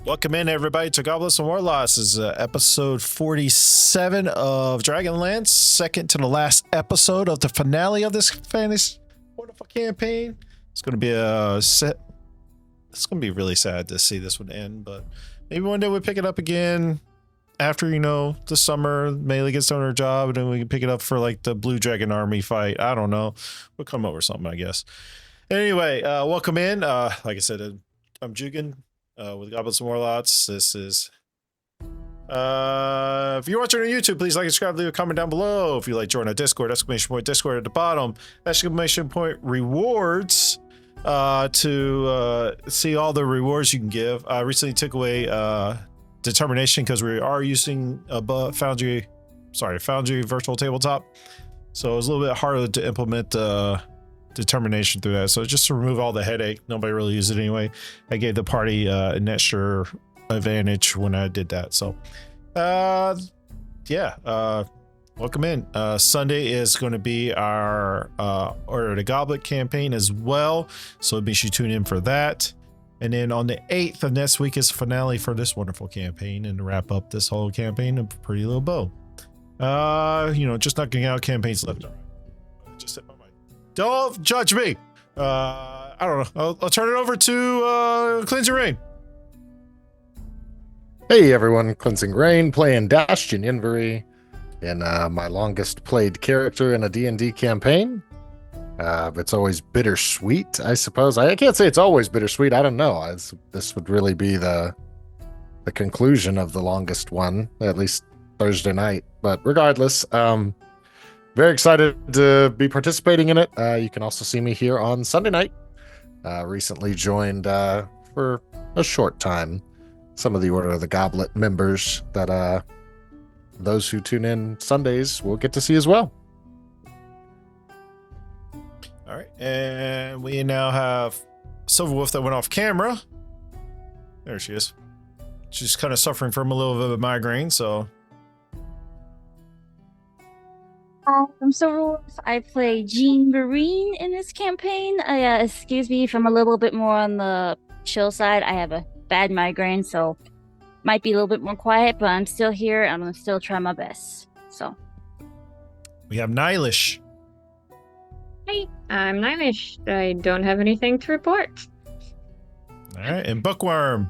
Welcome in, everybody, to Goblets&Warlocks. This is episode 47 of Dragonlance, second to the last episode of the finale of this fantasy wonderful campaign. It's going to be it's going to be really sad to see this one end, but maybe one day we'll pick it up again after, the summer. Melee gets done her job, and then we can pick it up for like the Blue Dragon Army fight. I don't know. We'll come up with something, I guess. Anyway, welcome in. Like I said, I'm Jugan. With Goblets&Warlocks. This is if you're watching on YouTube, please like and subscribe, leave a comment down below. If you like, join our Discord, !Discord at the bottom, !rewards to see all the rewards you can give. I recently took away determination because we are using a Foundry virtual tabletop, so it was a little bit harder to implement determination through that. So just to remove all the headache, nobody really used it anyway. I gave the party an extra advantage when I did that. So welcome in. Sunday is going to be our Order of the Goblet campaign as well, so make sure you tune in for that. And then on the 8th of next week is finale for this wonderful campaign, and to wrap up this whole campaign, a pretty little bow. Just knocking out campaigns left and right. Just hit my mic. Don't judge me. I don't know. I'll turn it over to Cleansing Rain. Hey everyone, Cleansing Rain playing Dashin Invery in my longest played character in a D&D campaign. It's always bittersweet, I suppose. I can't say it's always bittersweet. I don't know. This would really be the conclusion of the longest one, at least Thursday night. But regardless, very excited to be participating in it. You can also see me here on Sunday night. Recently joined for a short time some of the Order of the Goblet members that those who tune in Sundays will get to see as well. All right, and we now have Silverwolf that went off camera. There she is. She's kind of suffering from a little bit of a migraine, so... I'm Silverwolf. I play Jean Marine in this campaign. Excuse me if I'm a little bit more on the chill side. I have a bad migraine, so might be a little bit more quiet, but I'm still here. I'm going to still try my best. So we have Nylish. Hey, I'm Nylish. I don't have anything to report. All right, and Bookworm.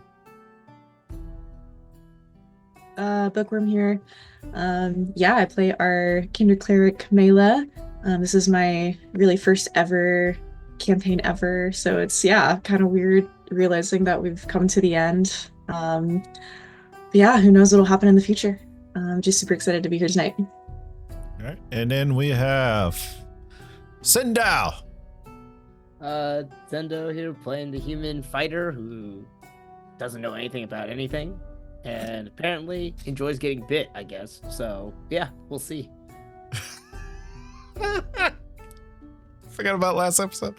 Bookworm here. I play our Kindred Cleric Mela. This is my really first ever campaign ever, so it's kind of weird realizing that we've come to the end. Who knows what'll happen in the future. I'm just super excited to be here tonight. All right, and then we have Sindao. Zendo here playing the human fighter who doesn't know anything about anything. And apparently enjoys getting bit, I guess. So, yeah, we'll see. Forgot about last episode.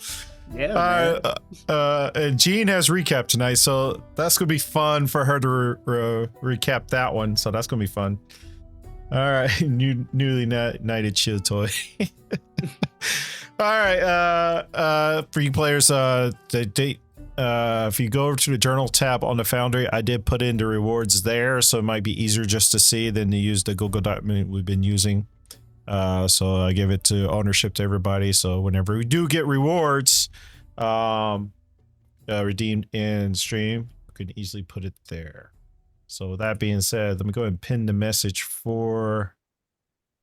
Yeah. And Jean has recap tonight, so that's going to be fun for her to recap that one. So that's going to be fun. All right. Newly knighted shield toy. All right. For you players, if you go over to the journal tab on the Foundry, I did put in the rewards there, so it might be easier just to see than to use the Google document we've been using. So I give it to ownership to everybody. So whenever we do get rewards redeemed in stream, we can easily put it there. So with that being said, let me go ahead and pin the message for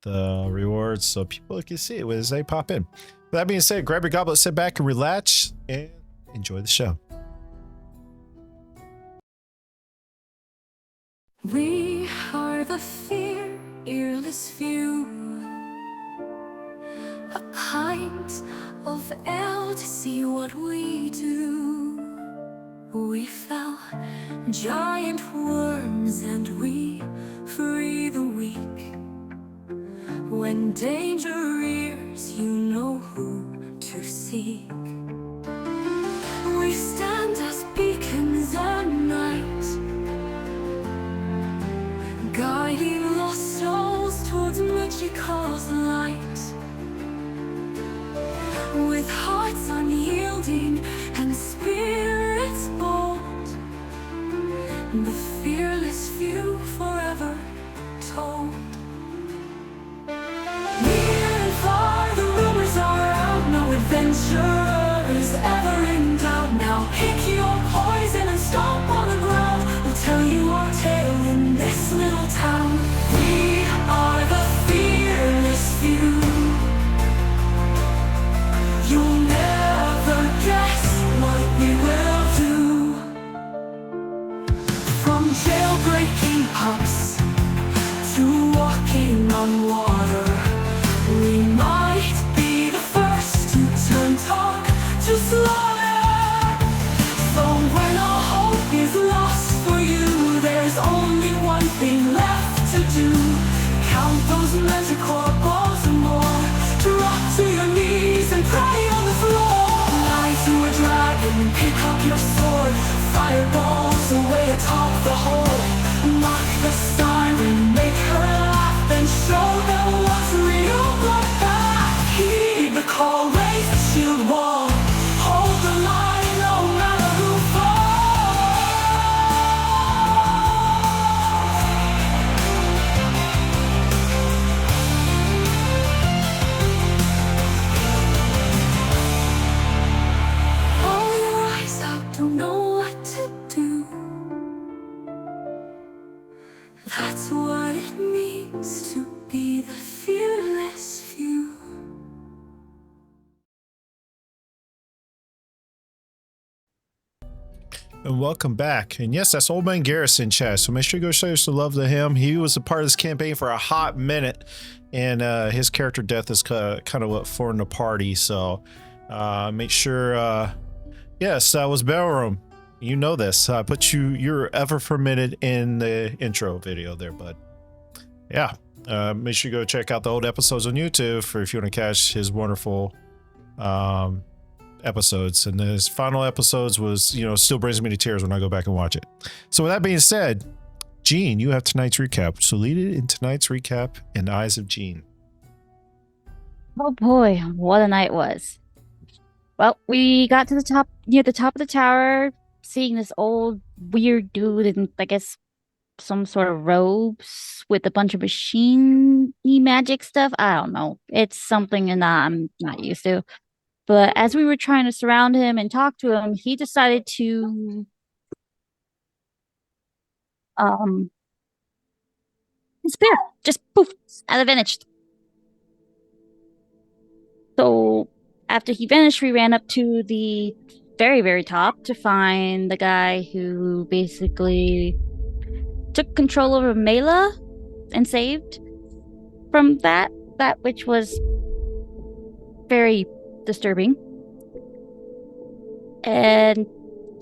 the rewards so people can see it as they pop in. With that being said, grab your goblet, sit back and relax, and enjoy the show. We are the fearless few, a pint of ale to see what we do. We fell giant worms and we free the weak. When danger rears, you know who to seek. We stand as beacons at night, guiding lost souls towards Magical's light. With hearts unyielding and spirits bold, the fearless few forever told. Near and far the rumors are out, no adventurers ever in doubt. Now pick your poison and stomp on the ground. We'll tell you our tale in this little town. We are the fearless few. You'll never guess what we will do. From jailbreaking pups to walking on water, we might be the first to turn talk to slaughter. So when all hope is lost for you, there's only one thing left to do. Count those manticore balls and more. Drop to your knees and pray on the floor. Lie to a dragon, pick up your sword. Fireballs away atop the hole. Mock the siren, make her laugh, then show them what's real bloodbath. Heed the call, raise the shield wall. Hold the line no matter who falls. All your eyes out, don't know what to do. That's what it means to be the fearless few. And welcome back. And yes, that's Old Man Garrison, chat. So make sure you go show some love to him. He was a part of this campaign for a hot minute, and his character death is kind of what formed the party. So make sure. Yes, that was Bellroom. You know this. I put you're ever fermented in the intro video there, bud. Yeah. Make sure you go check out the old episodes on YouTube for if you want to catch his wonderful episodes. And his final episodes was, still brings me to tears when I go back and watch it. So with that being said, Gene, you have tonight's recap. So lead it in tonight's recap in the eyes of Gene. Oh boy, what a night was. Well, we got to the top, near the top of the tower, seeing this old weird dude in, I guess, some sort of robes with a bunch of machine-y magic stuff. I don't know. It's something that I'm not used to. But as we were trying to surround him and talk to him, he decided to disappear. Just poof, out of vanished. So after he vanished, we ran up to the very, very top to find the guy who basically took control over Mela and saved from that which was very disturbing. And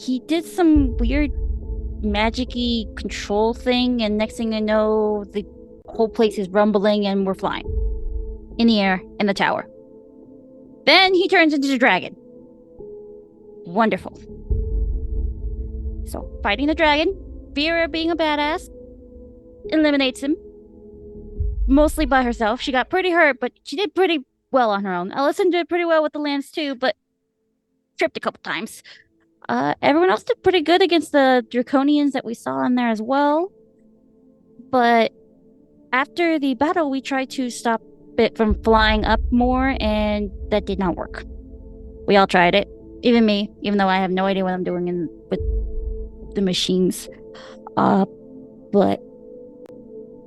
he did some weird magic-y control thing, and next thing I know, the whole place is rumbling and we're flying in the air in the tower. Then he turns into the dragon. Wonderful. So, fighting the dragon, Vera, being a badass, eliminates him. Mostly by herself. She got pretty hurt, but she did pretty well on her own. Ellison did pretty well with the lance too, but tripped a couple times. Everyone else did pretty good against the draconians that we saw in there as well. But after the battle, we tried to stop it from flying up more, and that did not work. We all tried it. Even me, even though I have no idea what I'm doing with the machines. But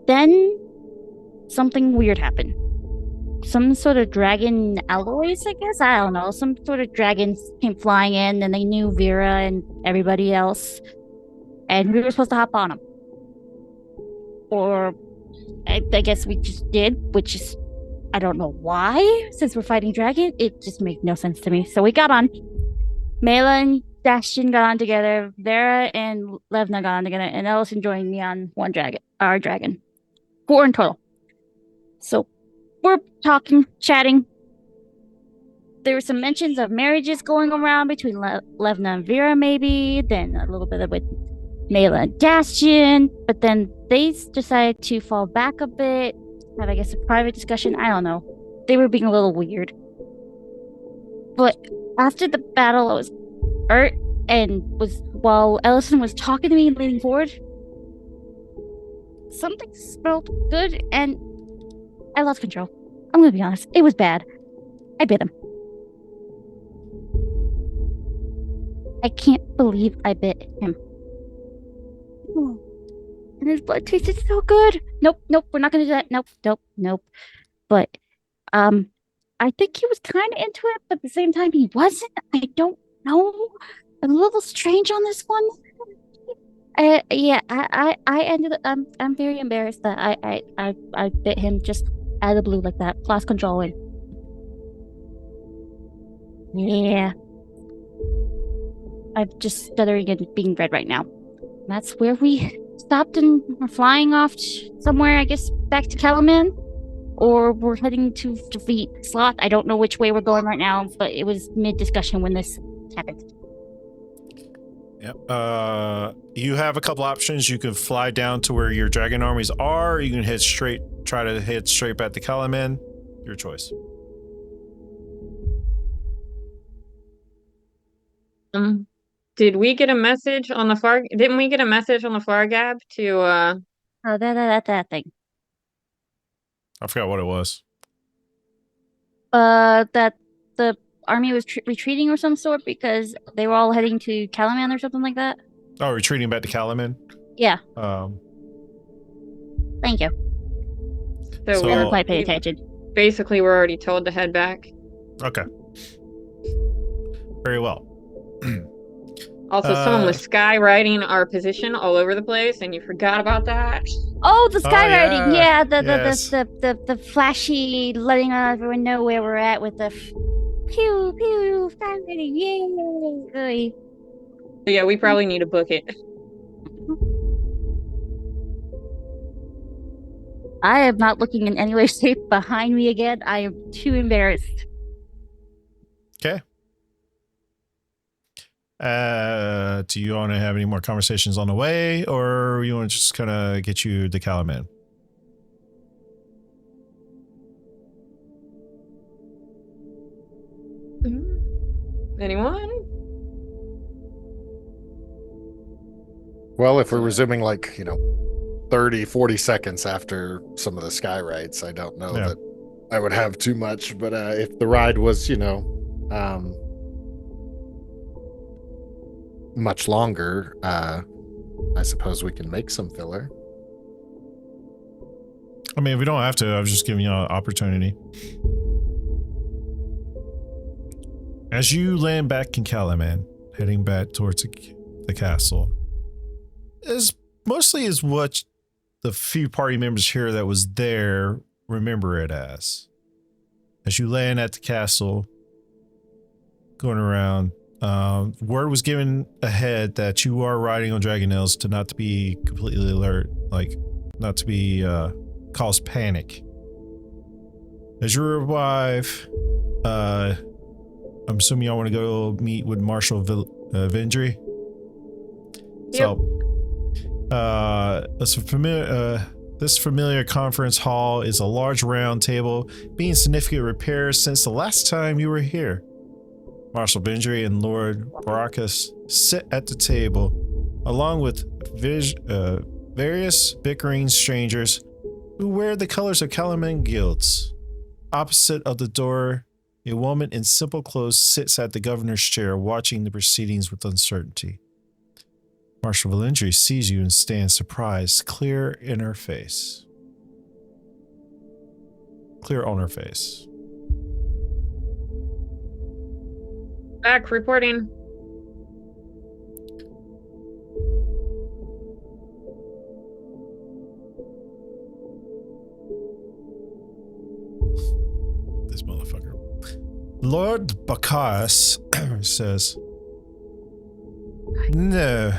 then something weird happened. Some sort of dragon alloys, I guess? I don't know. Some sort of dragons came flying in, and they knew Vera and everybody else. And we were supposed to hop on them. Or I guess we just did, which is, I don't know why. Since we're fighting dragon, it just made no sense to me. So we got on. Mela and Dashin got on together. Vera and Levna got on together. And Ellison joined me on our dragon. 4 in total. So we're talking, chatting. There were some mentions of marriages going around between Levna and Vera, maybe. Then a little bit with Mela and Dashin. But then they decided to fall back a bit. Have, I guess, a private discussion. I don't know. They were being a little weird. But after the battle, I was hurt and while Ellison was talking to me and leaning forward, something smelled good, and I lost control. I'm gonna be honest, it was bad. I bit him. I can't believe I bit him. And his blood tasted so good. Nope, we're not gonna do that. Nope. But, I think he was kind of into it, but at the same time, he wasn't. I don't know. I'm a little strange on this one. Yeah, I ended up. I'm very embarrassed that I bit him just out of the blue like that. Lost control and yeah. I'm just stuttering and being red right now. That's where we stopped and we're flying off somewhere, I guess, back to Calaman. Or we're heading to defeat Sloth. I don't know which way we're going right now, but it was mid-discussion when this happened. Yep. You have a couple options. You can fly down to where your dragon armies are, or you can try to head straight back to Calaman. Your choice. Did we get a message on the far? Didn't we get a message on the Fargab to Oh, that thing. I forgot what it was. That the army was retreating or some sort because they were all heading to Calaman or something like that. Oh, retreating back to Calaman? Yeah. Thank you. So We were quite paying attention. Basically, we're already told to head back. Okay. Very well. Also, someone was skywriting our position all over the place, and you forgot about that. Oh, the skywriting! yeah. The flashy, letting everyone know where we're at with the pew pew skywriting! Yay! So yeah, we probably need to book it. I am not looking in any way, shape behind me again. I am too embarrassed. Okay. Do you want to have any more conversations on the way, or you want to just kind of get you to Calaman? Anyone? Well, if we're resuming 30, 40 seconds after some of the sky rides, I don't know that I would have too much, but if the ride was, much longer, I suppose we can make some filler. I mean, if we don't have to, I was just giving you an opportunity. As you land back in Calaman, heading back towards the castle, is mostly is what the few party members here that was there remember it as. As you land at the castle, going around, word was given ahead that you are riding on Dragonlance to not to be completely alert, not to be cause panic. As you arrive, I'm assuming y'all want to go meet with Marshal Vendry. Yep. So, this familiar conference hall is a large round table, being significant repairs since the last time you were here. Marshal Vendry and Lord Baracus sit at the table, along with various bickering strangers who wear the colors of Calaman guilds. Opposite of the door, a woman in simple clothes sits at the governor's chair, watching the proceedings with uncertainty. Marshal Valendry sees you and stands surprised, clear on her face. Back reporting. This motherfucker. Lord Bacchus says, no.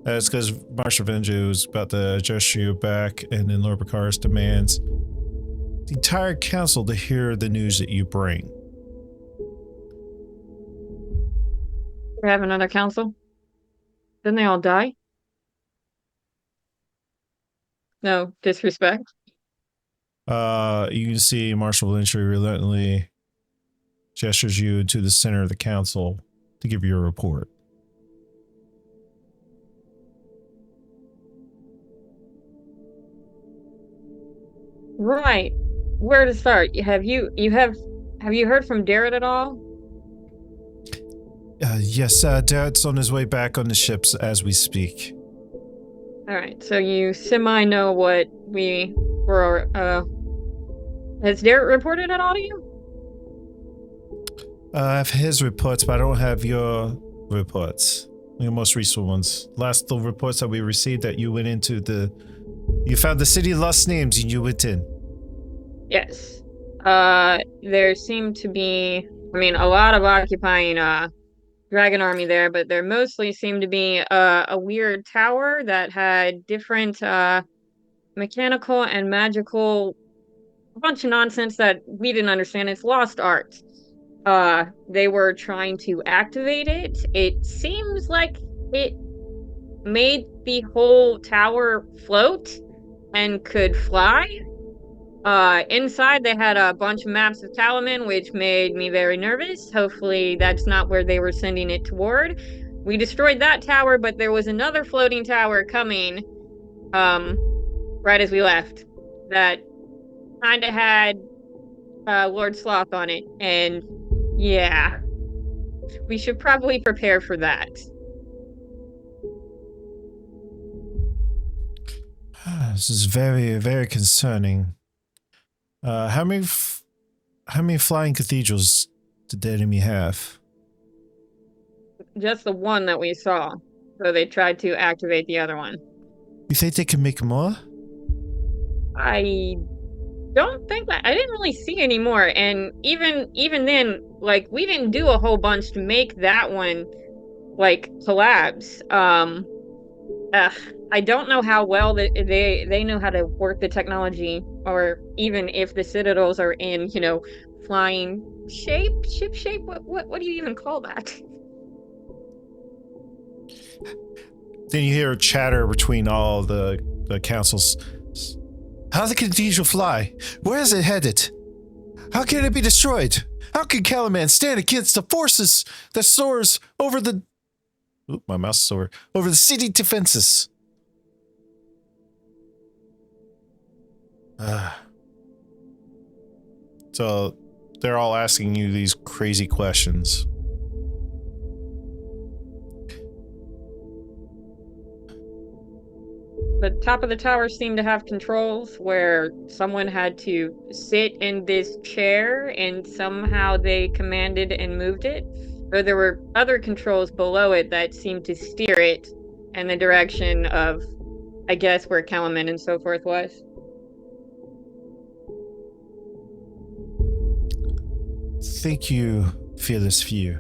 That's because Marshal Venju is about to adjust you back, and then Lord Bacchus demands the entire council to hear the news that you bring. We have another council. Didn't they all die? No disrespect. You can see Marshal Lynch reluctantly gestures you to the center of the council to give you a report. Right. Where to start? Have you heard from Darrett at all? Yes, Dad's on his way back on the ships as we speak. All right. So you semi know what we were. Has Darrett reported at all to you? I have his reports, but I don't have your reports. Your most recent ones. Last the reports that we received that you went into you found the city lost names and you went in. Yes. There seemed to be, a lot of occupying dragon army there, but there mostly seemed to be a weird tower that had different mechanical and magical, a bunch of nonsense that we didn't understand. It's lost art. They were trying to activate it. It seems like it made the whole tower float and could fly. Inside they had a bunch of maps of Talaman, which made me very nervous. Hopefully that's not where they were sending it toward. We destroyed that tower, but there was another floating tower coming, right as we left, that kinda had Lord Sloth on it, and yeah, we should probably prepare for that. This is very, very concerning. How many flying cathedrals did the enemy have? Just the one that we saw. So they tried to activate the other one. You think they can make more? I don't think that I didn't really see any more, and even then, like, we didn't do a whole bunch to make that one like collapse. I don't know how well they know how to work the technology, or even if the citadels are in, flying ship shape. What do you even call that? Then you hear chatter between all the councils. How the cathedral fly? Where is it headed? How can it be destroyed? How can Calaman stand against the forces that soars over the... Oop, my mouse is sore. Over the city defenses? So they're all asking you these crazy questions. The top of the tower seemed to have controls where someone had to sit in this chair and somehow they commanded and moved it. Or there were other controls below it that seemed to steer it in the direction of, I guess, where Calaman and so forth was. Thank you, Fearless Few.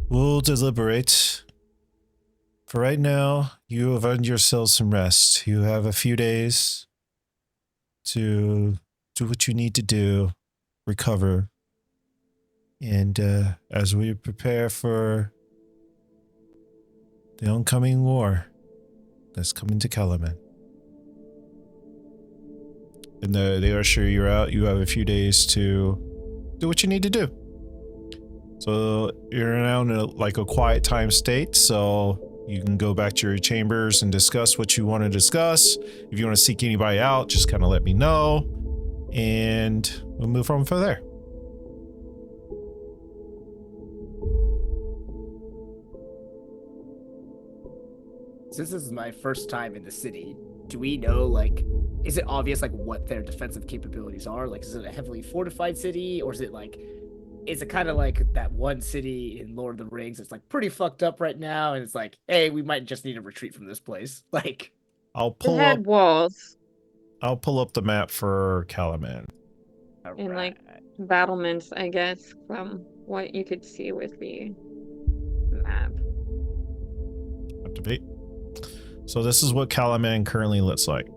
We'll deliberate. For right now, you have earned yourselves some rest. You have a few days to do what you need to do, recover. And as we prepare for the oncoming war that's coming to Calaman. And they assure you're out. You have a few days to do what you need to do. So you're now in a quiet time state, so you can go back to your chambers and discuss what you want to discuss. If you want to seek anybody out, just kind of let me know, and we'll move on from there. Since this is my first time in the city, do we know, is it obvious, what their defensive capabilities are? Is it a heavily fortified city, or is it kind of like that one city in Lord of the Rings? It's pretty fucked up right now, and it's hey, we might just need to retreat from this place. I'll pull It had up. walls I'll pull up the map for Calaman. and battlements, I guess, from what you could see with the map. Activate. So this is what Calaman currently looks like.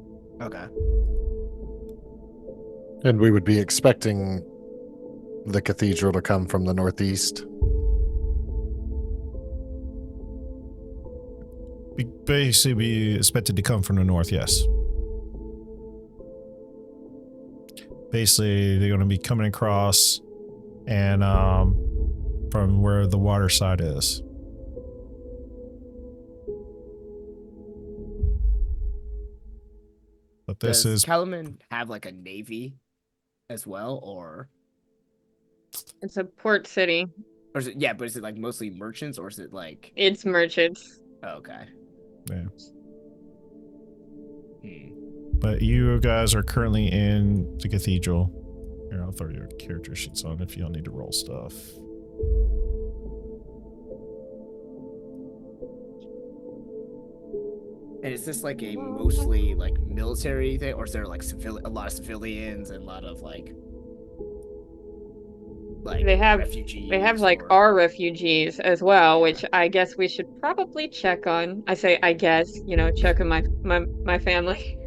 Okay. And we would be expecting the cathedral to come from the northeast. Basically, be expected to come from the north, yes. Basically, they're going to be coming across and from where the water side is. But this Does is Kalaman have like a navy as well, or It's a port city. is it? Yeah, but is it like mostly merchants, or is it like? It's merchants. Oh, okay. yeah. Hmm. But you guys are currently in the cathedral. Here, I'll throw your character sheets on if you don't need to roll stuff. And is this like a mostly like military thing, or is there like a lot of civilians and a lot of like They have refugees? They have like or... our refugees as well, which I guess we should probably check on. I say I guess, check on my family.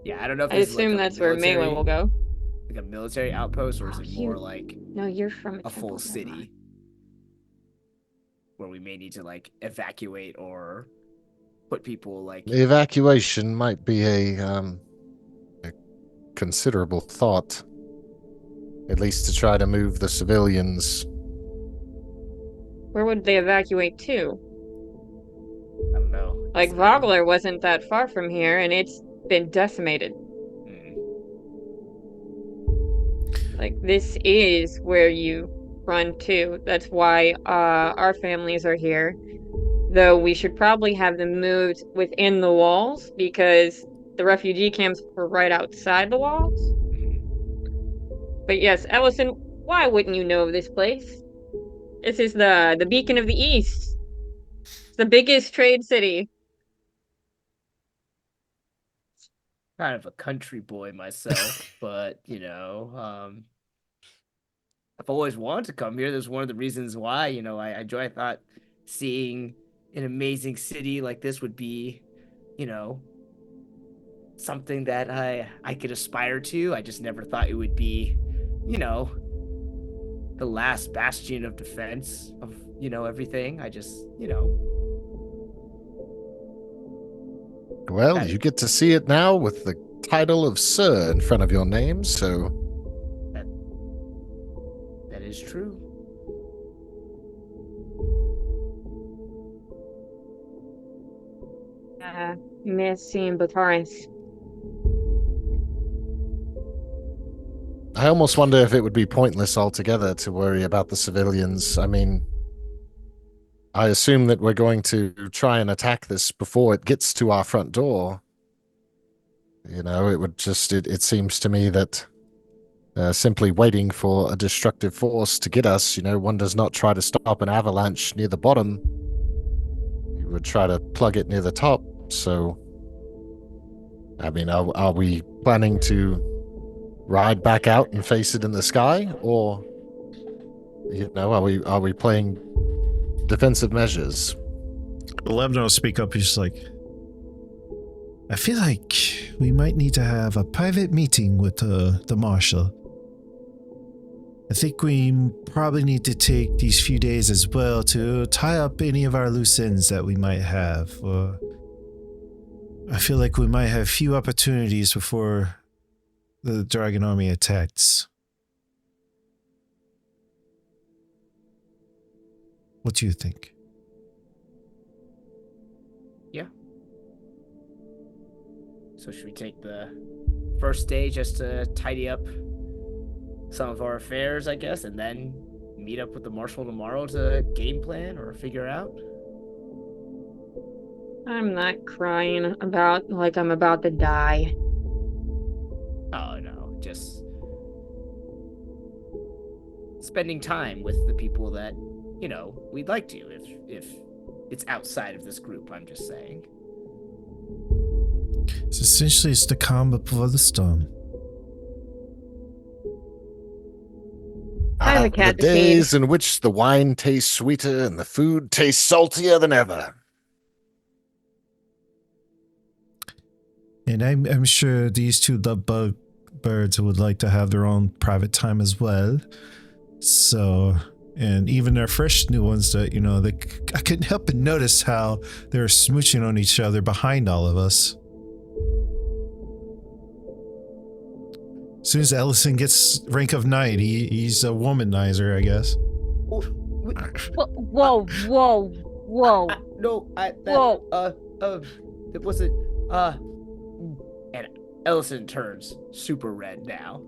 Yeah, I don't know if I this is, like, assume a that's where Melee will go. like a military outpost, or is Oh, it more like No, you're from a full Temple, never city mind. where we may need to like evacuate or put people like The evacuation might be a considerable thought, at least to try to move the civilians. Where would they evacuate to? I don't know. Like Vogler wasn't that far from here, and it's been decimated. Hmm. Like this is where you run to. That's why our families are here. Though we should probably have them moved within the walls because the refugee camps were right outside the walls. But yes, Ellison, why wouldn't you know of this place? This is the Beacon of the East. It's the biggest trade city. Kind of a country boy myself, but I've always wanted to come here. That's one of the reasons why, I thought seeing an amazing city like this would be, something that I could aspire to. I just never thought it would be, the last bastion of defense of, everything. I just, Well, you get to see it now with the title of Sir in front of your name, so that is true. Merci, Bataris. I almost wonder if it would be pointless altogether to worry about the civilians. I mean, I assume that we're going to try and attack this before it gets to our front door. It would just, it seems to me that simply waiting for a destructive force to get us, one does not try to stop an avalanche near the bottom. You would try to plug it near the top. So, I mean, are we planning to ride back out and face it in the sky, or are we playing defensive measures? Levno will speak up. He's like, I feel like we might need to have a private meeting with the marshal. I think we probably need to take these few days as well to tie up any of our loose ends that we might have. I feel like we might have few opportunities before the dragon army attacks. What do you think? Yeah. So should we take the first day just to tidy up some of our affairs, I guess, and then meet up with the marshal tomorrow to game plan or figure out? I'm not crying about like I'm about to die. Oh no, just spending time with the people that, we'd like to, if it's outside of this group, I'm just saying. So essentially it's the calm before the storm. I have a cat The to feed. days in which the wine tastes sweeter and the food tastes saltier than ever. And I'm sure these two love birds would like to have their own private time as well. So, and even their fresh new ones that, I couldn't help but notice how they're smooching on each other behind all of us. As soon as Ellison gets rank of knight, he's a womanizer, I guess. Oh, Whoa, whoa, whoa. It wasn't, and Ellison turns super red now.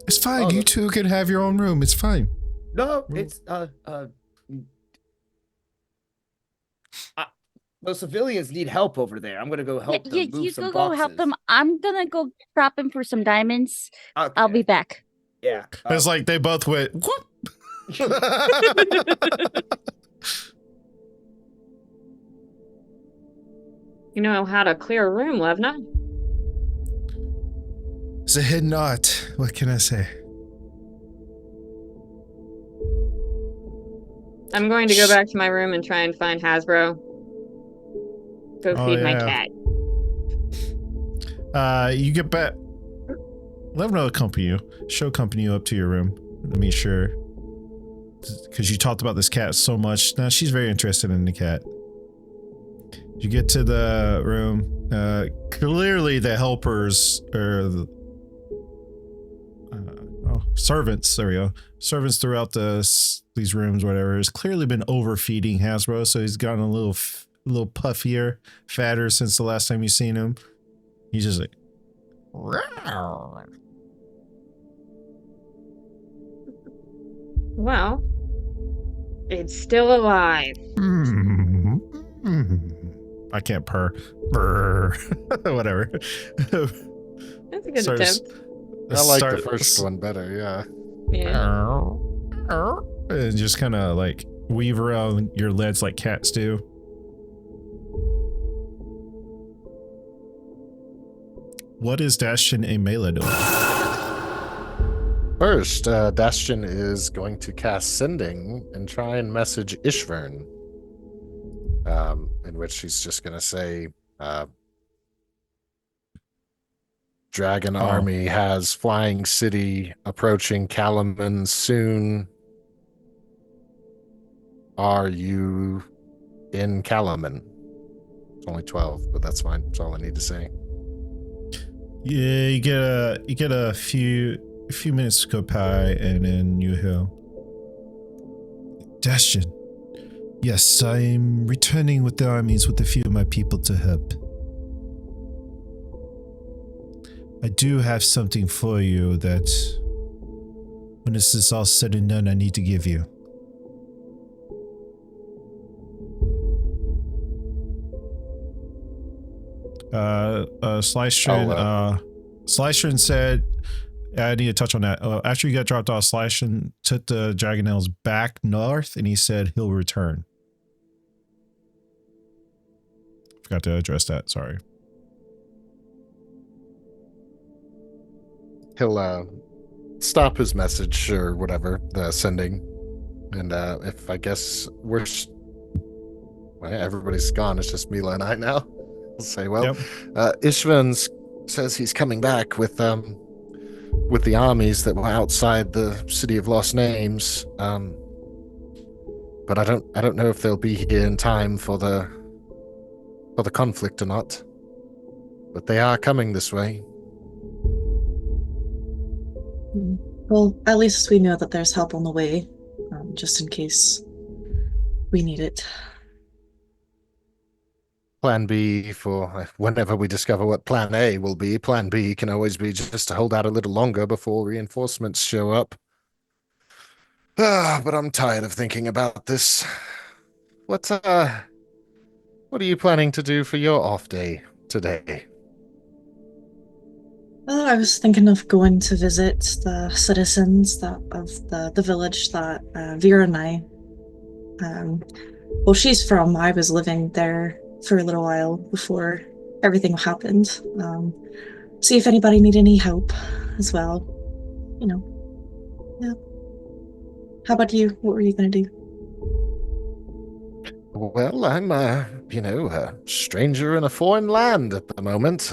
It's fine. You two can have your own room. It's fine. No, it's, those civilians need help over there. I'm gonna go help them move You some go boxes. help them. I'm gonna go shopping for some diamonds. Okay. I'll be back. Yeah. It's like they both went, whoop. You know how to clear a room, Levna. It's a hidden art. What can I say? I'm going to go back to my room and try and find Hasbro. Go feed my cat. You get back. Let him know accompany you. She'll accompany you up to your room. Let me sure. Because you talked about this cat so much. Now she's very interested in the cat. You get to the room. Clearly the helpers or the servants. There we go. Servants throughout these rooms, whatever, has clearly been overfeeding Hasbro, so he's gotten a little puffier, fatter since the last time you seen him. He's just like, well, it's still alive. I can't purr. Brr. Whatever. That's a good attempt. I like the first one better, yeah. Yeah. And just kind of like weave around your legs like cats do. What is Dashin and Mela doing? First, Dashin is going to cast Sending and try and message Ishvern. In which she's just going to say, Dragon Army has Flying City approaching Kalaman soon. Are you in Kalaman? It's only 12, but that's fine. That's all I need to say. Yeah, you get a few minutes to go by, and then you hear, Dashin. Yes, I'm returning with the armies with a few of my people to help. I do have something for you that, when this is all said and done, I need to give you. Slystrin said, I need to touch on that. After you got dropped off, Slystrin took the Dragonels back north, and he said he'll return. Forgot to address that, sorry. He'll stop his message or whatever, the sending. And if I guess everybody's gone, it's just Mila and I now. I'll say, well, Ishvan says he's coming back with the armies that were outside the City of Lost Names. But I don't know if they'll be here in time for the conflict or not. But they are coming this way. Well, at least we know that there's help on the way, just in case we need it. Plan B for whenever we discover what Plan A will be. Plan B can always be just to hold out a little longer before reinforcements show up. But I'm tired of thinking about this. What are you planning to do for your off day today? Well, I was thinking of going to visit the citizens of the village that Vera and I, she's from. I was living there for a little while before everything happened. See if anybody need any help as well. You know. Yeah. How about you? What were you going to do? Well, I'm, a stranger in a foreign land at the moment.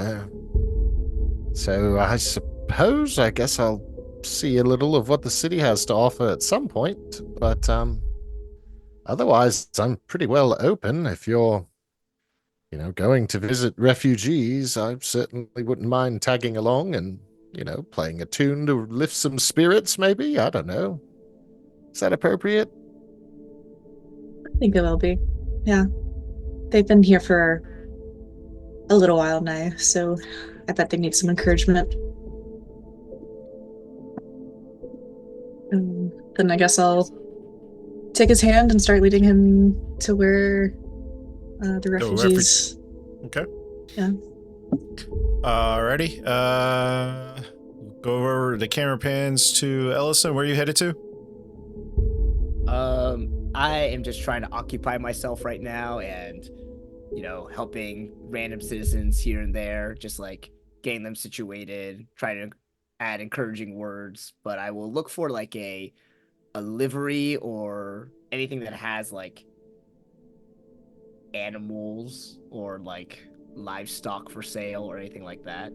So I guess I'll see a little of what the city has to offer at some point. But otherwise, I'm pretty well open. If you're going to visit refugees, I certainly wouldn't mind tagging along and, playing a tune to lift some spirits, maybe? I don't know. Is that appropriate? I think it will be. Yeah. They've been here for a little while now, so I bet they need some encouragement. Then I guess I'll take his hand and start leading him to where the refugees. Okay. Yeah. Alrighty. Go over the camera pans to Ellison. Where are you headed to? I am just trying to occupy myself right now and, helping random citizens here and there, just like getting them situated, trying to add encouraging words. But I will look for like a livery or anything that has like animals or like livestock for sale or anything like that.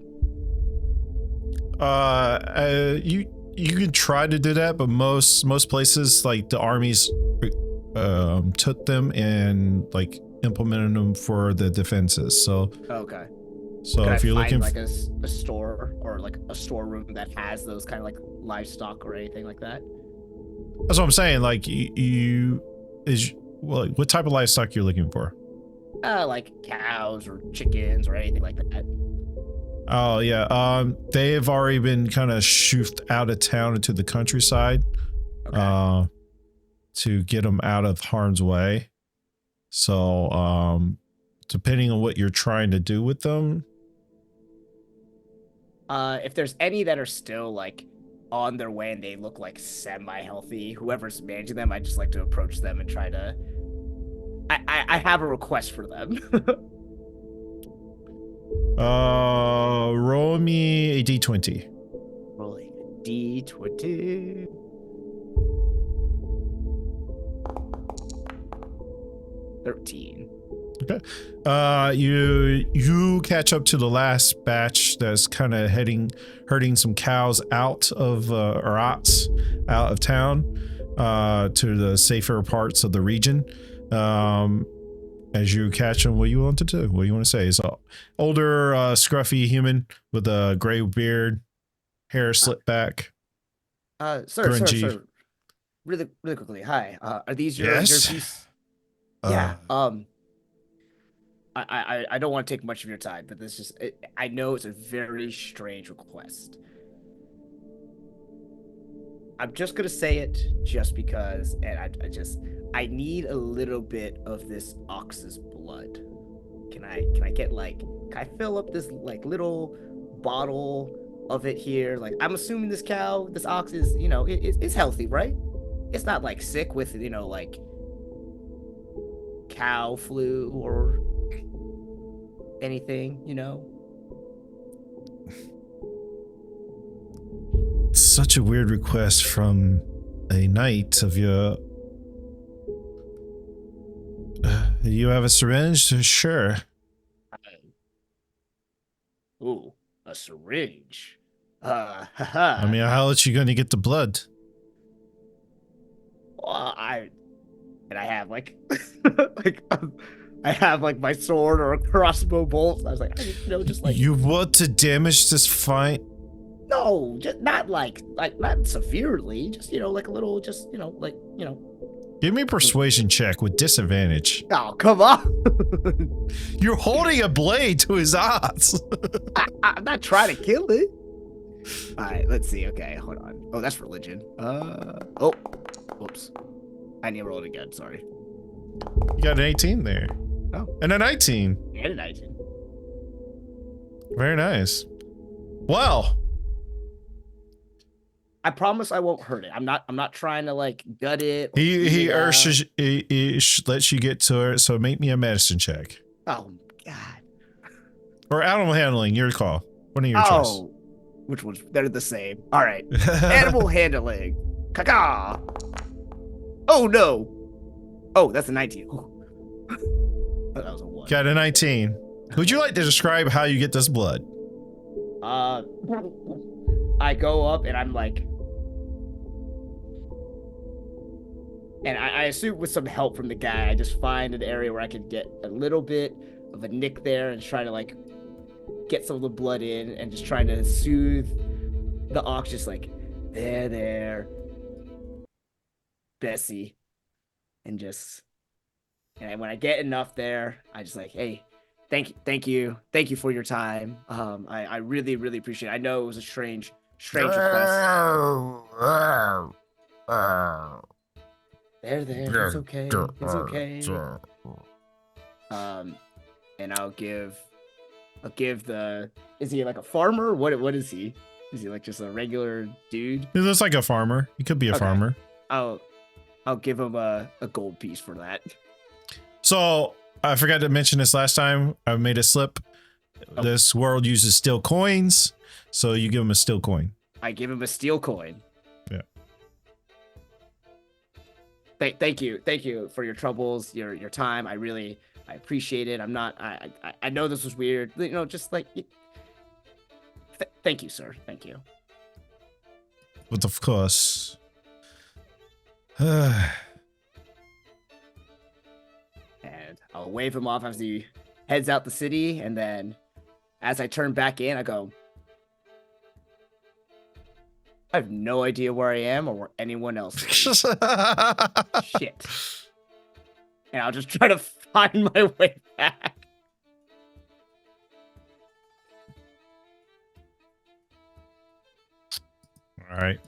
You can try to do that, but most places, like the armies took them and like implemented them for the defenses. So Okay. So Could if I you're find looking like a store or like a storeroom that has those kind of like livestock or anything like that? that's what I'm saying. Like what type of livestock you're looking for? Like cows or chickens or anything like that. Oh yeah. They've already been kind of shoofed out of town into the countryside, Okay. to get them out of harm's way. So, depending on what you're trying to do with them. If there's any that are still like on their way and they look like semi-healthy, whoever's managing them, I just like to approach them and try to. I have a request for them. Roll me a d20. Rolling a D20. $13. You catch up to the last batch that's kind of herding some cows out of or ox out of town to the safer parts of the region. As you catch them, what do you want to do? What do you want to say? It's an older, scruffy human with a gray beard, hair slicked back. Sir, Grungy. really quickly. Hi. Are these your Yes? piece? Yeah. I don't want to take much of your time, but I know it's a very strange request. I'm just gonna say it just because, and I need a little bit of this ox's blood. Can I fill up this like little bottle of it here? Like, I'm assuming this ox is, it's healthy, right? It's not like sick with, like cow flu or anything, Such a weird request from a knight of your. You have a syringe? Sure. Ooh, a syringe. I mean, how else you going to get the blood? Well, I have like, I have like my sword or a crossbow bolt. I was like, just like. You want to damage this fight? No, just not like not severely. Just like a little, Give me a persuasion check with disadvantage. Oh, come on! You're holding a blade to his eyes. I'm not trying to kill it. All right, let's see. Okay, hold on. Oh, that's religion. Oh, whoops. I need to roll it again. Sorry. You got an 18 there. Oh. And a 19. And a 19. Very nice. Well. I promise I won't hurt it. I'm not trying to like gut it. He urges, he lets you get to it. So make me a medicine check. Oh God. Or animal handling. Your call. One of your choice. Which ones? They're the same. All right. Animal handling. Caca. Oh no. Oh, that's a 19. Oh, that was a 1. Got a 19. Would you like to describe how you get this blood? I go up and I'm like, and I assume with some help from the guy, I just find an area where I can get a little bit of a nick there and try to like get some of the blood in and just trying to soothe the ox, just like there, Bessie, and when I get enough there, I just like, hey, thank you for your time. I really appreciate it. I know it was a strange request. There, it's okay. It's okay. And I'll give the. Is he like a farmer? What is he? Is he like just a regular dude? He looks like a farmer. He could be a farmer. I'll give him a gold piece for that. So I forgot to mention this last time. I made a slip. Oh. This world uses steel coins, so you give him a steel coin. I give him a steel coin. Yeah. Thank you for your troubles, your time. I appreciate it. I know this was weird. Just like. Thank you, sir. Thank you. But of course. And I'll wave him off as he heads out the city, and then as I turn back in, I go, I have no idea where I am or where anyone else is. Shit. And I'll just try to find my way back. All right.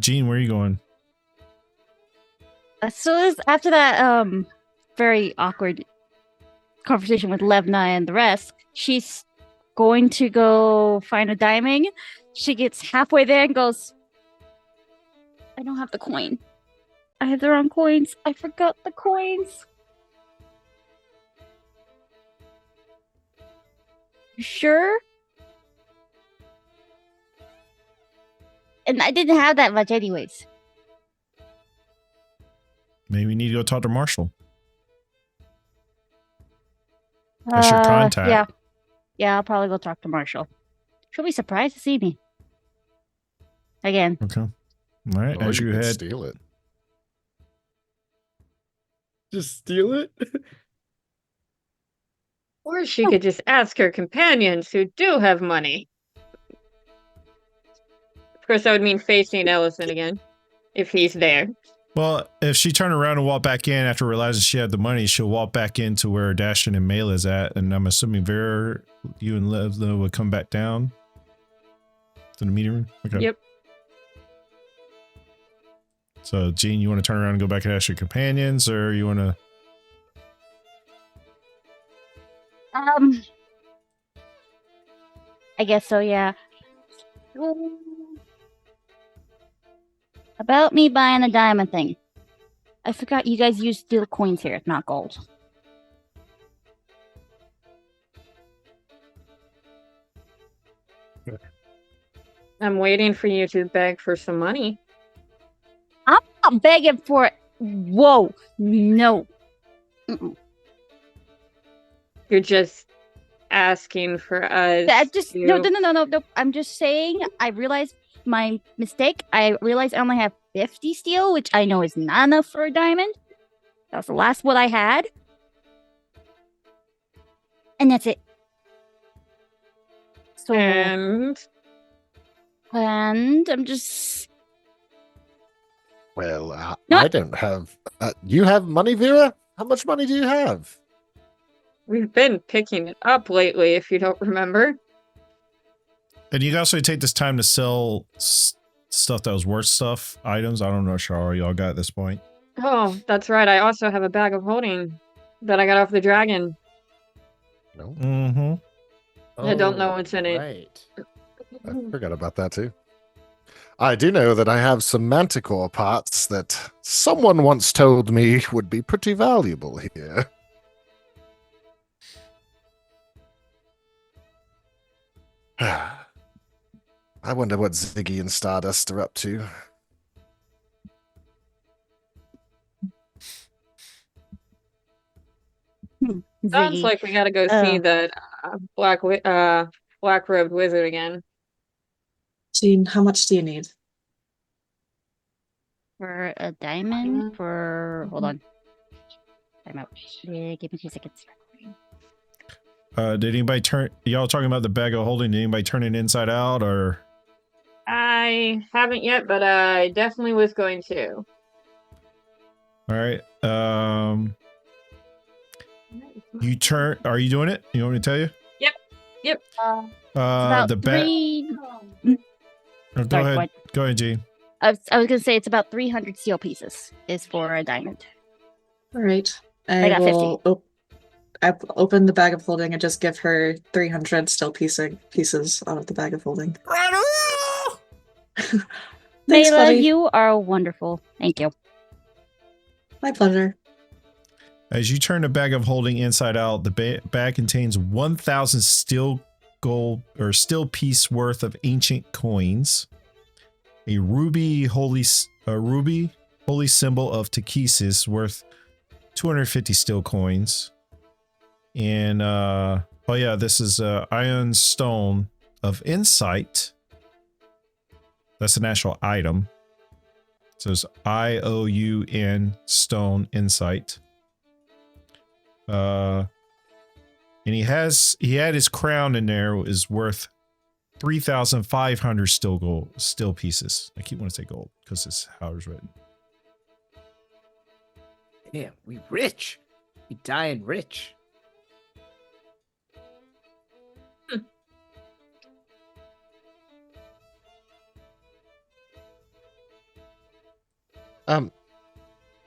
Gene, where are you going? So after that very awkward conversation with Levna and the rest, she's going to go find a diamond. She gets halfway there and goes, I don't have the coin. I have the wrong coins. I forgot the coins. You sure? And I didn't have that much anyways. Maybe you need to go talk to Marshall. That's your contact. Yeah, I'll probably go talk to Marshall. She'll be surprised to see me. Again. Okay. All right. Or As you could head. steal it. Just steal it? Or she could just ask her companions who do have money. Of course, that would mean facing Ellison again, if he's there. Well, if she turned around and walked back in after realizing she had the money, she'll walk back into where Dashin and Mela is at, and I'm assuming you and Levna would come back down to the meeting room. Okay. Yep. So, Gene, you want to turn around and go back and ask your companions, or you want to? I guess so. Yeah. About me buying a diamond thing. I forgot you guys use steel coins here, not gold. I'm waiting for you to beg for some money. I'm not begging for it. Whoa. No. Mm-mm. You're just asking for us. No. I'm just saying, I realized my mistake. I realized I only have 50 steel, which I know is not enough for a diamond. That was the last what I had. And that's it. So, And I'm just... Well, No. I don't have. You have money, Vera? How much money do you have? we've been picking it up lately, if you don't remember. And you also take this time to sell stuff that was worth items. I don't know, Shara, y'all got at this point. Oh, that's right. I also have a bag of holding that I got off the dragon. No. Mm-hmm. I don't know what's in it. Right. I forgot about that too. I do know that I have some manticore parts that someone once told me would be pretty valuable here. I wonder what Ziggy and Stardust are up to. Sounds Ziggy. like we gotta go see that black-robed wizard again. Jean, how much do you need? For a diamond? Hold on. Time out. Yeah, give me 2 seconds. Did anybody turn? Y'all talking about the bag of holding? Did anybody turn it inside out or? I haven't yet, but I definitely was going to. All right. You turn. Are you doing it? You want me to tell you? Yep. It's about The bag. three. Go Sorry, ahead. what? Go ahead, G. I was gonna say it's about 300 steel pieces is for a diamond. All right. I got 50. I open the bag of holding and just give her 300 still pieces out of the bag of holding. Thanks, Layla, buddy. you are wonderful. Thank you. My pleasure. As you turn the bag of holding inside out, the bag contains 1,000 steel gold or steel piece worth of ancient coins, a ruby holy symbol of Takesis worth 250 steel coins, and oh yeah, this is iron stone of insight. That's an actual item. So it's IOUN stone insight. And he had his crown in there is worth 3,500 steel pieces. I keep wanting to say gold because it's how it's written. Yeah, we rich. We dying rich.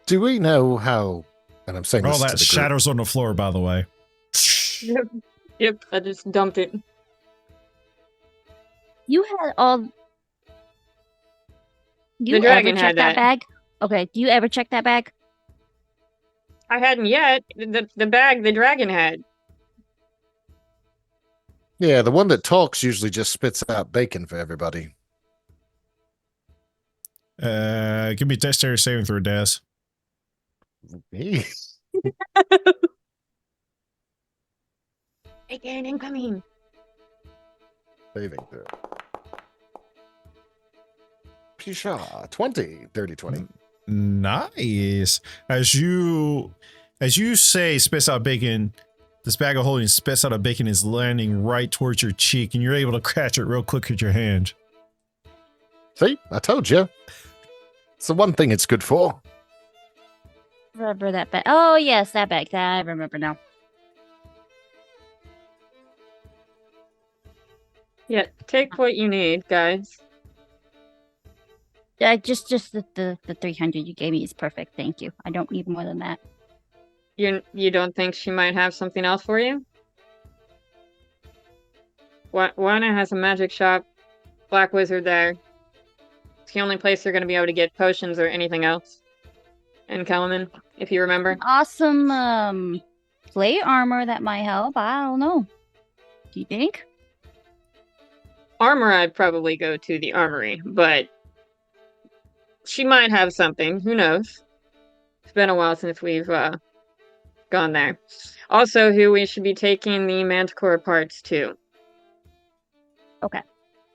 Do we know how? And I'm saying All this to that the group. shadows on the floor, by the way. Yep. I just dumped it. You had all. You The dragon ever check had that that. bag? Okay. Do you ever check that bag? I hadn't yet. The bag the dragon had. Yeah, the one that talks usually just spits out bacon for everybody. Give me a dexterity saving throw, Daz. Hey. Bacon incoming. Saving throw. Pisha, 20, 30, 20. Nice. As you say spits out bacon, this bag of holding spits out of bacon is landing right towards your cheek, and you're able to catch it real quick with your hand. See, I told you. It's the one thing it's good for. Remember that bag? Oh yes, that bag. I remember now. Yeah, take what you need, guys. Just the 300 you gave me is perfect. Thank you. I don't need more than that. You don't think she might have something else for you? Wana has a magic shop. Black Wizard there. It's the only place you're going to be able to get potions or anything else. In Kalaman, if you remember. Awesome plate armor that might help. I don't know. Do you think? Armor, I'd probably go to the armory, but she might have something. Who knows? It's been a while since we've gone there. Also, who we should be taking the manticore parts to. Okay.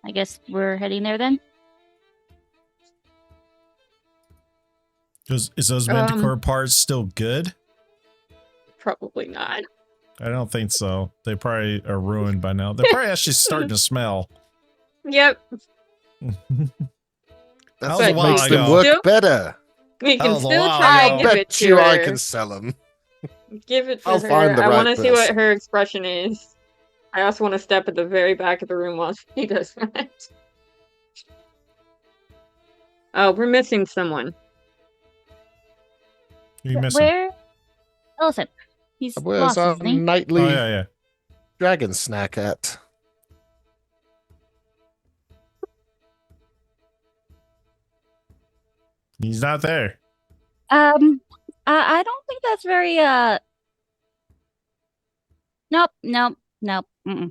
I guess we're heading there then. Is those manticore parts still good? Probably not. I don't think so. They probably are ruined by now. They're probably actually starting to smell. Yep. That's That was what a while makes them ago. work Still- better. We That can was a still while try ago. and give it Bet to you I her. can sell them. Give it to I'll her. find the I want to right see what person. her expression is. I also want to step at the very back of the room while she does that. Oh, we're missing someone. You missing? Where? Listen, he's Where's lost, our isn't he? nightly Oh yeah. dragon snack at? He's not there. I don't think that's very Nope. Mm-mm.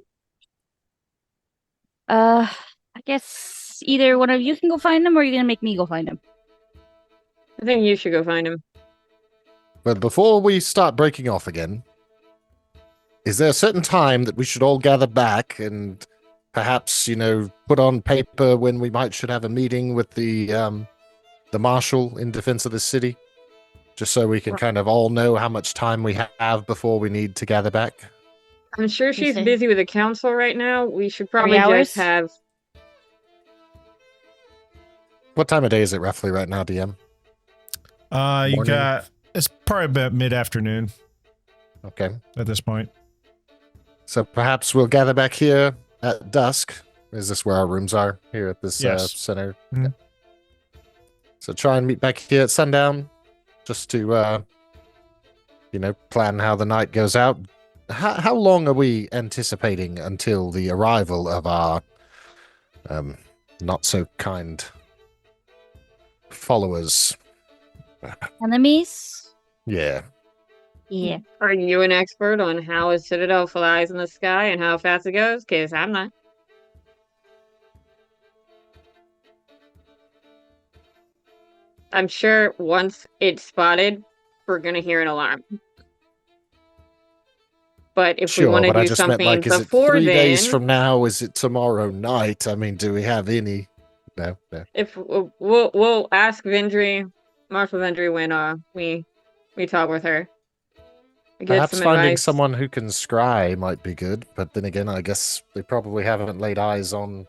I guess either one of you can go find him, or you're gonna make me go find him. I think you should go find him. But before we start breaking off again, is there a certain time that we should all gather back and perhaps, put on paper when we should have a meeting with the marshal in defense of the city? Just so we can kind of all know how much time we have before we need to gather back. I'm sure she's say- busy with the council right now. We should probably hours? just have. What time of day is it roughly right now, DM? You Morning. got, it's probably about mid-afternoon Okay. at this point. So perhaps we'll gather back here at dusk. Is this where our rooms are? Here at this Yes. center? Mhm. Okay. So try and meet back here at sundown, just to, plan how the night goes out. How long are we anticipating until the arrival of our not so kind followers? Enemies? Yeah. Yeah. Are you an expert on how a citadel flies in the sky and how fast it goes? Because I'm not. I'm sure once it's spotted, we're gonna hear an alarm. But if we Sure, want to but I do just meant something like, is it before 3 days then, from now? Is it tomorrow night? I mean, do we have any? No. if we'll ask Vendry, Marshal Vendry, when we talk with her. Get Perhaps some finding advice. someone who can scry might be good, but then again, I guess they probably haven't laid eyes on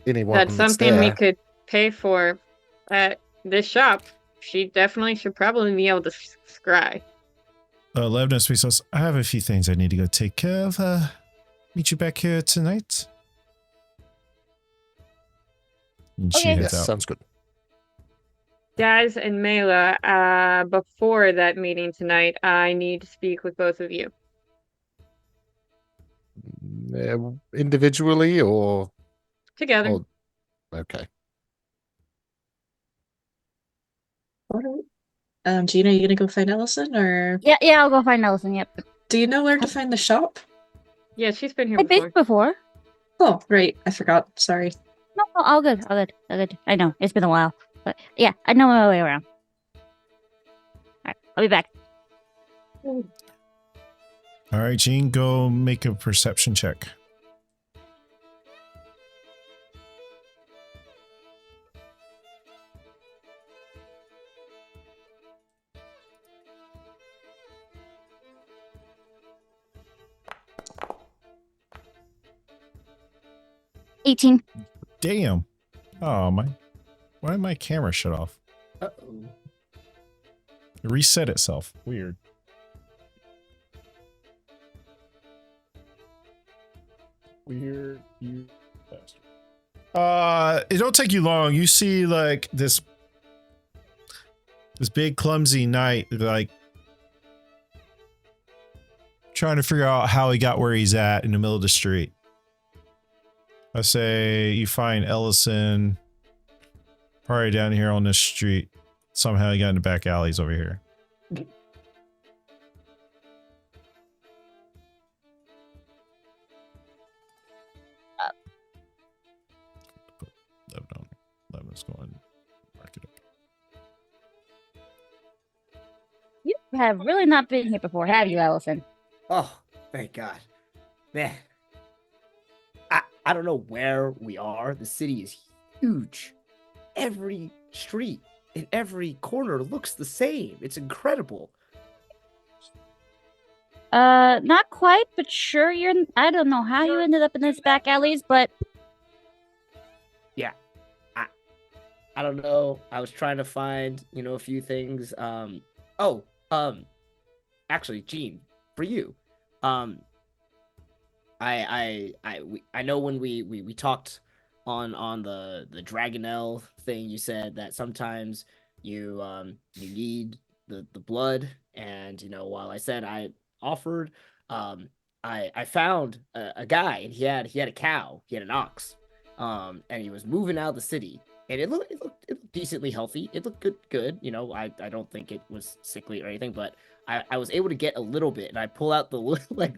anyone That's something we there. could pay for at this shop. She definitely should probably be able to scry. Levna Sweet says, I have a few things I need to go take care of. Meet you back here tonight. And she Okay. heads Yes, out. sounds good. Daz and Mela, before that meeting tonight, I need to speak with both of you. Individually or Together. Oh. Okay. Gina, you gonna go find Ellison, or Yeah, I'll go find Ellison. Yep. do you know where to find the shop? Yeah, she's been here I've before. been before. Oh, right, I forgot. Sorry. No, all good. I know. It's been a while. But yeah, I know my way around. Alright, I'll be back. All right, Gene, go make a perception check. $18. Damn. Oh, why did my camera shut off? Uh-oh. It reset itself. Weird. Weird, you bastard. It don't take you long. You see like this big clumsy knight like trying to figure out how he got where he's at in the middle of the street. I say you find Ellison probably down here on this street. Somehow he got in the back alleys over here. Put 11 on. 11 is going. Mark it up. You have really not been here before, have you, Ellison? Oh, thank God. Man. I don't know where we are. The city is huge. Every street in every corner looks the same. It's incredible. Not quite, but sure. I don't know how you ended up in this back alleys, but Yeah. I don't know. I was trying to find, a few things. Actually, Gene, for you. I know when we talked on the Dragonelle thing, you said that sometimes you need the blood, and while I said I offered, I found a guy, and he had a cow, he had an ox, and he was moving out of the city, and it looked decently healthy. It looked good. I don't think it was sickly or anything, but I was able to get a little bit, and I pull out the like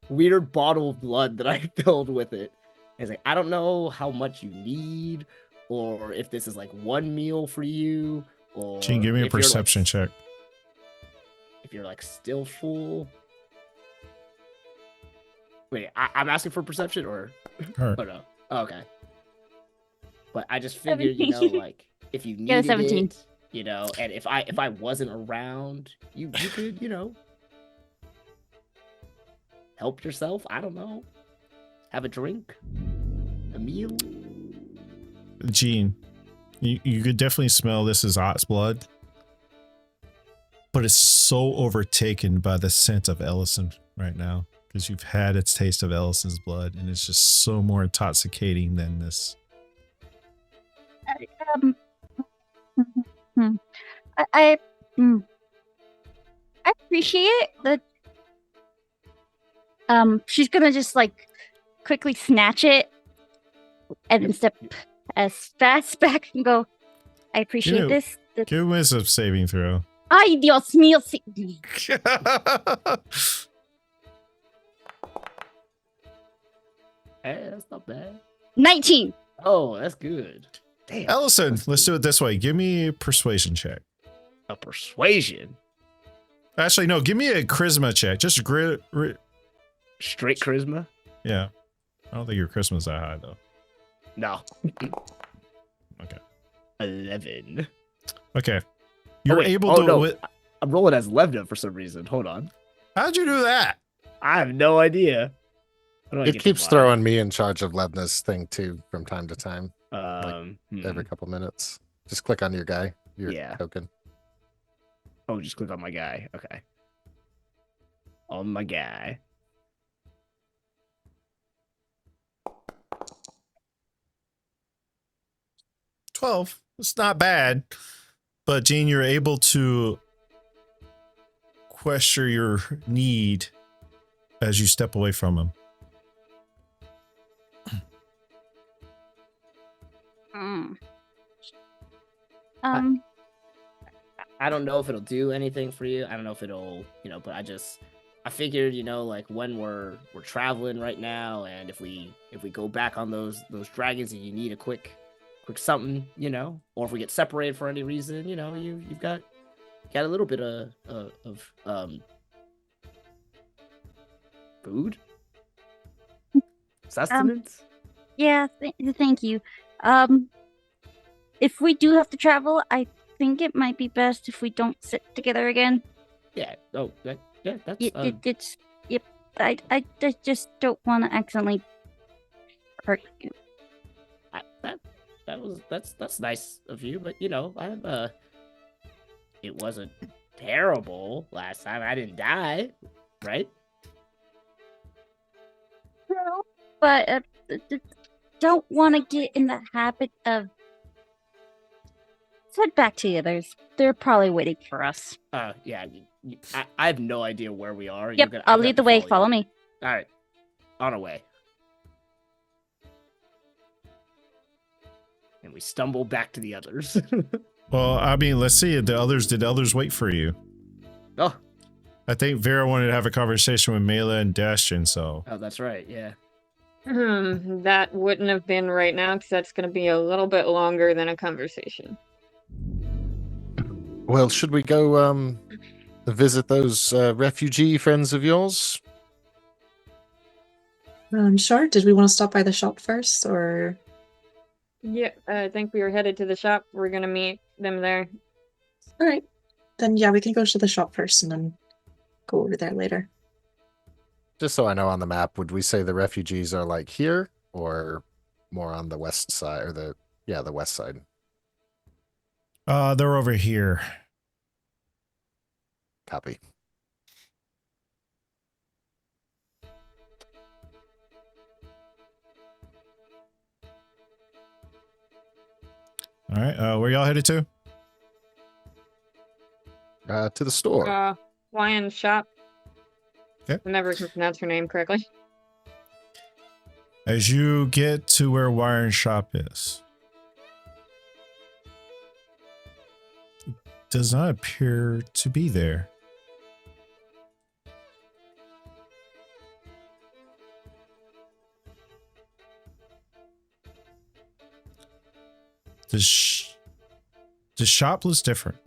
weird bottle of blood that I filled with it. And it's like, I don't know how much you need, or if this is like one meal for you, or Gene, give me a if you're, like, perception check. if you're like still full. Wait, I'm asking for perception, or Her. oh no, oh, okay. But I just figured, 17. like if you Yeah, needed 17. it, and if I wasn't around, you could, help yourself. I don't know. Have a drink, a meal. Gene, you could definitely smell this is Ott's blood, but it's so overtaken by the scent of Ellison right now because you've had its taste of Ellison's blood, and it's just so more intoxicating than this. I appreciate that. She's gonna just like quickly snatch it and then step as fast back and go. I appreciate Ew. this. Give me a saving throw. Ay, Dios mío. Hey, that's not bad. 19. Oh, that's good. Damn. Ellison, let's do it this way. Give me a persuasion check. A persuasion. Actually, no, give me a charisma check. Just Straight charisma? yeah. I don't think your charisma's that high though. No. Okay. 11. Okay. You're wait. able Oh, to. no. I'm rolling as Levna for some reason. Hold on. How'd you do that? I have no idea. How do I It get keeps to throwing me in charge of Levna's thing too from time to time, mine? every couple minutes. Just click on your guy, your Yeah. token. Oh, just click on my guy. Okay. On my guy. $12. It's not bad. But Gene, you're able to question your need as you step away from him. I don't know if it'll do anything for you. I don't know if it'll, but I figured, like when we're traveling right now, and if we go back on those dragons and you need a quick something, or if we get separated for any reason, you've got a little bit of food, sustenance. Yeah, thank you. If we do have to travel, I think it might be best if we don't sit together again. Yeah. Oh, that's It's yep. I just don't want to accidentally hurt you. That's nice of you, but it wasn't terrible last time. I didn't die, right? No, but don't want to get in the habit of. Let's head back to the others. They're probably waiting for us. Yeah. I have no idea where we are. Yep, I'll lead the way. Follow me. All right, on our way. And we stumble back to the others. Well, I mean, let's see. Did others wait for you? Oh. I think Vera wanted to have a conversation with Mela and Dashin, so. Oh, that's right. Yeah. That wouldn't have been right now because that's going to be a little bit longer than a conversation. Well, should we go visit those refugee friends of yours? Sure. Did we want to stop by the shop first, or? Yeah, I think we were headed to the shop. We're going to meet them there. All right. Then, yeah, we can go to the shop first and then go over there later. Just so I know on the map, would we say the refugees are like here or more on the west side or the west side? They're over here. Copy. All right. Where y'all headed to? To the store. Lion shop. Okay. I never can pronounce her name correctly. As you get to where Wire and Shop is, it does not appear to be there. The shop looks different.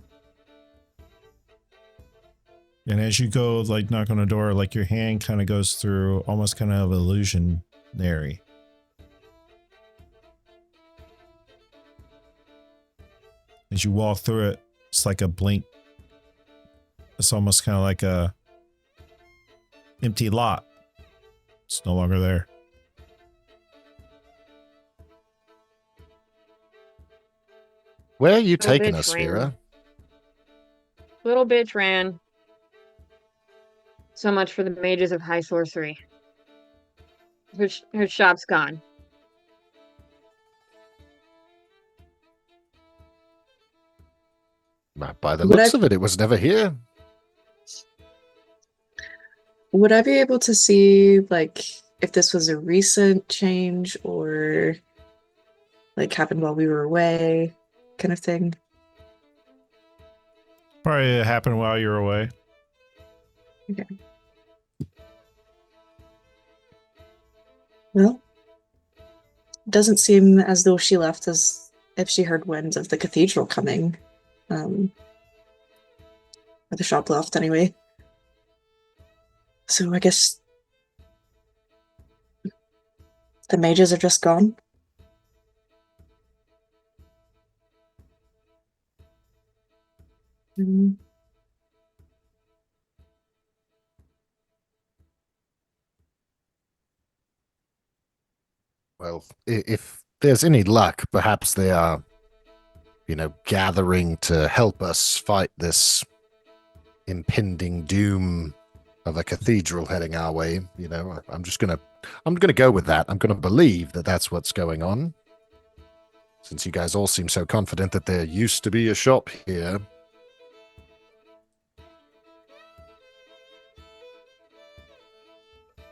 And as you go, like, knock on the door, like, your hand kind of goes through almost kind of illusionary. As you walk through it, it's like a blink. It's almost kind of like a empty lot. It's no longer there. Where are you Little taking bitch us, ran. Vera? Little bitch ran. So much for the mages of high sorcery. Her shop's gone. By the Would looks I- of it, it was never here. Would I be able to see, like, if this was a recent change or, like, happened while we were away, kind of thing? Probably happened while you were away. Well, it doesn't seem as though she left as if she heard winds of the cathedral coming. Or the shop left, anyway. So I guess the mages are just gone. Mm, Well, if there's any luck, perhaps they are, gathering to help us fight this impending doom of a cathedral heading our way. I'm gonna go with that. I'm gonna believe that that's what's going on. Since you guys all seem so confident that there used to be a shop here.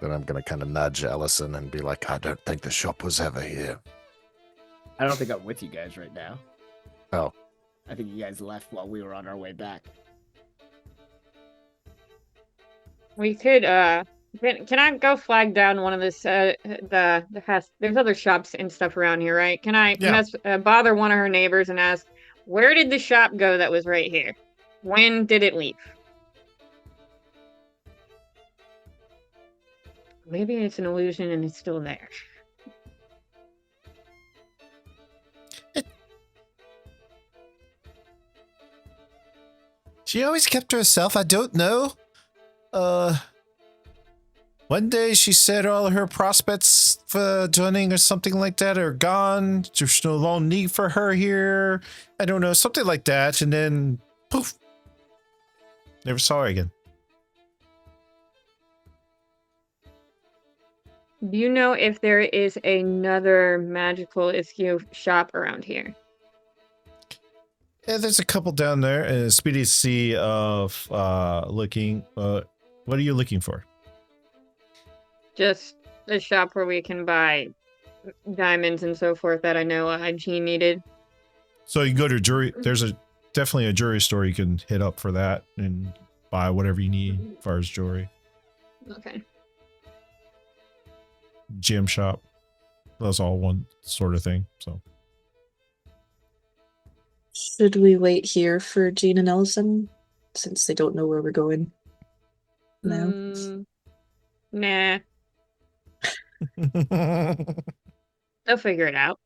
Then I'm gonna kind of nudge Ellison and be like, I don't think the shop was ever here. I don't think I'm with you guys right now. Oh. I think you guys left while we were on our way back. We could can I go flag down one of this there's other shops and stuff around here, right? Can I bother one of her neighbors and ask, where did the shop go that was right here? When did it leave? Maybe it's an illusion and it's still there. She always kept to herself. I don't know. One day she said all her prospects for joining or something like that are gone. There's no long need for her here. I don't know, something like that. And then poof. Never saw her again. Do you know if there is another magical Ischio shop around here? Yeah, there's a couple down there, and Speedy C of looking. What are you looking for? Just a shop where we can buy diamonds and so forth that I know Jean needed. So you go to jewelry. There's definitely a jewelry store you can hit up for that and buy whatever you need as far as jewelry. Okay. Gem shop. That's all one sort of thing. So. Should we wait here for Jean and Ellison, since they don't know where we're going now? Nah. They'll figure it out.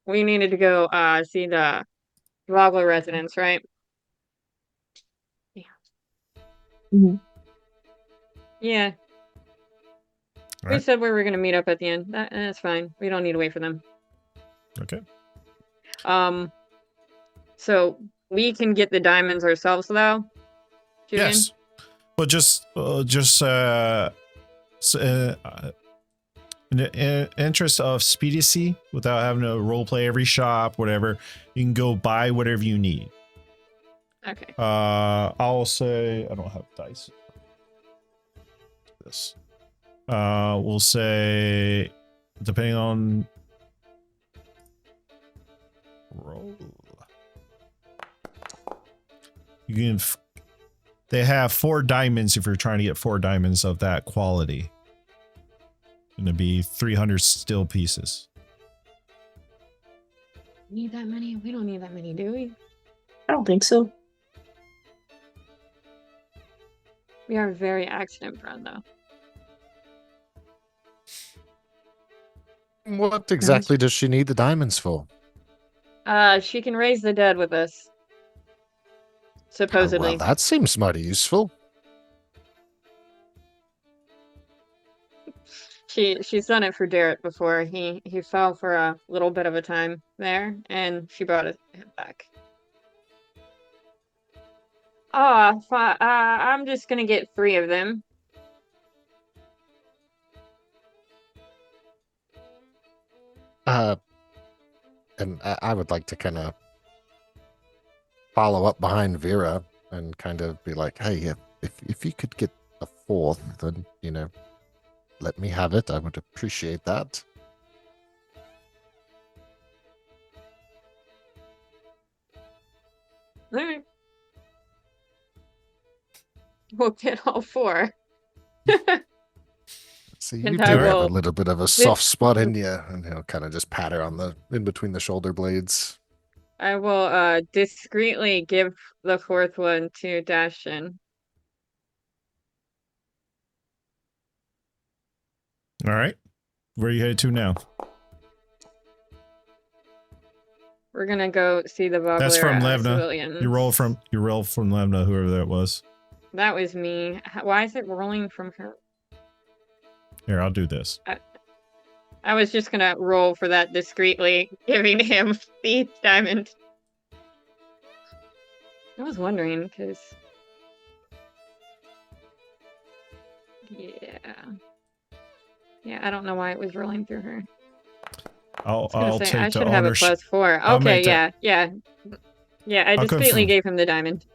We needed to go see the Vogler residence, right? Yeah. Mm-hmm. Yeah. All We right. said we were going to meet up at the end. That's fine. We don't need to wait for them. Okay. So we can get the diamonds ourselves, though? Julian? Yes. But in the interest of speedicy, without having to role play every shop, whatever, you can go buy whatever you need. Okay. I'll say I don't have dice. This. We'll say, depending on roll, you can. They have 4 diamonds if you're trying to get 4 diamonds of that quality. Gonna be 300 steel pieces. Need that many? We don't need that many, do we? I don't think so. We are very accident prone, though. What exactly does she need the diamonds for? She can raise the dead with us. Supposedly. Oh, well, that seems mighty useful. she's done it for Derek before. He fell for a little bit of a time there, and she brought him back. I'm just gonna get 3 of them. And I would like to kind of follow up behind Vera and kind of be like, hey, if you could get a 4th, then, let me have it. I would appreciate that. All right. We'll get all 4. So you And do I have a will- little bit of a soft spot in you, and he'll kind of just pat her on in between the shoulder blades. I will discreetly give the 4th one to Dashin. All right. Where are you headed to now? We're gonna go see the Vogler That's from Levna. civilians. You roll from Levna, whoever that was. That was me. Why is it rolling from her? Here, I'll do this. I was just gonna roll for that discreetly, giving him the diamond. I was wondering, because... Yeah, I don't know why it was rolling through her. I'll I take the should have a ownership. +4. I'll Okay, make that- yeah. I I'll discreetly confirm. gave him the diamond.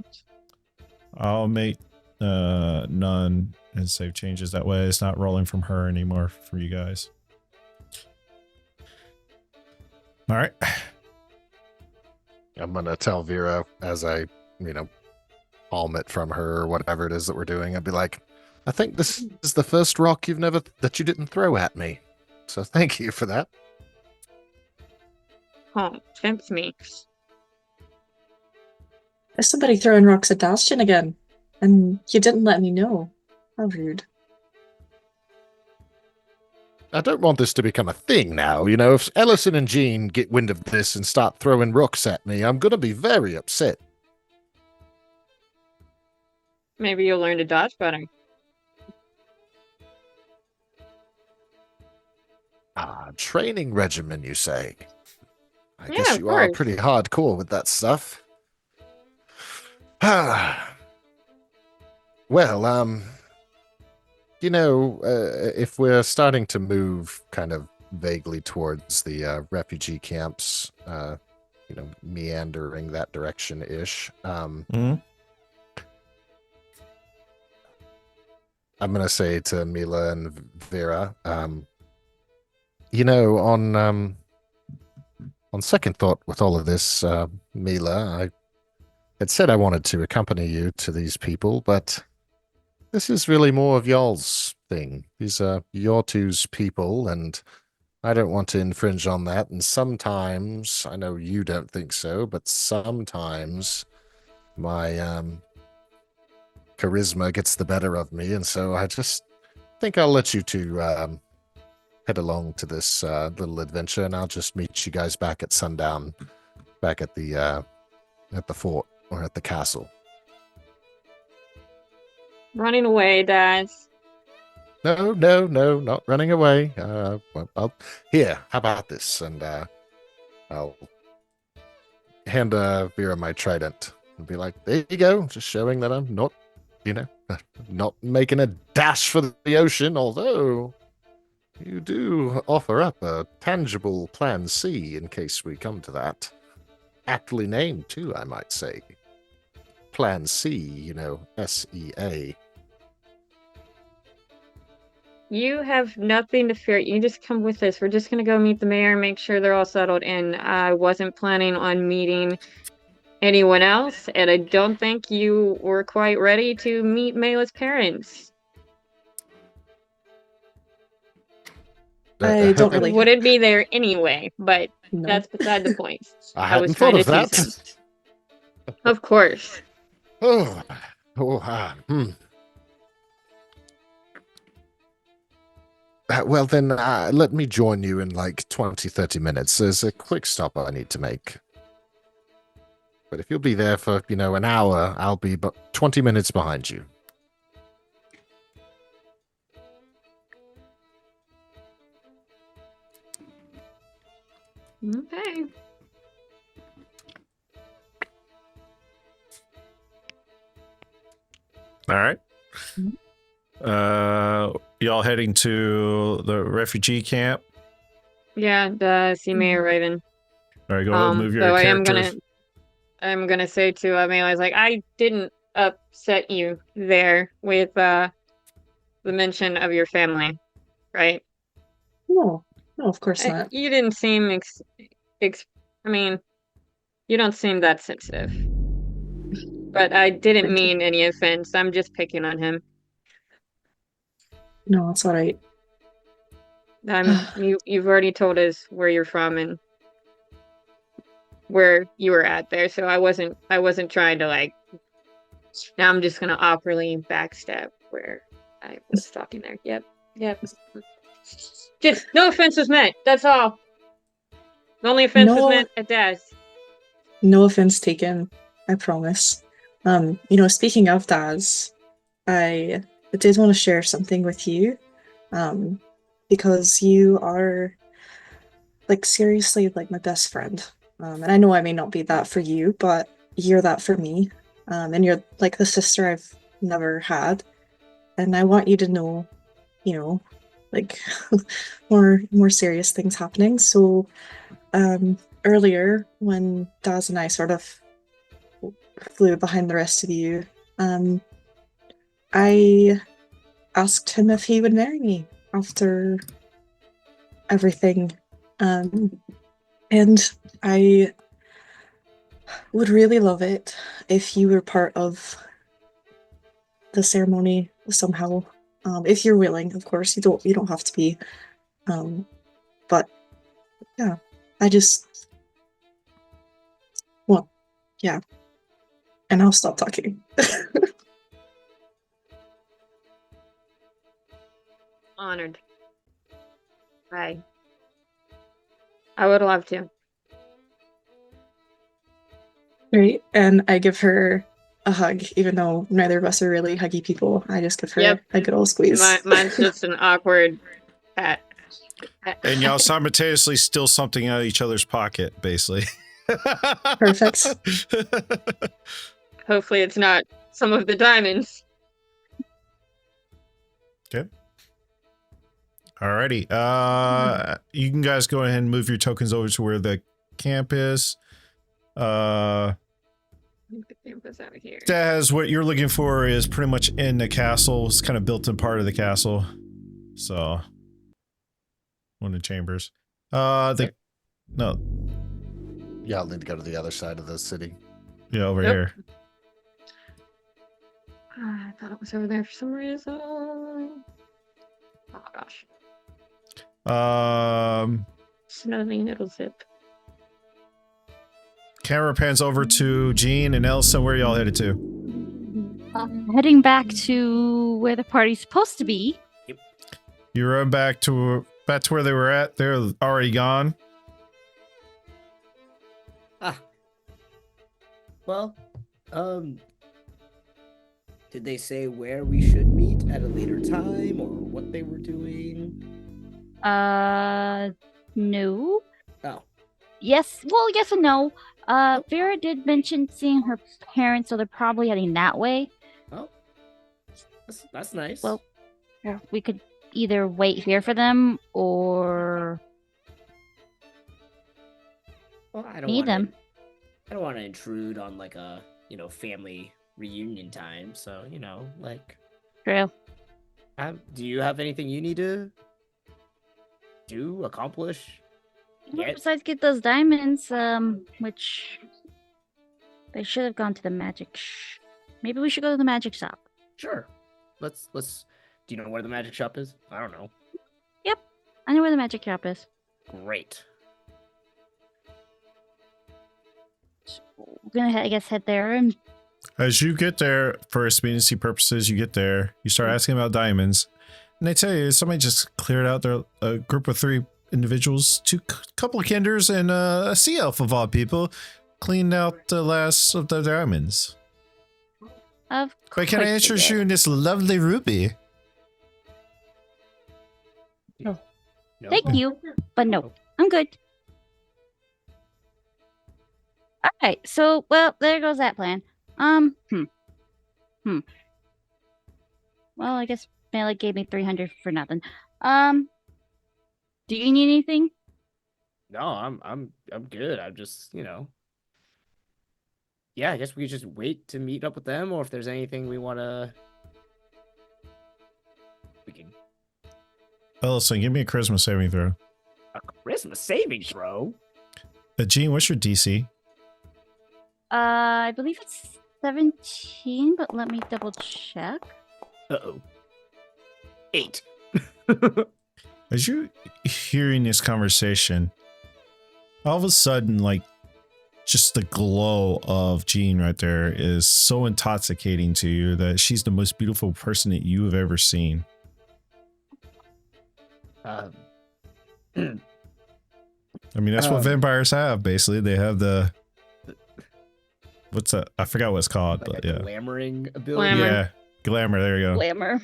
I'll make none and save changes. That way it's not rolling from her anymore for you guys. All right. I'm going to tell Vera as I, palm it from her or whatever it is that we're doing. I'd be like, I think this is the first rock that you didn't throw at me. So thank you for that. Oh, tempts me. There's somebody throwing rocks at Dastion again, and you didn't let me know. How rude. I don't want this to become a thing now. If Ellison and Jean get wind of this and start throwing rocks at me, I'm going to be very upset. Maybe you'll learn to dodge better. Training regimen, you say? I Yeah, guess of you are course. pretty hardcore with that stuff. Well, if we're starting to move kind of vaguely towards the refugee camps, meandering that direction-ish, Mhm. I'm going to say to Mila and Vera, on second thought with all of this, Mila, I had said I wanted to accompany you to these people, but this is really more of y'all's thing. These are your two's people, and I don't want to infringe on that. And sometimes, I know you don't think so, but sometimes my charisma gets the better of me, and so I just think I'll let you two head along to this little adventure, and I'll just meet you guys back at sundown, back at the fort or at the castle. Running away, Dad. No, not running away. Here, how about this? And I'll hand Vera my trident and be like, there you go, just showing that I'm not, not making a dash for the ocean, although you do offer up a tangible plan C in case we come to that. Aptly named, too, I might say. Plan C, SEA. You have nothing to fear. You just come with us. We're just gonna go meet the mayor and make sure they're all settled in. I wasn't planning on meeting anyone else, and I don't think you were quite ready to meet Mayla's parents. I don't really. Wouldn't be there anyway, but No. that's beside the point. I was hadn't thought trying of to that. tease him. Of course. Well, then, let me join you in like 20, 30 minutes. There's a quick stop I need to make. But if you'll be there for, an hour, I'll be about 20 minutes behind you. Okay. All right. Y'all heading to the refugee camp? Yeah, see Mayor Raven. All right, go ahead and move your So character. I'm gonna say to Melee's like, I didn't upset you there with the mention of your family, right? No, no, of course not. You didn't seem I mean, you don't seem that sensitive. But I didn't Thank you. mean any offense. I'm just picking on him. No, it's all right. You've already told us where you're from and where you were at there, so I wasn't trying to like. Now I'm just gonna awkwardly backstab where I was talking there. Yep. Just no offense was meant. That's all. The only offense was meant at Daz. No offense taken. I promise. Speaking of Daz, I did want to share something with you. Because you are like seriously like my best friend. And I know I may not be that for you, but you're that for me. And you're like the sister I've never had. And I want you to know, like more serious things happening. So earlier when Daz and I sort of flew behind the rest of you, I asked him if he would marry me after everything. And I would really love it if you were part of the ceremony somehow. If you're willing, of course. You don't have to be. But yeah, I just well, yeah. And I'll stop talking. Honored. Right. I would love to. Right, and I give her a hug, even though neither of us are really huggy people. I just give her a good old squeeze. Mine's just an awkward pat. And y'all simultaneously steal something out of each other's pocket, basically. Perfect. Hopefully it's not some of the diamonds. Okay. Alrighty. You can guys go ahead and move your tokens over to where the camp is. The campus out here. Daz, what you're looking for is pretty much in the castle. It's kind of built in part of the castle. So one of the chambers. No. Yeah, I'll need to go to the other side of the city. Yeah, over here. I thought it was over there for some reason. Oh gosh. Snuggling little zip. Camera pans over to Jean and Elsa. Where y'all headed to? Heading back to where the party's supposed to be. You run back to where they were at. They're already gone. Well, did they say where we should meet at a later time or what they were doing? No. Oh. Yes. Well, yes and no. Vera did mention seeing her parents, so they're probably heading that way. Oh. That's nice. Well, we could either wait here for them or I don't need them. I don't want to intrude on like a, family reunion time. So, True. Do you have anything you need to accomplish? Well, besides get those diamonds, which they should have gone to the magic. Maybe we should go to the magic shop. Sure. Let's. Do you know where the magic shop is? I don't know. Yep, I know where the magic shop is. Great. So we're gonna, I guess, head there and. As you get there, for expediency purposes, you get there. You start asking about diamonds, and they tell you somebody just cleared out a group of 3 individuals, couple of kinders, and a sea elf of all people, cleaned out the last of the diamonds. Of course. Wait, can I interest you in this lovely ruby? No. No. Thank you, but no, I'm good. Okay, so well, there goes that plan. Um, hmm, hmm. Well, I guess Malik gave me 300 for nothing. Do you need anything? No, I'm good. I'm just, yeah, I guess we could just wait to meet up with them, or if there's anything we can Ellison, give me a charisma saving throw. a Christmas saving throw. Gene, what's your DC? I believe it's 17, but let me double check. Uh-oh. 8. As you're hearing this conversation, all of a sudden, like, just the glow of Jean right there is so intoxicating to you that she's the most beautiful person that you have ever seen. I mean, that's what vampires have, basically. They have the... What's that? I forgot what it's called, like but yeah. Glamoring ability. Glamour. Yeah, glamour, there you go. Glamour.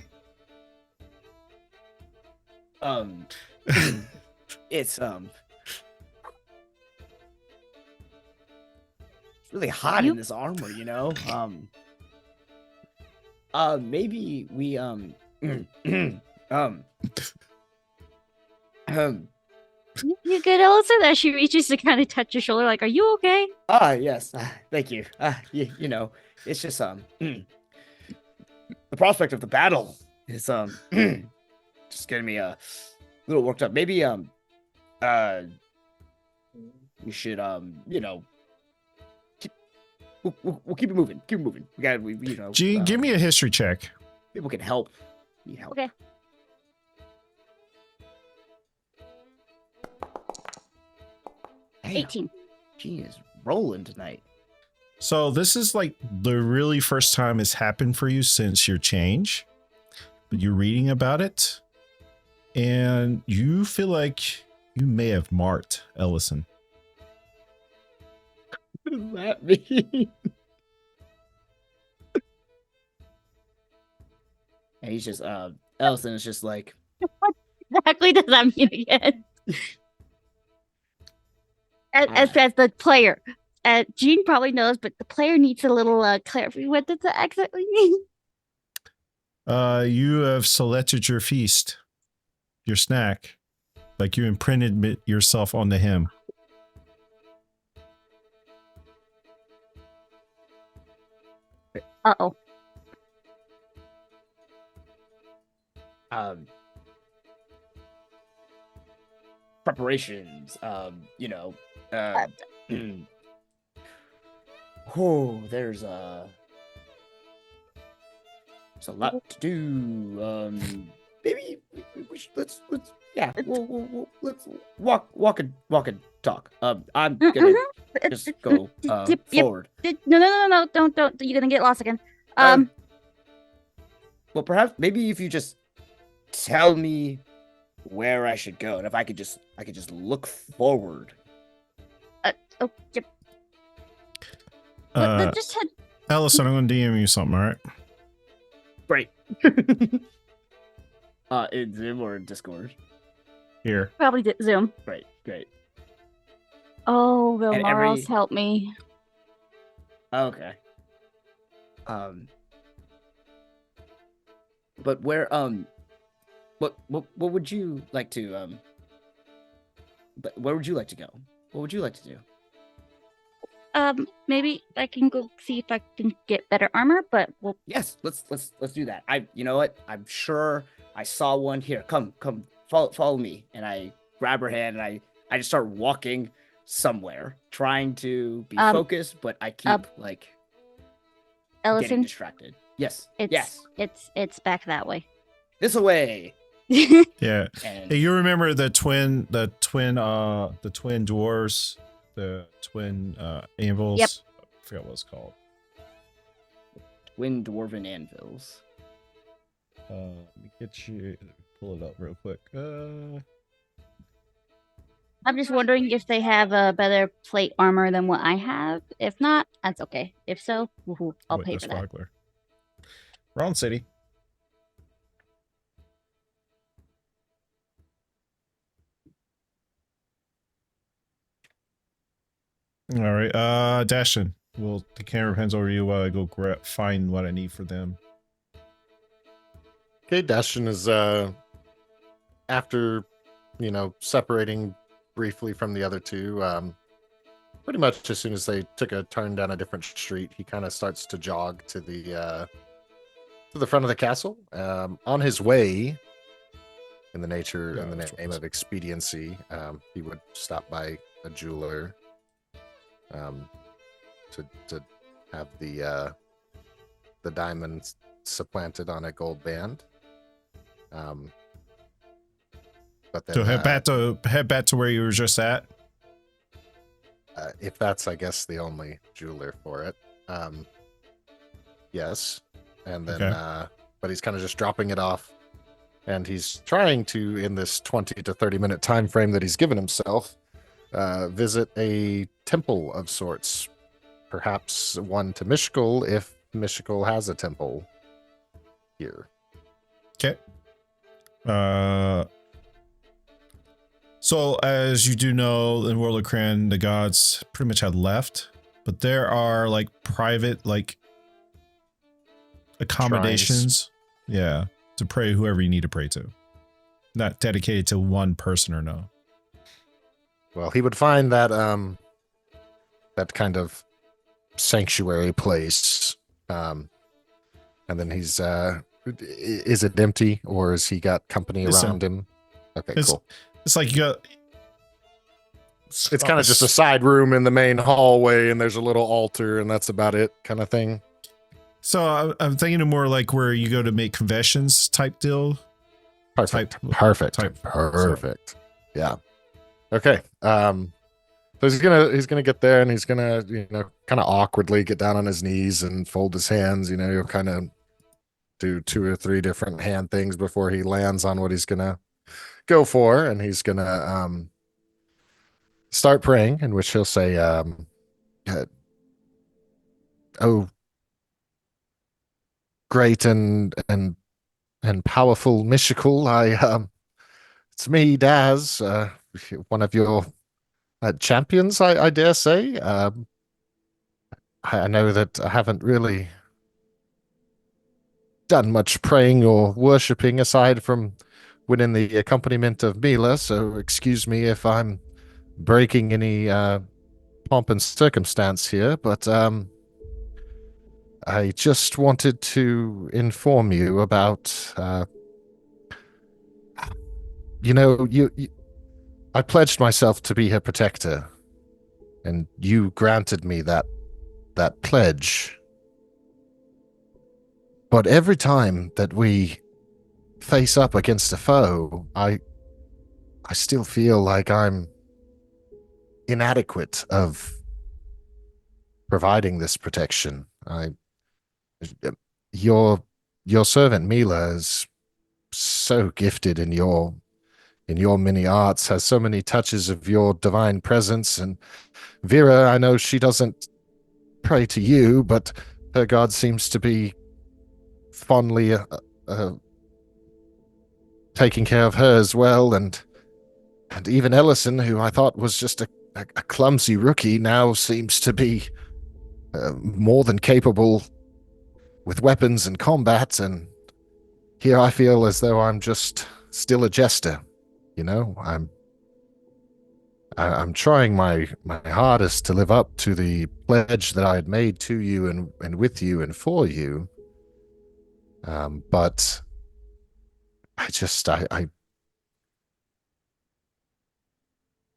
It's really hot in this armor, maybe we You good, Ellison? As she reaches to kind of touch your shoulder, like, are you okay? yes, thank you. It's just the prospect of the battle is just getting me a little worked up. Maybe we should we'll keep it moving. Keep it moving. Gene, give me a history check. People can help. Need help. Okay. Damn, 18. Gene is rolling tonight. So this is like the really first time it's happened for you since your change. But you're reading about it, and you feel like you may have marked Ellison. What does that mean? And he's just Ellison is just like, What exactly does that mean again? As the player. Jean probably knows, but the player needs a little clarity. What does that exactly mean? You have selected your feast, your snack, like you imprinted yourself onto him. Uh-oh. Preparations, oh, there's a lot to do. Maybe we should let's let's walk and talk. I'm gonna just go forward. No, don't. You're gonna get lost again. Well, perhaps maybe if you just tell me where I should go, and if I could just look forward. Oh, yep. Just head. Ellison, I'm going to DM you something, all right? Great. In Zoom or in Discord? Here. Probably Zoom. Great. Oh, will Morals help me? Okay. But where what would you like to but where would you like to go? What would you like to do? Maybe I can go see if I can get better armor, but we'll... Yes, let's do that. You know what? I'm sure I saw one here. Come, follow me. And I grab her hand and I just start walking somewhere, trying to be focused, but I keep Ellison, getting distracted. Yes. It's back that way. This way. Yeah. And hey, you remember the twin dwarves, the twin anvils? Yep. I forgot what it's called. Twin dwarven anvils. Let me pull it up real quick. I'm just wondering if they have a better plate armor than what I have. If not, that's okay. If so, I'll pay for that. Sparkler. Wrong city. All right, Dashin. Well, the camera hands over to you while I go find what I need for them. Okay, Dashin is after separating briefly from the other two. Pretty much as soon as they took a turn down a different street, he kind of starts to jog to the front of the castle. On his way, in the name of expediency, he would stop by a jeweler to have the diamonds supplanted on a gold band. But then, so head back to where you were just at. If that's, I guess, the only jeweler for it. Yes. And then, okay. But he's kind of just dropping it off. And he's trying to, in this 20 to 30 minute time frame that he's given himself, visit a temple of sorts. Perhaps one to Mishkul, if Mishkul has a temple here. Okay. So, as you do know, in World of Kran, the gods pretty much had left, but there are like private, like accommodations, yeah, to pray whoever you need to pray to. Not dedicated to one person or no. Well, he would find that that kind of sanctuary place, and then he's is it empty or has he got company around him? Okay, cool. It's like you got. It's kind of just a side room in the main hallway, and there's a little altar, and that's about it, kind of thing. So I'm thinking of more like where you go to make confessions type deal. Perfect. Yeah. Okay. So he's gonna get there, and he's gonna kind of awkwardly get down on his knees and fold his hands. He'll kind of do 2 or 3 different hand things before he lands on what he's gonna go for, and he's gonna start praying, in which he'll say, "Oh, great and powerful Mishkul, it's me, Daz, one of your champions, I dare say. I know that I haven't really done much praying or worshipping aside from winning the accompaniment of Mila, so excuse me if I'm breaking any pomp and circumstance here, but I just wanted to inform you about I pledged myself to be her protector, and you granted me that pledge. But every time that we face up against a foe, I still feel like I'm inadequate of providing this protection. Your servant Mila is so gifted in your many arts, has so many touches of your divine presence, and Vera, I know she doesn't pray to you, but her god seems to be fondly taking care of her as well, and even Ellison, who I thought was just a clumsy rookie, now seems to be more than capable with weapons and combat, and here I feel as though I'm just still a jester. I'm trying my hardest to live up to the pledge that I had made to you and with you and for you. But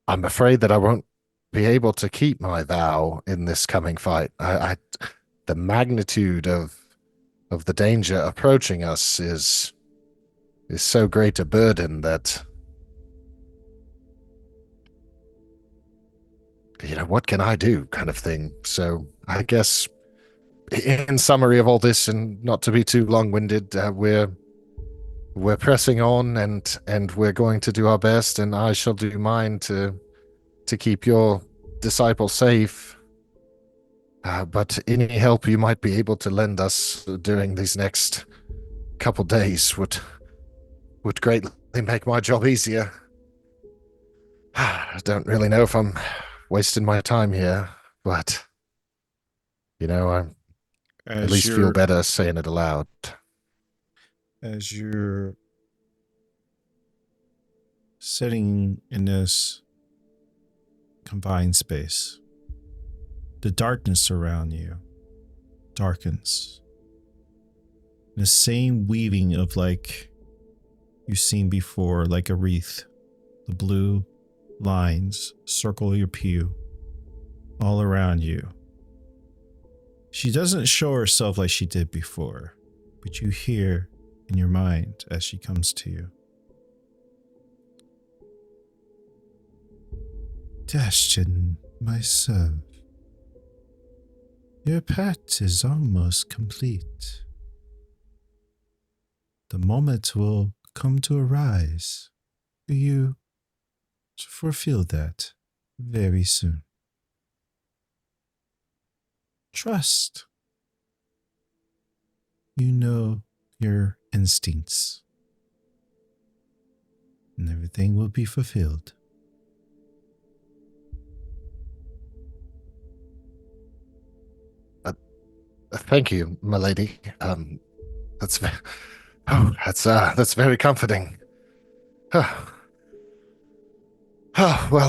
I'm afraid that I won't be able to keep my vow in this coming fight. The magnitude of the danger approaching us is so great a burden that, what can I do, kind of thing. So I guess in summary of all this, and not to be too long-winded, we're pressing on, and we're going to do our best, and I shall do mine to keep your disciple safe. But any help you might be able to lend us during these next couple days would greatly make my job easier. I don't really know if I'm wasting my time here. but I at As least feel you're better saying it aloud. as you're sitting in this confined space, the darkness around you darkens. The same weaving of like you've seen before, like a wreath. The blue lines circle your pew all around you. She doesn't show herself like she did before, but you hear in your mind as she comes to you. Dashton, my son, your pet is almost complete. The moment will come to arise for you to fulfill that very soon. Trust. You know your instincts, and everything will be fulfilled. Thank you, milady. That's that's very comforting. Well,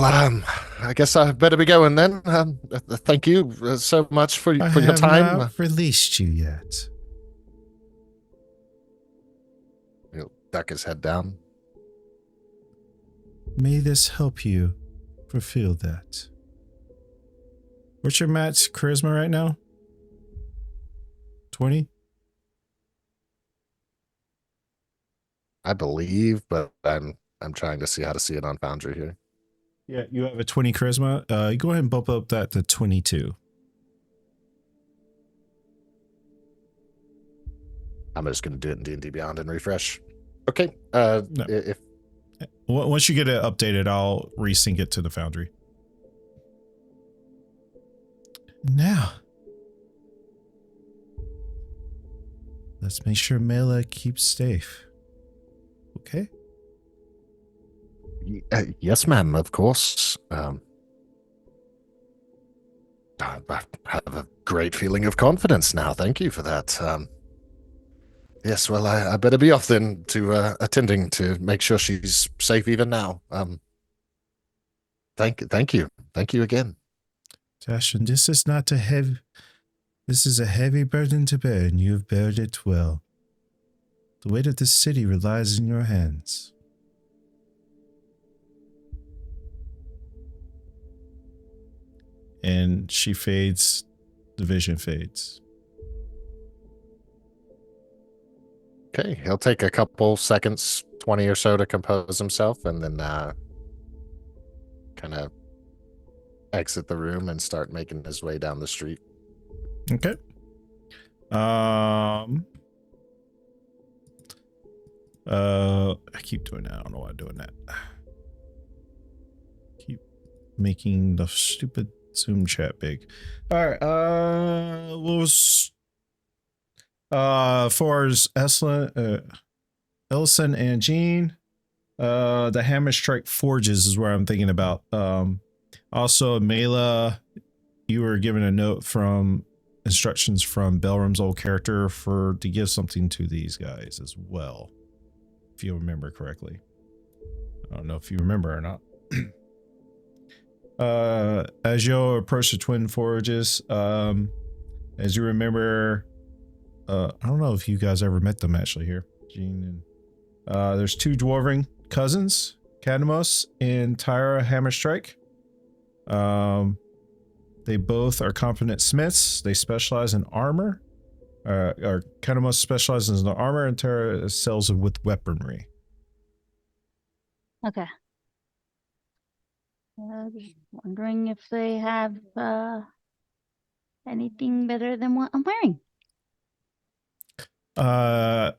I guess I better be going then. Thank you so much for your time. I have not released you yet. He'll duck his head down. May this help you fulfill that. What's your match charisma right now? 20? I believe, but I'm trying to see how to see it on Foundry here. Yeah, you have a 20 charisma. You go ahead and bump up that to 22. I'm just going to do it in D&D Beyond and refresh. Okay. No. If Once you get it updated, I'll resync it to the Foundry. Now, let's make sure Mela keeps safe. Okay? yes, ma'am, of course. I have a great feeling of confidence now. Thank you for that. Yes, well, I better be off then to attending to make sure she's safe even now. Thank you. Thank you again. Dashton, this is not a heavy... This is a heavy burden to bear, and you have bared it well. The weight of this city relies in your hands. And she fades. The vision fades. Okay, he'll take a couple seconds, 20 or so, to compose himself, and then kind of exit the room and start making his way down the street. Okay. I keep doing that. I don't know why I'm doing that. Keep making the stupid Zoom chat big. All right. What was for Ellison and Jean? The Hammer Strike Forges is where I'm thinking about. Also, Mela, you were given a note from instructions from Belram's old character to give something to these guys as well, if you remember correctly. I don't know if you remember or not. As you approach the Twin Forges, as you remember, I don't know if you guys ever met them actually here, Gene and there's two dwarven cousins, Cadmus and Tyra Hammerstrike. They both are competent smiths. They specialize in armor. Or Cadmus specializes in armor, and Tyra sells with weaponry. Okay. Just wondering if they have anything better than what I'm wearing. All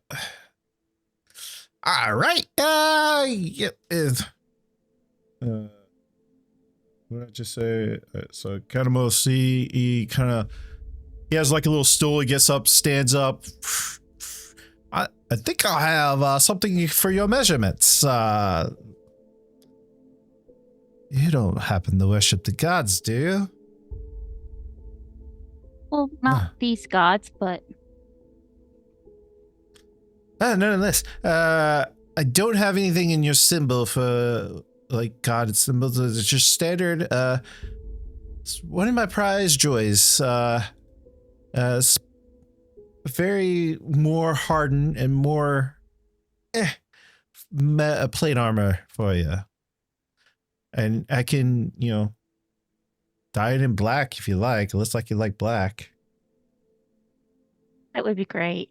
right. Yep. What did I just say? So Cadmus, he has like a little stool. He gets up, stands up. I think I'll have something for your measurements. You don't happen to worship the gods, do you? Well, not these gods, but Nonetheless, I don't have anything in your symbol for like god symbols. It's just standard. It's one of my prize joys. It's very more hardened and more plate armor for you, and I can dye it in black if you like. It looks like you like black. that would be great.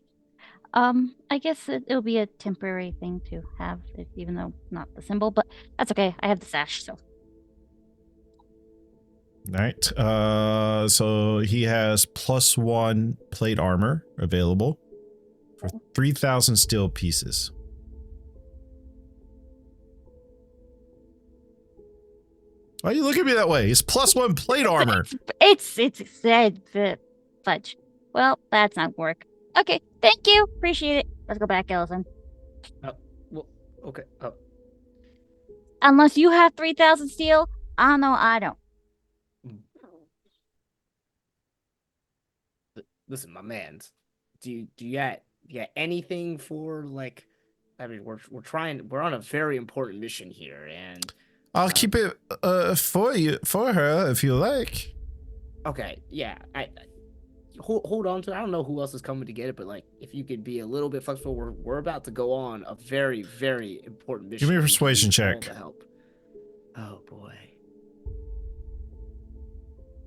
I guess it'll be a temporary thing to have, even though not the symbol, but that's okay. I have the sash, so. All right. So he has +1 plate armor available for 3,000 steel pieces. Why are you looking at me that way? It's +1 plate armor. It's fudge. Well, that's not work. Okay, thank you. Appreciate it. Let's go back, Ellison. Well, okay. Oh, Unless you have 3,000 steel, I don't. listen, my man's. Do you got anything for like? I mean, we're on a very important mission here, and I'll keep it for her if you like. okay, yeah. I hold on to it. I don't know who else is coming to get it, but like, if you could be a little bit flexible, we're about to go on a very, very important mission. Give me a We persuasion need all check. the help. Oh boy.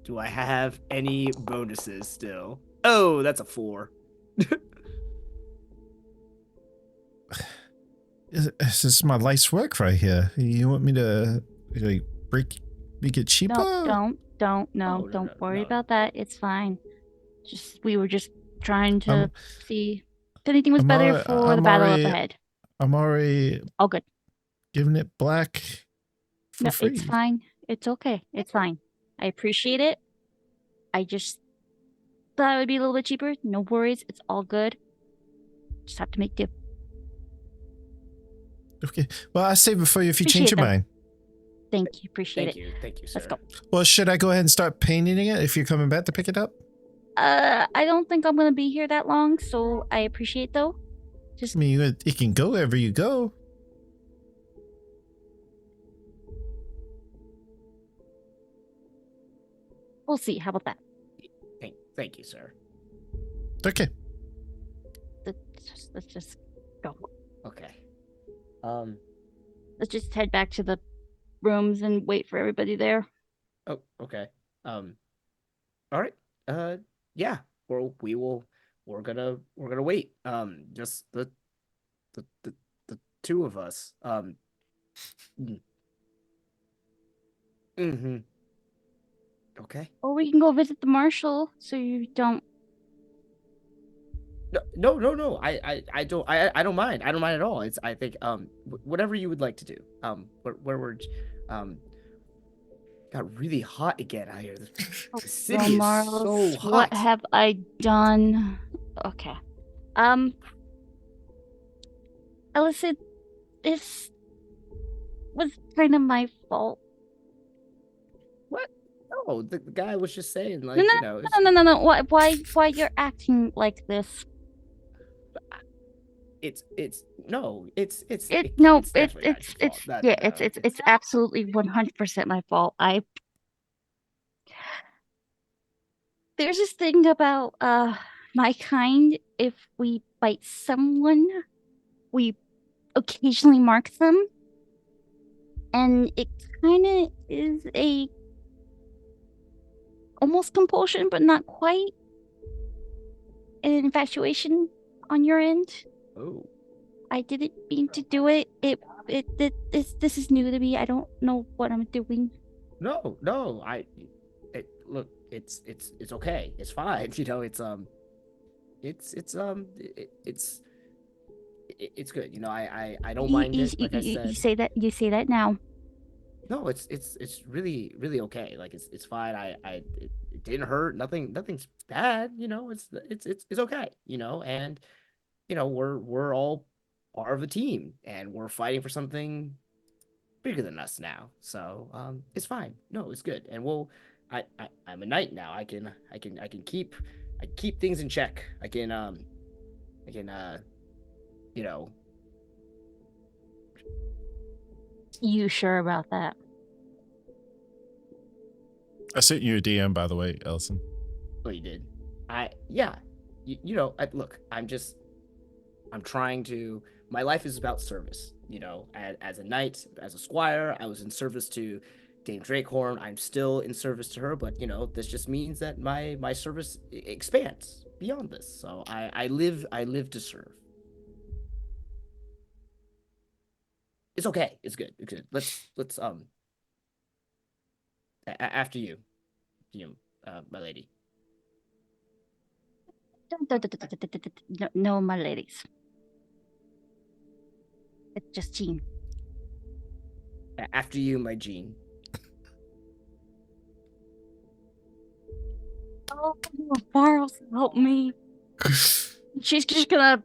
Do I have any bonuses still? Oh, that's a 4. This is my life's work right here. You want me to like make it cheaper? No, don't worry about that. It's fine. We were just trying to see if anything was better for the battle up ahead. I'm already All good. giving it black for free. It's fine. It's okay. It's fine. I appreciate it. I just thought it would be a little bit cheaper. No worries. It's all good. Just have to make do. Okay. Well, I'll save it for you if you Appreciate change your that. mind. Thank you. Appreciate Thank it. you, sir. Let's go. Well, should I go ahead and start painting it if you're coming back to pick it up? I don't think I'm gonna be here that long, so I appreciate though. I mean, it can go wherever you go. We'll see. How about that? Thank you, sir. Okay. Let's just go. Okay. Let's just head back to the rooms and wait for everybody there. Oh, okay. All right. Yeah. We're gonna wait. Just the two of us. Mm-hmm. Okay. Or we can go visit the marshal, so you don't. No. I don't mind. I don't mind at all. I think whatever you would like to do. Where we're got really hot again out here. The city is so hot. What have I done? Okay. Ellison, this was kind of my fault. What? No, the guy was just saying, like, No. Why you're acting like this? It's absolutely 100% my fault. There's this thing about my kind. If we bite someone, we occasionally mark them, and it kind of is a almost compulsion, but not quite. An infatuation on your end. Oh. I didn't mean to do it. This is new to me. I don't know what I'm doing. No. Look, it's okay. It's fine. It's good. I don't mind it. Like I said. You say that now. No, it's really, really okay. Like it's fine. It didn't hurt. Nothing's bad. It's okay. And we're all part of a team, and we're fighting for something bigger than us now. So it's fine. No, it's good. And I'm a knight now. I can keep things in check. I can you know. You sure about that? I sent you a DM, by the way, Ellison. Oh, you did. Look, I'm trying to. My life is about service. As a knight, as a squire, I was in service to Dame Drakehorn. I'm still in service to her, but this just means that my service expands beyond this. So I live to serve. It's okay. It's good. It's good. Let's after you, my lady. No, my ladies. It's just Jean. After you, my Jean. Oh, Barros, help me. She's just gonna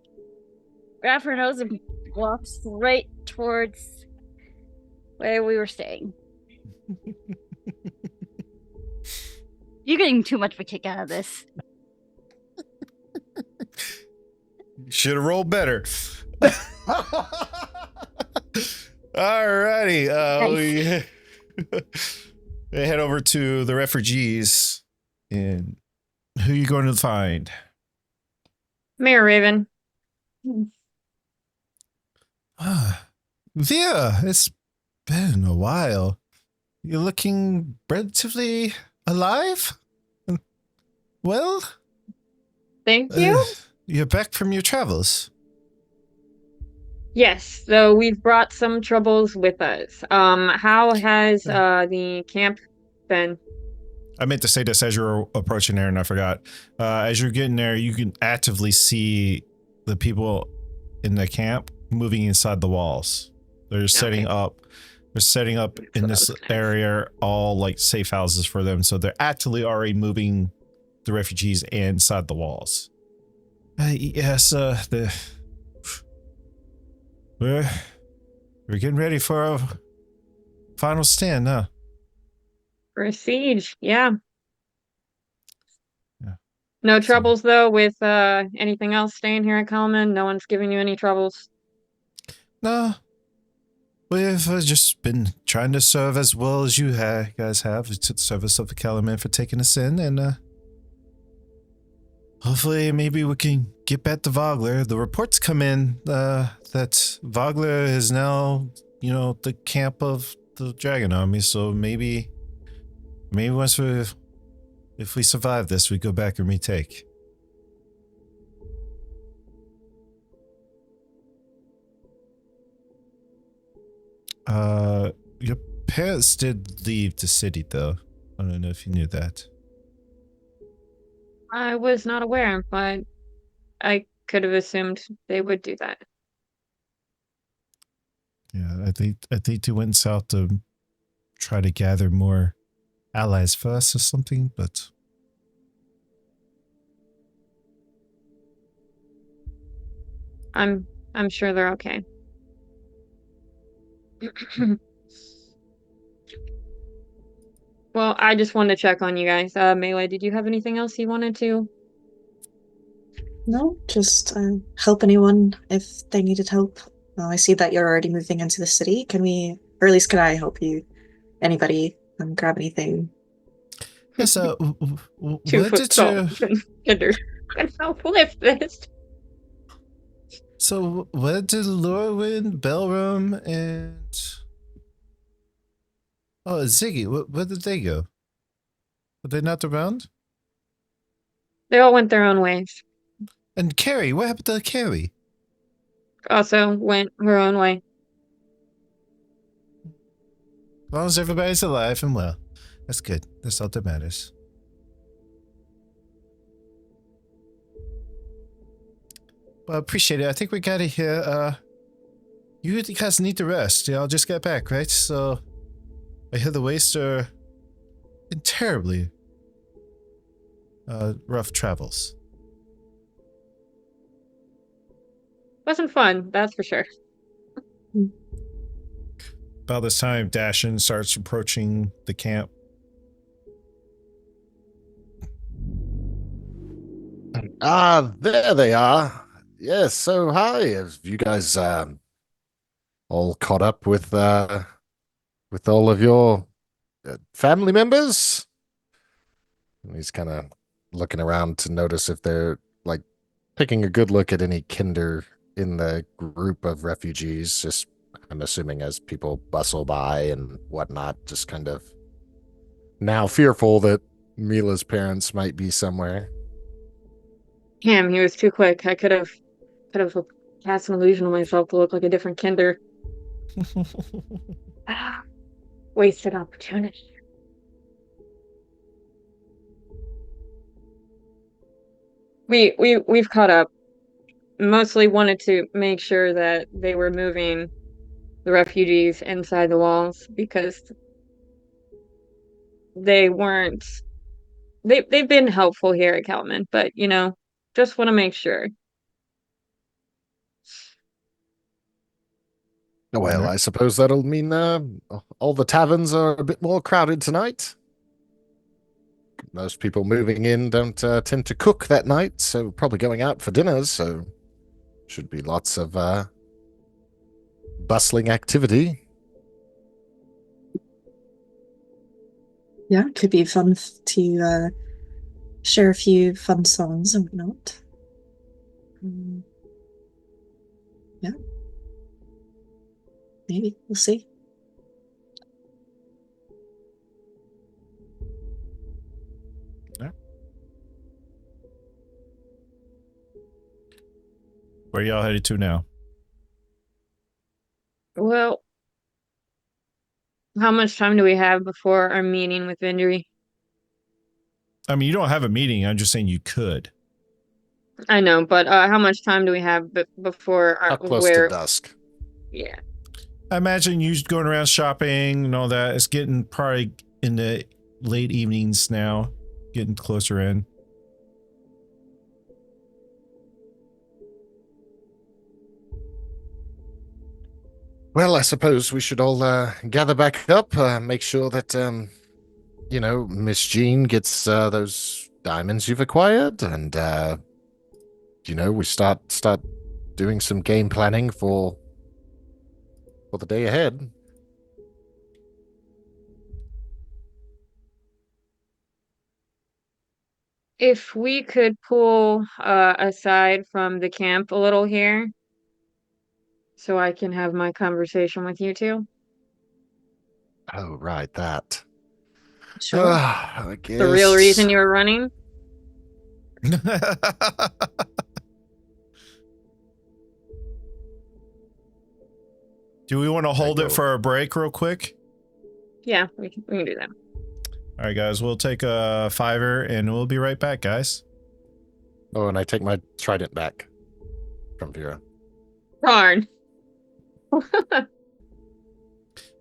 grab her nose and walk straight towards where we were staying. You're getting too much of a kick out of this. Should have rolled better. Alrighty. Nice. We head over to the refugees. And who are you going to find? Mayor Raven. Via, it's been a while. You're looking relatively alive? Well? Thank you. You're back from your travels. Yes, so we've brought some troubles with us. How has the camp been? I meant to say this as you're approaching there and I forgot. As you're getting there, you can actively see the people in the camp moving inside the walls. They're setting up. They're setting up in this area all like safe houses for them. So they're actively already moving the refugees inside the walls. Yes, we're getting ready for a final stand, huh? For a siege, yeah. Yeah. No troubles though with anything else staying here at Kalman? No one's giving you any troubles? No. We've just been trying to serve as well as you guys have to the service of the Calaman for taking us in, and hopefully maybe we can get back to Vogler. The reports come in that Vogler is now, the camp of the Dragon Army, so maybe once if we survive this, we go back and retake. Your parents did leave the city, though. I don't know if you knew that. I was not aware, but I could have assumed they would do that. Yeah, I think they went south to try to gather more allies for us or something, but I'm sure they're okay. Well, I just wanted to check on you guys. Melee, did you have anything else you wanted to? No, just help anyone if they needed help. I see that you're already moving into the city. Can we, or at least can I help you? Anybody grab anything? yes. 2 foot tall. I'll flip this. So where did Lorwyn, Belram, and Ziggy? Where did they go? Were they not around? They all went their own ways. And Carrie, what happened to Carrie? Also went her own way. As long as everybody's alive and well, that's good. That's all that matters. Well, I appreciate it. I think we got it here. You guys need to rest. I'll just get back, right? So, I hear the waste are in terribly rough travels. Wasn't fun, that's for sure. About this time, Dashin starts approaching the camp. Ah, there they are. Yes, so hi. Have you guys all caught up with all of your family members? And he's kind of looking around to notice if they're like taking a good look at any kinder in the group of refugees. Just, I'm assuming, as people bustle by and whatnot, just kind of now fearful that Mila's parents might be somewhere. Damn, he was too quick. I could have cast an illusion on myself to look like a different kinder. Ah, wasted opportunity. We've caught up. Mostly wanted to make sure that they were moving the refugees inside the walls because they weren't they've been helpful here at Kelman, but just want to make sure. Well, I suppose that'll mean all the taverns are a bit more crowded tonight. Most people moving in don't tend to cook that night, so probably going out for dinners, so should be lots of bustling activity. Yeah, it could be fun to share a few fun songs and whatnot. Yeah. Maybe. We'll see. Where y'all headed to now? Well, how much time do we have before our meeting with Vindry? I mean, you don't have a meeting. I'm just saying you could. I know, but how much time do we have before How close to dusk? Yeah. I imagine you going around shopping and all that. It's getting probably in the late evenings now, getting closer in. Well, I suppose we should all gather back up, make sure that, Miss Jean gets those diamonds you've acquired, and, we start doing some game planning for the day ahead. If we could pull aside from the camp a little here, so I can have my conversation with you two. Oh, right, that. Sure. I guess. The real reason you were running? Do we want to hold it for a break real quick? Yeah, we can do that. All right, guys, we'll take a $5 and we'll be right back, guys. Oh, and I take my trident back from Vera. Darn.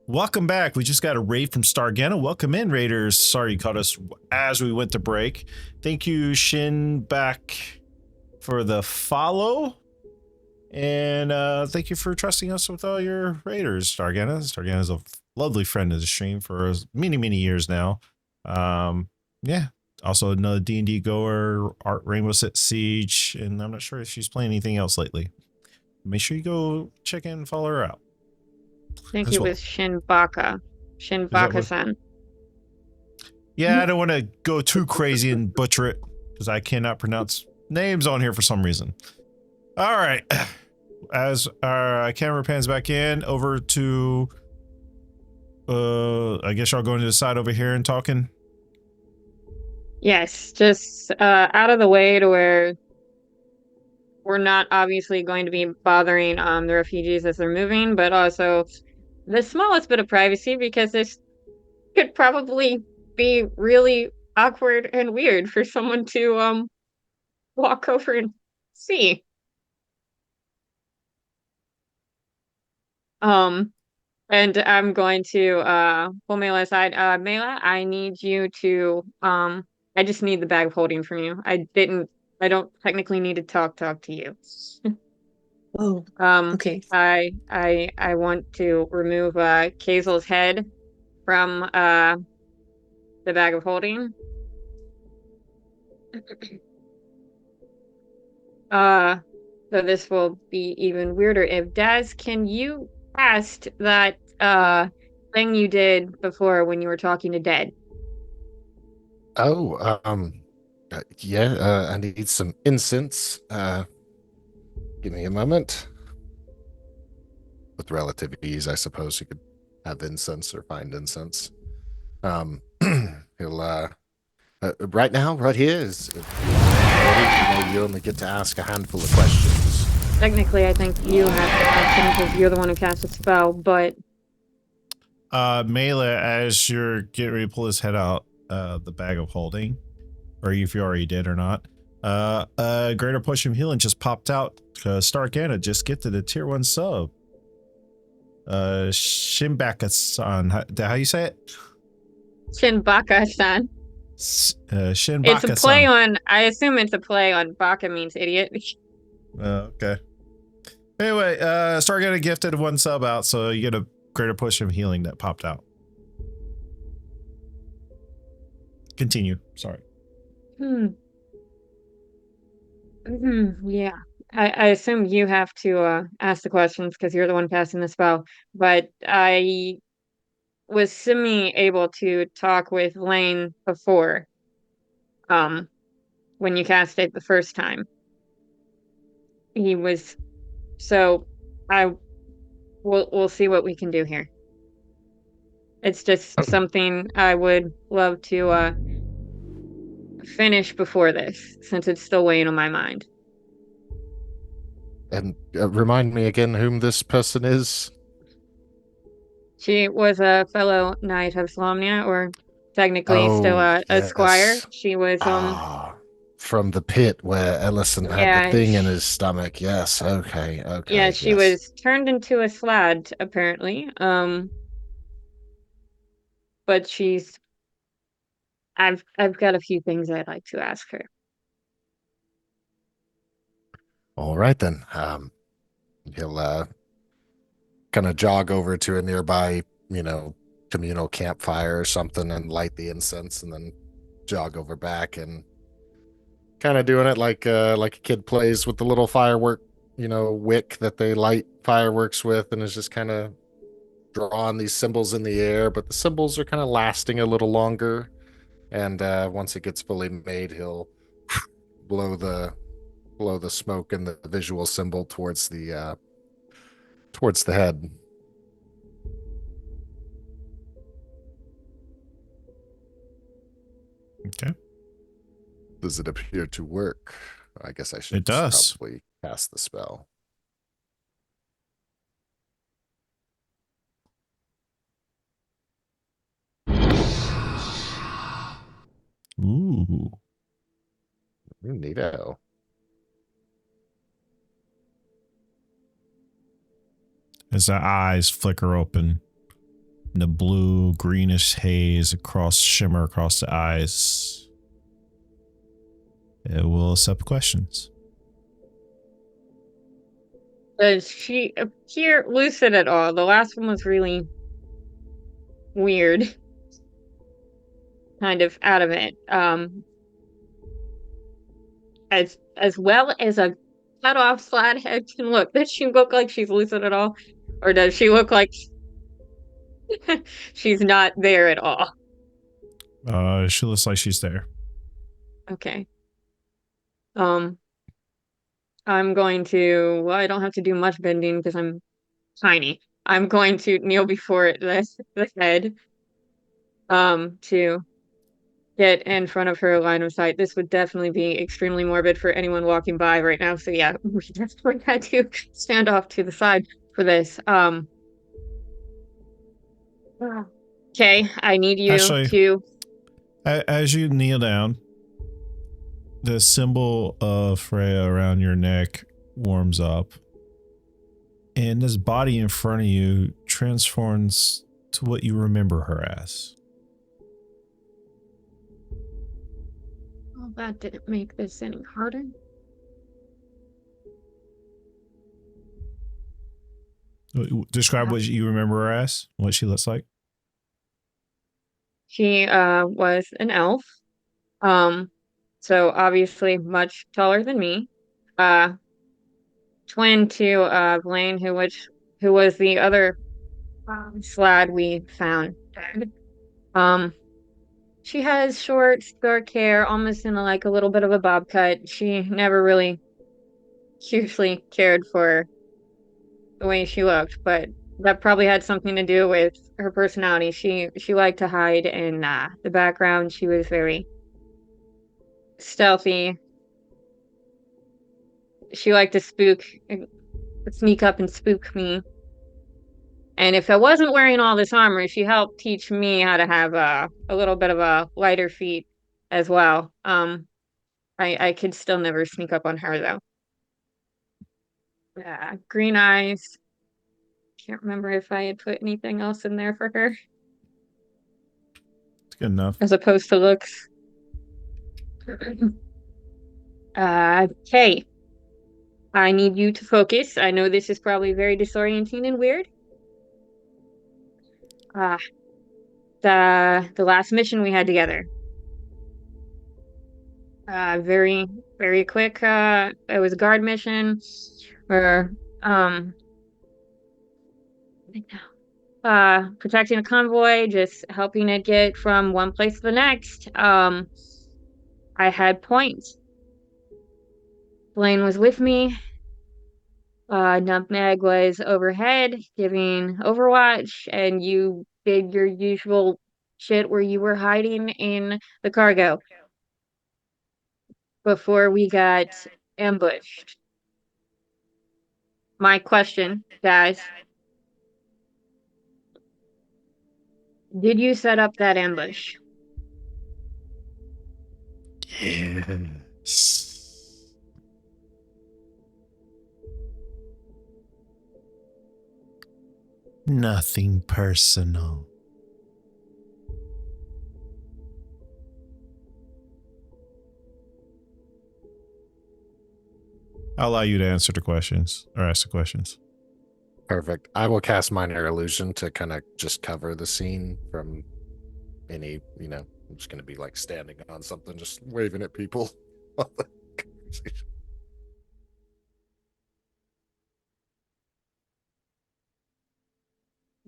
Welcome back. We just got a raid from Stargana. Welcome in, Raiders. Sorry you caught us as we went to break. Thank you, Shin, back for the follow. And thank you for trusting us with all your Raiders, Stargana. Stargana is a lovely friend of the stream for many, many years now. Yeah. Also another D&D goer, Art Rainbow Six Siege, and I'm not sure if she's playing anything else lately. Make sure you go check in and follow her out. I think it was Shinbaka. Shinbaka-san. Yeah, I don't want to go too crazy and butcher it because I cannot pronounce names on here for some reason. All right. As our camera pans back in, over to, I guess y'all going to the side over here and talking? Yes, just out of the way to where we're not obviously going to be bothering the refugees as they're moving, but also the smallest bit of privacy because this could probably be really awkward and weird for someone to walk over and see. And I'm going to pull Mela aside. Mela, I need you to I just need the bag of holding from you. I don't technically need to talk to you. Oh, okay. I want to remove Kazel's head from the bag of holding. So this will be even weirder. If Daz, can you cast that thing you did before when you were talking to Dead? Oh, yeah, I need some incense. Give me a moment. With relative ease, I suppose you could have incense or find incense. Um, he'll, right now, right here is, you only get to ask a handful of questions. Technically, I think you have to ask him because you're the one who cast the spell, but Mela, as you're getting ready to pull his head out, the bag of holding, or if you already did or not, greater push of healing just popped out. Stargana just gifted a tier 1 sub. Shinbaka-san, how you say it? Shinbaka-san. Shinbaka-san. It's a play on, I assume it's a play on Baka means idiot. Okay. Anyway, Stargana gifted 1 sub out, so you get a greater push of healing that popped out. Continue. Sorry. Yeah. I assume you have to ask the questions because you're the one casting the spell, but I was semi-able to talk with Lane before, when you cast it the first time. He was, so we'll see what we can do here. It's just something I would love to finish before this, since it's still weighing on my mind. And remind me again whom this person is. She was a fellow knight of Slomnia, or technically still a squire. Yes. She was From the pit where Ellison had the thing in his stomach. Yes. Okay. Yeah, she was turned into a slad, apparently. But I've got a few things I'd like to ask her. All right then. He'll kind of jog over to a nearby, communal campfire or something and light the incense, and then jog over back and kind of doing it like a kid plays with the little firework, wick that they light fireworks with, and is just kind of drawing these symbols in the air, but the symbols are kind of lasting a little longer. And once it gets fully made, he'll blow the smoke and the visual symbol towards the head. Okay. Does it appear to work? I guess I should It does. probably cast the spell. Ooh. Neato. As the eyes flicker open, the blue greenish haze shimmer across the eyes. It will accept questions. Does she appear lucid at all? The last one was really weird. Kind of out of it. As well as a cut off slad head can look. Does she look like she's lucid at all? Or does she look like she's not there at all? She looks like she's there. Okay. I'm going to, well, I don't have to do much bending because I'm tiny. I'm going to kneel before the head, to get in front of her line of sight. This would definitely be extremely morbid for anyone walking by right now. So yeah, we definitely had to stand off to the side for this. Okay, I need you to. As you kneel down, the symbol of Freya around your neck warms up, and this body in front of you transforms to what you remember her as. Well, that didn't make this any harder. Describe what you remember her as, what she looks like. She was an elf. So obviously much taller than me. uh twin to Blaine, who was the other slad we found dead. She has short, dark hair, almost in like a little bit of a bob cut. She never really hugely cared for the way she looked, but that probably had something to do with her personality. She liked to hide in the background. She was very stealthy. She liked to sneak up and spook me. And if I wasn't wearing all this armor, she helped teach me how to have a little bit of a lighter feet as well. I could still never sneak up on her though. Yeah, green eyes. Can't remember if I had put anything else in there for her It's good enough. as opposed to looks. Okay. I need you to focus. I know this is probably very disorienting and weird. The last mission we had together. Very, very quick. It was a guard mission where protecting a convoy, just helping it get from one place to the next. I had points. Blaine was with me. Nutmeg was overhead giving Overwatch, and you did your usual shit where you were hiding in the cargo before we got ambushed. My question, guys, did you set up that ambush? Yes. Nothing personal. I'll allow you to answer the questions or ask the questions. Perfect. I will cast Minor Illusion to kind of just cover the scene from any, I'm just going to be like standing on something, just waving at people.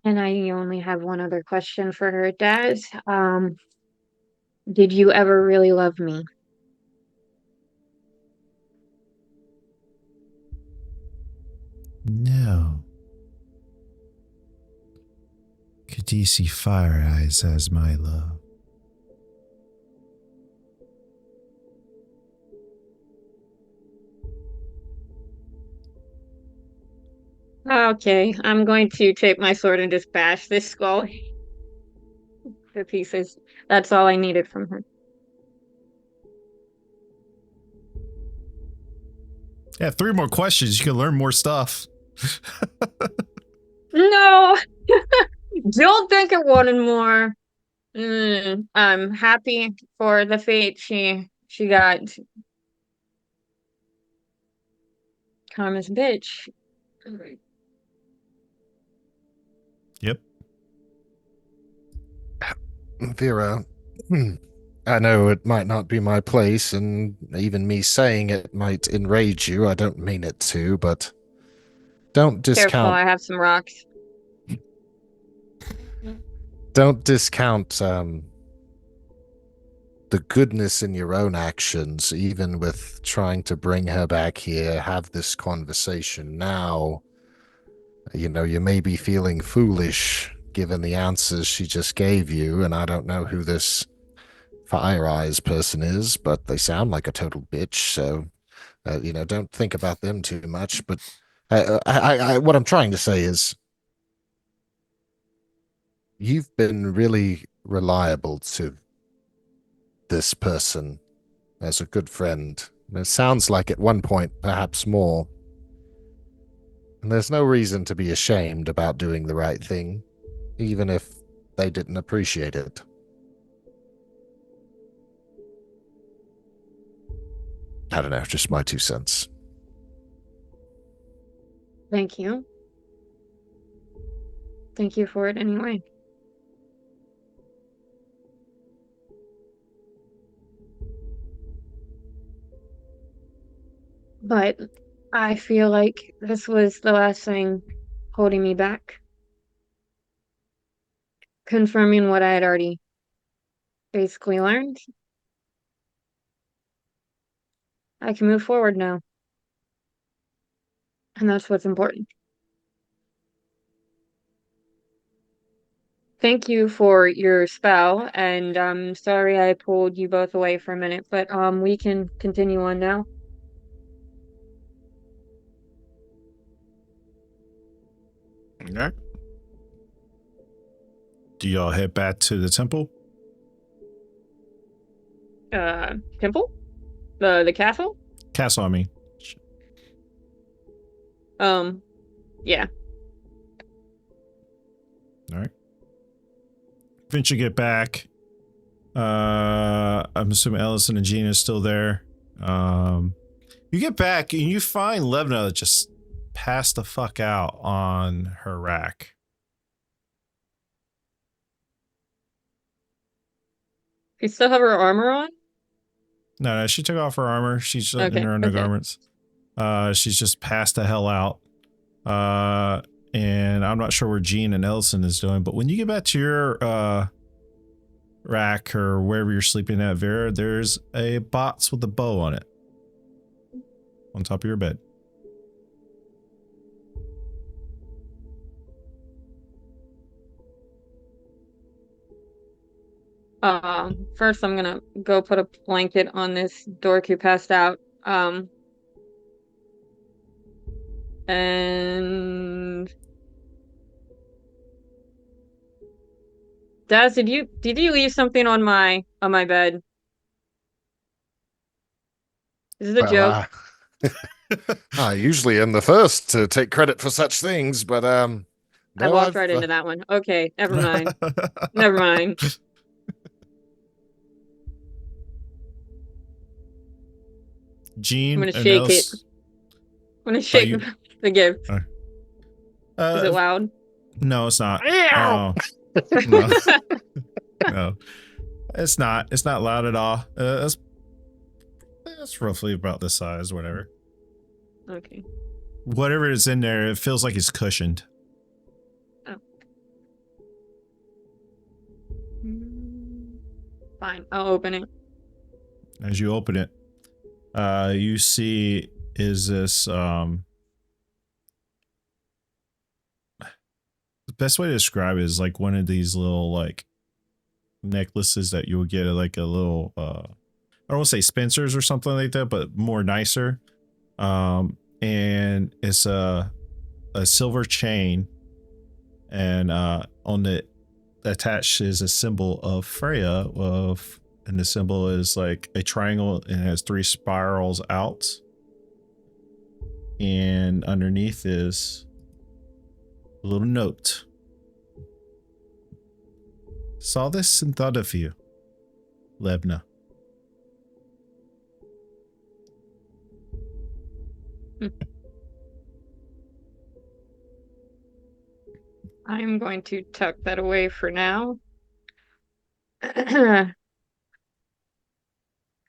And I only have one other question for her, Daz. Did you ever really love me? No. Kadisi Fire Eyes as my love. Okay, I'm going to take my sword and just bash this skull to pieces. That's all I needed from her. Yeah, 3 more questions. You can learn more stuff. No! Don't think it wanted more. I'm happy for the fate she got. Karma's bitch. Yep. Vera, I know it might not be my place, and even me saying it might enrage you. I don't mean it to, but don't Careful, discount. I have some rocks. Don't discount the goodness in your own actions, even with trying to bring her back here, have this conversation now. You may be feeling foolish given the answers she just gave you, and I don't know who this Fire Eyes person is, but they sound like a total bitch, so, don't think about them too much. But what I'm trying to say is you've been really reliable to this person as a good friend. And it sounds like at one point, perhaps more. And there's no reason to be ashamed about doing the right thing, even if they didn't appreciate it. I don't know, just my 2 cents. Thank you. Thank you for it anyway. But I feel like this was the last thing holding me back, confirming what I had already basically learned. I can move forward now, and that's what's important. Thank you for your spell, and I'm sorry I pulled you both away for a minute, but we can continue on now. Okay. Do y'all head back to the temple? Temple? The castle? Castle, I mean. Yeah. All right. Once you get back, I'm assuming Ellison and Gina is still there. You get back and you find Levna just passed the fuck out on her rack. You still have her armor on? No, she took off her armor. She's in Okay, her undergarments. She's just passed the hell out. And I'm not sure where Jean and Ellison is doing, but when you get back to your rack or wherever you're sleeping at, Vera, there's a box with a bow on it on top of your bed. First I'm gonna go put a blanket on this dork who passed out. And Daz, did you leave something on my bed? Is it a joke? I usually am the first to take credit for such things, but I no, walked right into that one. Okay, never mind. Never mind. Jean, I'm gonna shake it. I'm gonna shake the gift. Is it loud? No, it's not. Oh, no. No, it's not. It's not loud at all. It's roughly about this size, whatever. Okay. Whatever is in there, it feels like it's cushioned. Oh. Fine, I'll open it. As you open it, you see is this the best way to describe it is like one of these little like necklaces that you would get at like a little I don't want to say Spencer's or something like that, but more nicer. And it's a silver chain, and on it attached is a symbol of Freya and the symbol is like a triangle and it has 3 spirals out. And underneath is a little note. Saw this and thought of you, Levna. I'm going to tuck that away for now.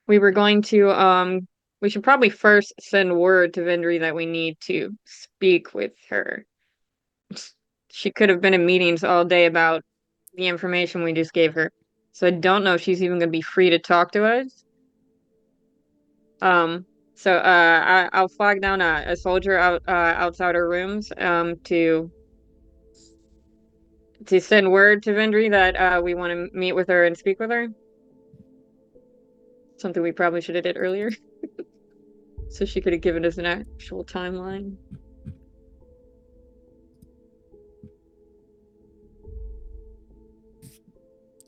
We were going to, we should probably first send word to Vendry that we need to speak with her. She could have been in meetings all day about the information we just gave her. So I don't know if she's even going to be free to talk to us. I'll flag down a soldier outside our rooms to send word to Vendry that we want to meet with her and speak with her. Something we probably should have did earlier. So she could have given us an actual timeline.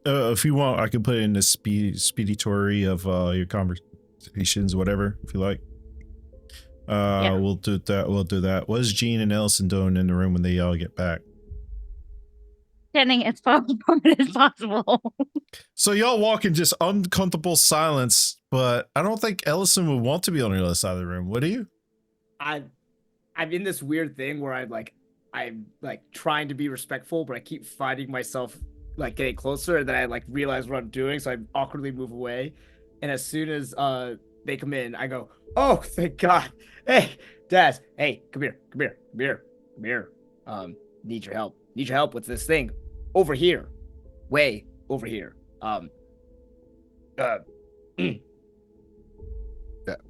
If you want, I can put it in the speeditory of your conversations, whatever, if you like. Yeah. We'll do that. We'll do that. What is Jean and Ellison doing in the room when they all get back? Standing as far from it as possible. So y'all walk in just uncomfortable silence, but I don't think Ellison would want to be on the other side of the room. Would you? I'm in this weird thing where I'm like trying to be respectful, but I keep finding myself like getting closer, and then I like realize what I'm doing, so I awkwardly move away. And as soon as they come in. I go, oh, thank God. Hey, Daz. Hey, come here. Come here. Come here. Come here. Need your help. Need your help with this thing. Over here. Way over here.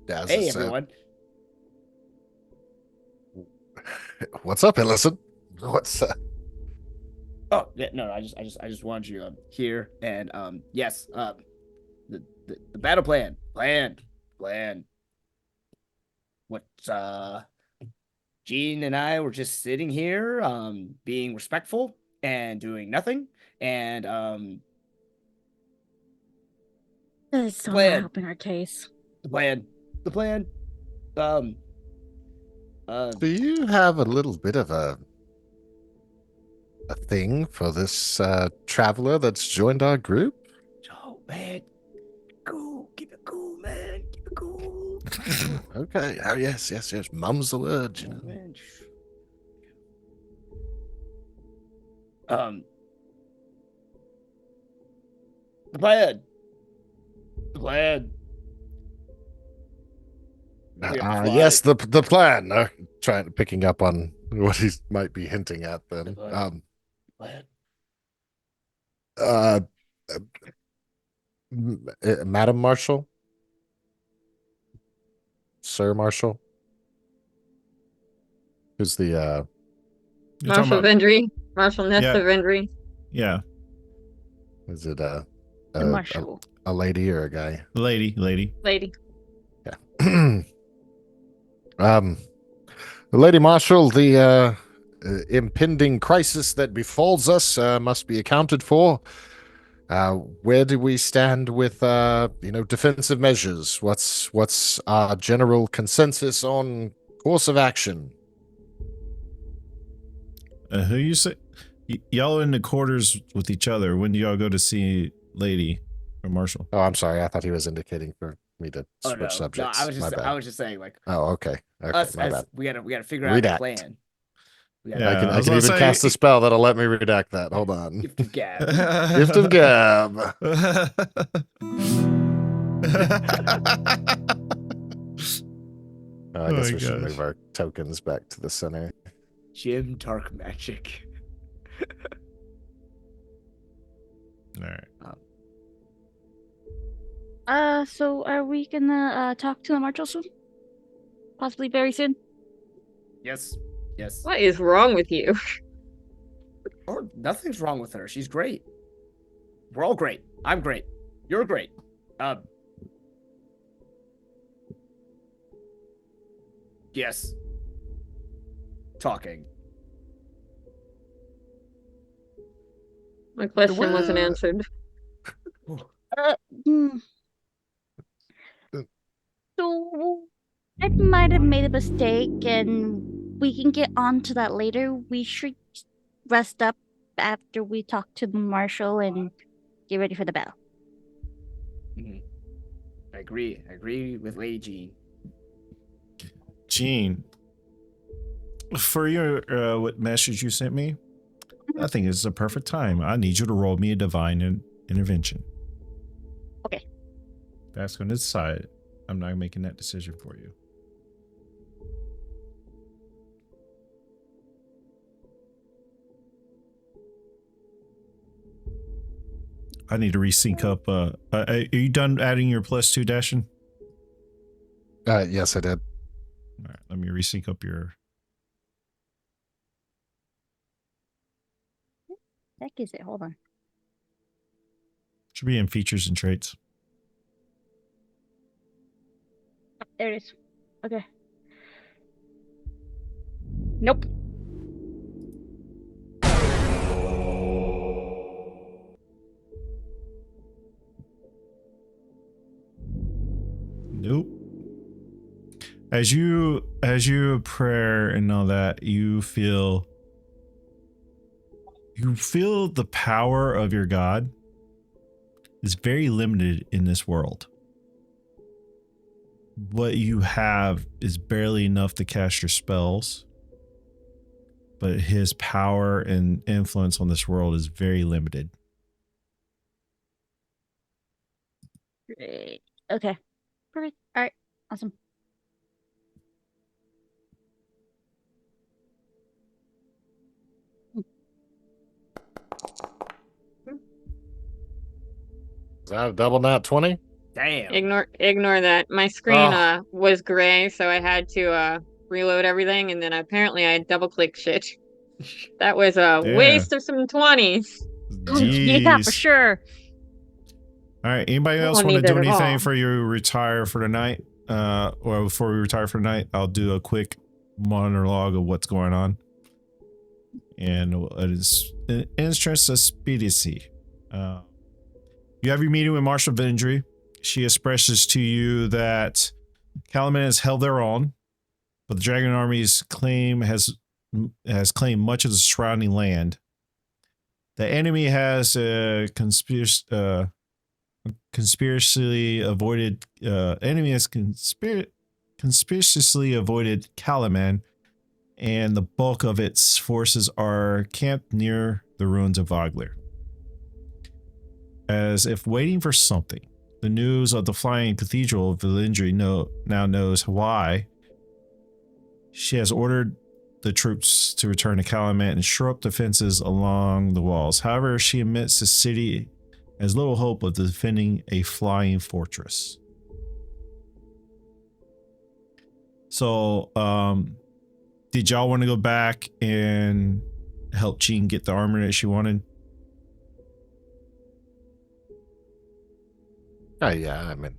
Daz Hey, is, everyone. what's up, Ellison? What's Oh, yeah, no, I just wanted you here, and yes, the battle plan. What Gene and I were just sitting here, being respectful and doing nothing, and That is so not Plan. helping our case. the plan. do you have a little bit of a thing for this traveler that's joined our group? Oh man, cool. Keep it cool, man. Keep it cool. Okay. Oh yes. Mum's the word, you know. Man. The plan. Yes, the plan. Picking up on what he might be hinting at. Then, Plan. Madam Marshal, Sir Marshal, who's the You're talking Marshall about- Vendry. Marshall Nesta Yeah. Vendry. Yeah, is it The marshal. a lady or a guy? lady. Lady. Lady Marshal, the impending crisis that befalls us must be accounted for. Where do we stand with defensive measures? What's our general consensus on course of action? Who you say? Y'all in the quarters with each other. When do y'all go to see Lady or Marshall? Oh, I'm sorry. I thought he was indicating for me to Oh switch no, subjects. no. My bad. I was just saying, like, Oh, okay. us My as bad. we gotta figure out Redact. a plan. We Yeah. gotta I can I was even gonna cast say- a spell that'll let me redact that. Hold on. gift of gab. Gift of Gab. I Oh guess my we should gosh. move our tokens back to the center. Jim Dark Magic. All right. So are we gonna talk to the marshal soon? Possibly very soon. Yes. What is wrong with you? Or nothing's wrong with her. She's great. We're all great. I'm great. You're great. Yes. Talking. My question wasn't Well- answered. Hmm. So I might have made a mistake, and we can get on to that later. We should rest up after we talk to the marshal and get ready for the battle. Mhm. I agree. I agree with Lady Jean. Gene, for your what message you sent me, I think it's a perfect time. I need you to roll me a divine intervention. Okay. That's going to decide. I'm not making that decision for you. I need to resync up. Are you done adding your +2 dashing? Yes, I did. All right, let me resync up your. Heck is it? Hold on. Should be in features and traits. There it is. Okay. Nope. Nope. As you prayer and all that, you feel the power of your God is very limited in this world. What you have is barely enough to cast your spells, but his power and influence on this world is very limited. Great. Okay. Perfect. All right. Awesome. Is that a double nat 20? Damn. Ignore that. My screen Oh. was gray, so I had to reload everything, and then apparently I double clicked shit. That was a waste of some 20s. Yeah, for Jeez. sure. All right. Anybody I else don't want to need do that at anything all. before you retire for the night? Or before we retire for the night, I'll do a quick monologue of what's going on. And it is in interest of speedicy. You have your meeting with Marshal Vendry. She expresses to you that Calaman has held their own, but the Dragon Army's claim has claimed much of the surrounding land. The enemy has conspiracy avoided conspicuously avoided Calaman, and the bulk of its forces are camped near the ruins of Vogler. As if waiting for something, the news of the flying cathedral of Valindri now knows why. She has ordered the troops to return to Calaman and shore up defenses along the walls. However, she admits the city has little hope of defending a flying fortress. So, did y'all want to go back and help Jean get the armor that she wanted? Yeah, I mean,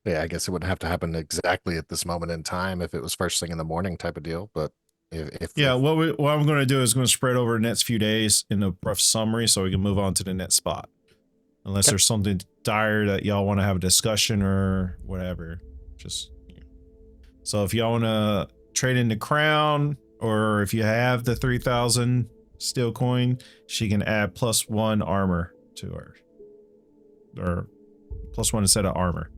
yeah, I guess it wouldn't have to happen exactly at this moment in time if it was first thing in the morning type of deal. But if what I'm going to do is going to spread over the next few days in a rough summary so we can move on to the next spot. Unless there's something dire that y'all want to have a discussion or whatever. Just so if y'all want to trade in the crown, or if you have the 3,000 steel coin, she can add +1 armor to her. Or +1 instead of armor.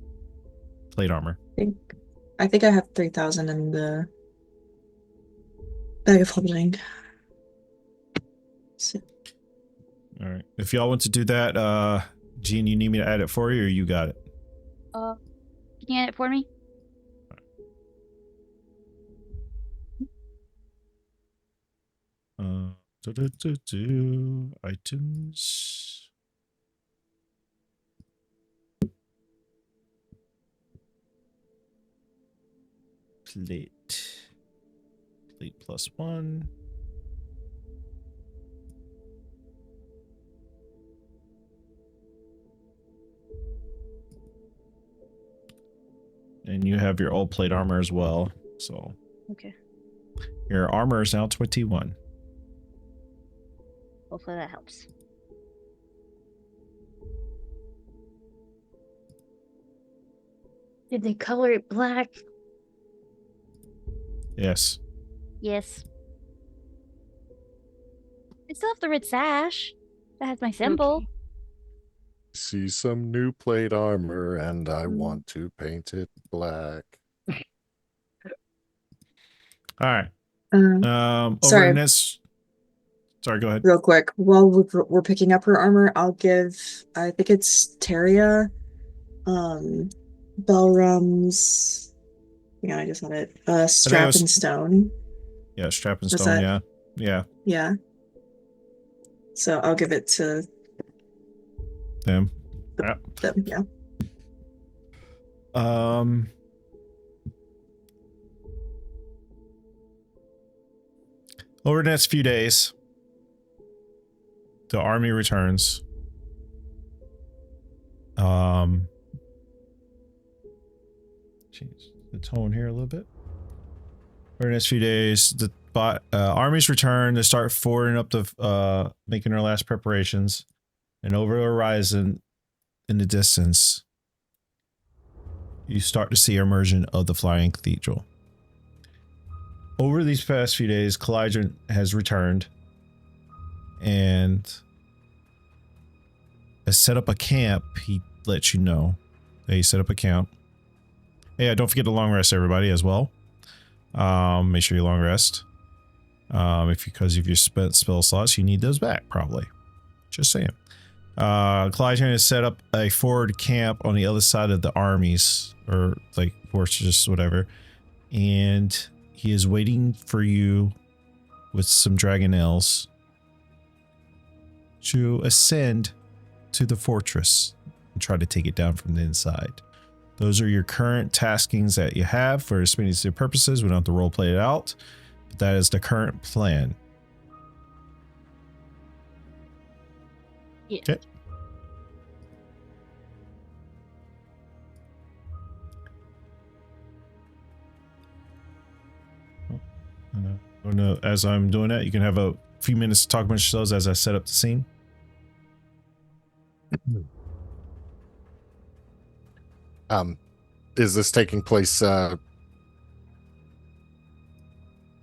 Plate armor. I think I have 3,000 in the bag of holding. So. All right. If y'all want to do that, Jean, you need me to add it for you, or you got it? Can you add it for me? Items. Plate +1. And you have your old plate armor as well. So Okay. your armor is now 21. Hopefully that helps. Did they color it black? Yes. Yes. I still have the red sash. That has my symbol. Okay. see some new plate armor and I want to paint it black. All right. Over Sorry. this. Sorry, go ahead. Real quick, while we're picking up her armor, I'll give, I think it's Teria, Belrum's, hang on, I just had it, Strap and Stone. Yeah, Strap and What's Stone, that? yeah. Yeah. So I'll give it to Them. Yeah. them, yeah. Over the next few days, the army returns. Change the tone here a little bit. Over the next few days, the armies return to start forwarding up the making their last preparations, and over the horizon, in the distance, you start to see emergence of the flying cathedral. Over these past few days, Kalijah has returned and has set up a camp. He lets you know that he set up a camp. Yeah, don't forget to long rest, everybody, as well. Make sure you long rest. Because if you spent spell slots, you need those back, probably. Just saying. Clyde has set up a forward camp on the other side of the armies, or like fortress, whatever, and he is waiting for you with some dragonels to ascend to the fortress and try to take it down from the inside. Those are your current taskings that you have for expediency purposes. We don't have to role play it out, but that is the current plan. Yeah. Okay. Oh no, as I'm doing that, you can have a few minutes to talk amongst yourselves as I set up the scene. Is this taking place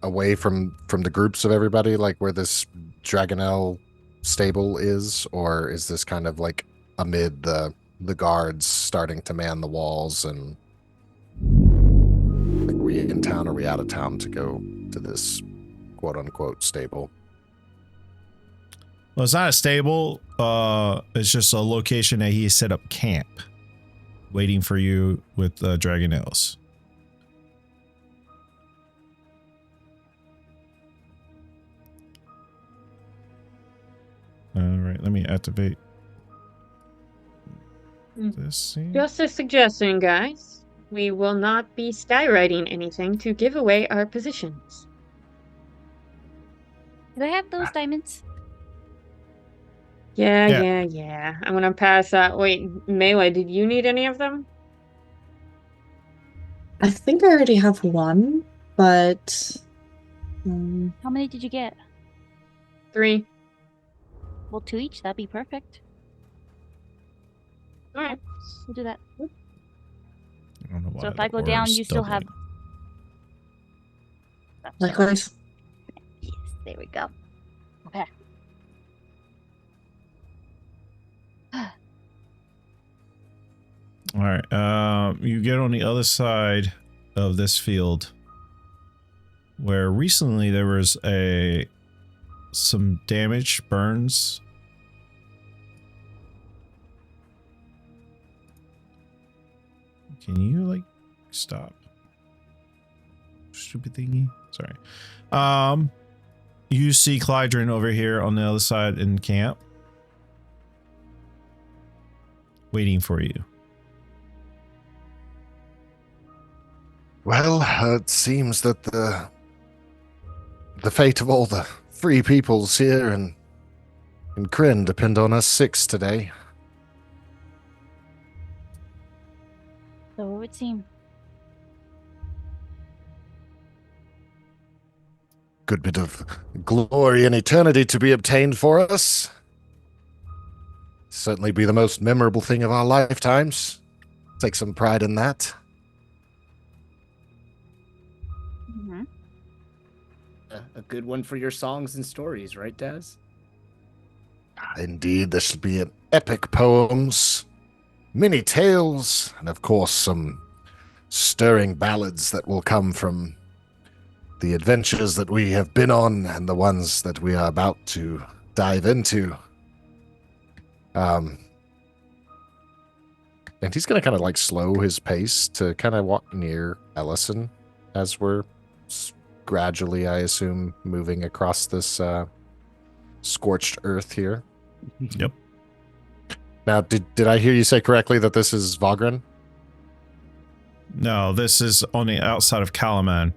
away from the groups of everybody, like where this Dragonel stable is, or is this kind of like amid the guards starting to man the walls, and like, are we in town or are we out of town to go to this quote unquote stable? Well, it's not a stable. It's just a location that he set up camp, waiting for you with Dragonels. All right, let me activate this scene. Just a suggestion, guys. We will not be skywriting anything to give away our positions. Do I have those diamonds? Yeah. I'm gonna pass that. Wait, Melee, did you need any of them? I think I already have one, but How many did you get? 3. Well, 2 each. That'd be perfect. Alright. We'll do that. I don't know why So if the I go down, aura's you still have. doubling. likewise. Yes, there we go. Okay. All right. You get on the other side of this field, where recently there was some damage, burns. Can you like stop? Stupid thingy. Sorry. You see Clydrin over here on the other side in camp, waiting for you. Well, it seems that the fate of all the free peoples here in Kryn depend on us 6 today. So it would seem. Good bit of glory and eternity to be obtained for us. Certainly be the most memorable thing of our lifetimes. Take some pride in that. Mm-hmm. A good one for your songs and stories, right, Daz? Indeed, this will be an epic poems, many tales, and of course some stirring ballads that will come from the adventures that we have been on and the ones that we are about to dive into. And he's going to kind of like slow his pace to kind of walk near Ellison as we're gradually, I assume, moving across this scorched earth here. Yep. Now, did I hear you say correctly that this is Vagran? No, this is on the outside of Kalaman.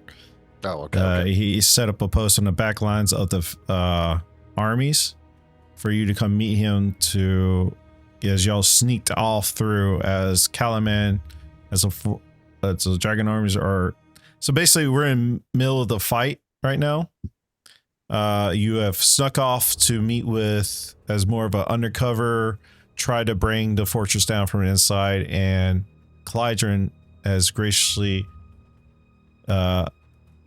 Oh, okay. He set up a post on the back lines of the armies for you to come meet him as y'all sneaked off through as Kalaman, as the dragon armies are. So basically, we're in middle of the fight right now. You have snuck off to meet with as more of an undercover, try to bring the fortress down from the inside, and Clydrin has graciously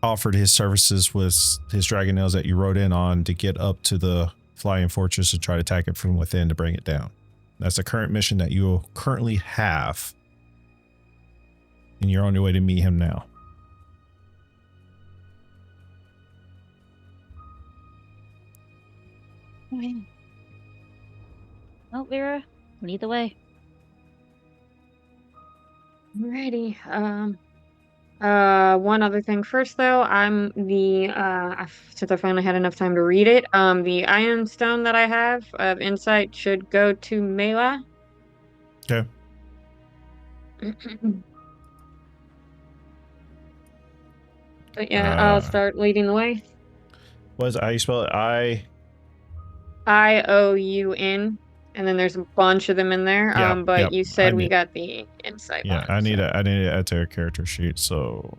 offered his services with his dragonels that you rode in on to get up to the flying fortress and try to attack it from within to bring it down. That's the current mission that you currently have, and you're on your way to meet him now. Okay. Well, Vera, lead the way. Alrighty. One other thing first, though. Since I finally had enough time to read it, the Iron Stone that I have of Insight should go to Mela. Okay. But yeah, I'll start leading the way. How you spell it? IOUN, and then there's a bunch of them in there. Yeah, But yep, you said I we need- got the Insight Yeah, one. I need to add to our character sheet. So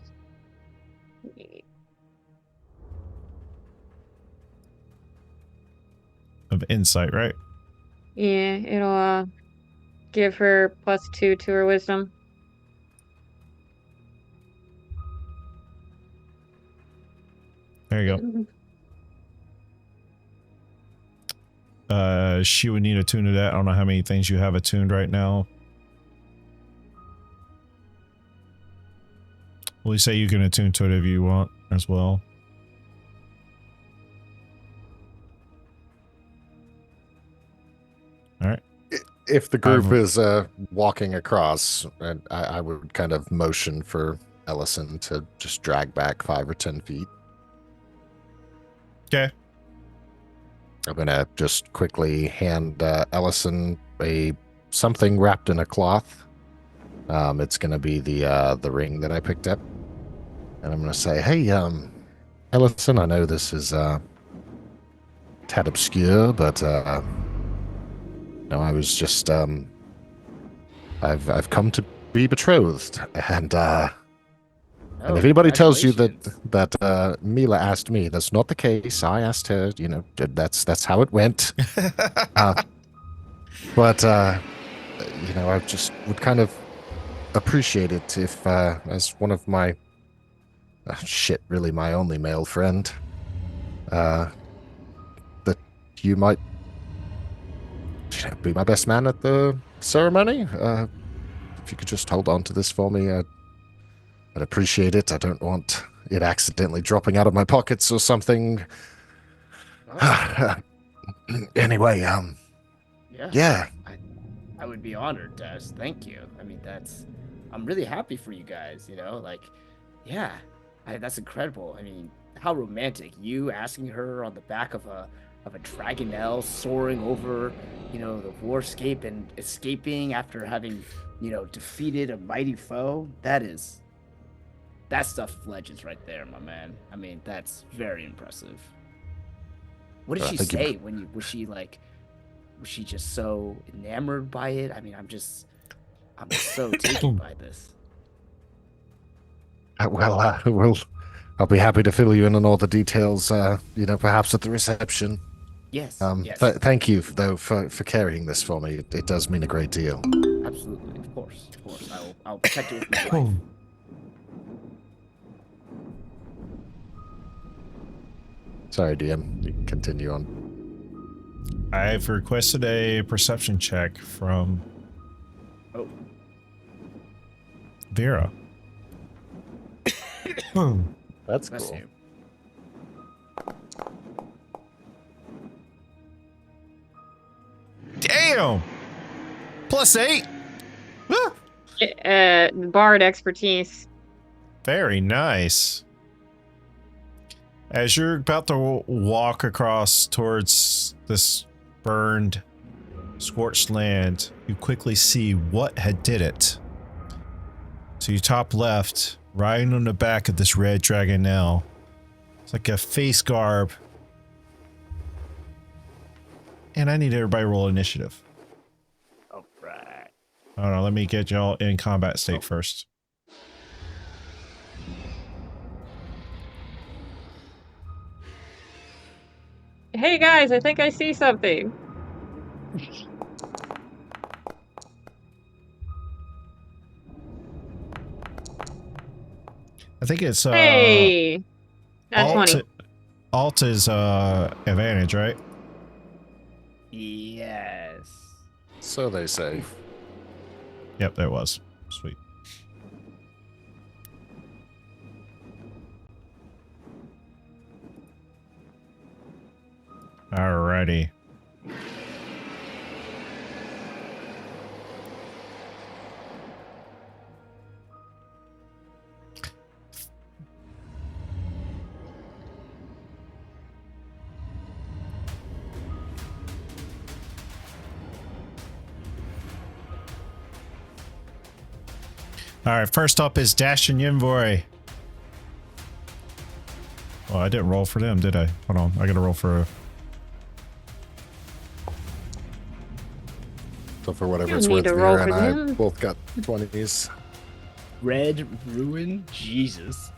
of insight, right? Yeah, it'll give her +2 to her wisdom. There you go. She would need attune to that. I don't know how many things you have attuned right now. Well, you say you can attune to it if you want as well. All right. If the group is walking across, I would kind of motion for Ellison to just drag back 5 or 10 feet. Okay. I'm gonna just quickly hand Ellison something wrapped in a cloth. It's gonna be the ring that I picked up, and I'm gonna say, "Hey, Ellison, I know this is tad obscure, but no, I was just I've come to be betrothed, and if anybody tells you that Mila asked me, that's not the case. I asked her. You know, that's how it went. But you know, I just would kind of appreciate it if, as one of my really my only male friend, that you might be my best man at the ceremony. If you could just hold on to this for me, I'd appreciate it. I don't want it accidentally dropping out of my pockets or something. Anyway, yeah. I would be honored, Des. Thank you. I mean, I'm really happy for you guys, you know, like, yeah, that's incredible. I mean, how romantic. You asking her on the back of a dragonelle soaring over, you know, the warscape and escaping after having, you know, defeated a mighty foe. That stuff legends right there, my man. I mean, that's very impressive. What did she say was she just so enamored by it? I mean, I'm just so taken by this. Well, I'll be happy to fill you in on all the details, you know, perhaps at the reception. Yes. Yes. Thank you, though, for carrying this for me. It does mean a great deal. Absolutely, of course. I'll protect it with my life. Sorry, DM. You can continue on. I've requested a perception check from Vera. That's Bless cool. you. Damn! +8! Woo! Bard expertise. Very nice. As you're about to walk across towards this burned, scorched land, you quickly see what had did it. To your top left, riding on the back of this red dragon now. It's like a face garb. And I need everybody to roll initiative. All right. Hold on, let me get y'all in combat state first. Hey guys, I think I see something. I think it's Hey, that's funny. Alt is advantage, right? Yes. So they say. Yep, there was. Sweet. Alrighty. All right, first up is Dash and Yinvoy. Oh, I didn't roll for them, did I? Hold on, I gotta roll for... So for whatever You it's need worth, to roll Vera and for I them. both got 20s. Red Ruin? Jesus.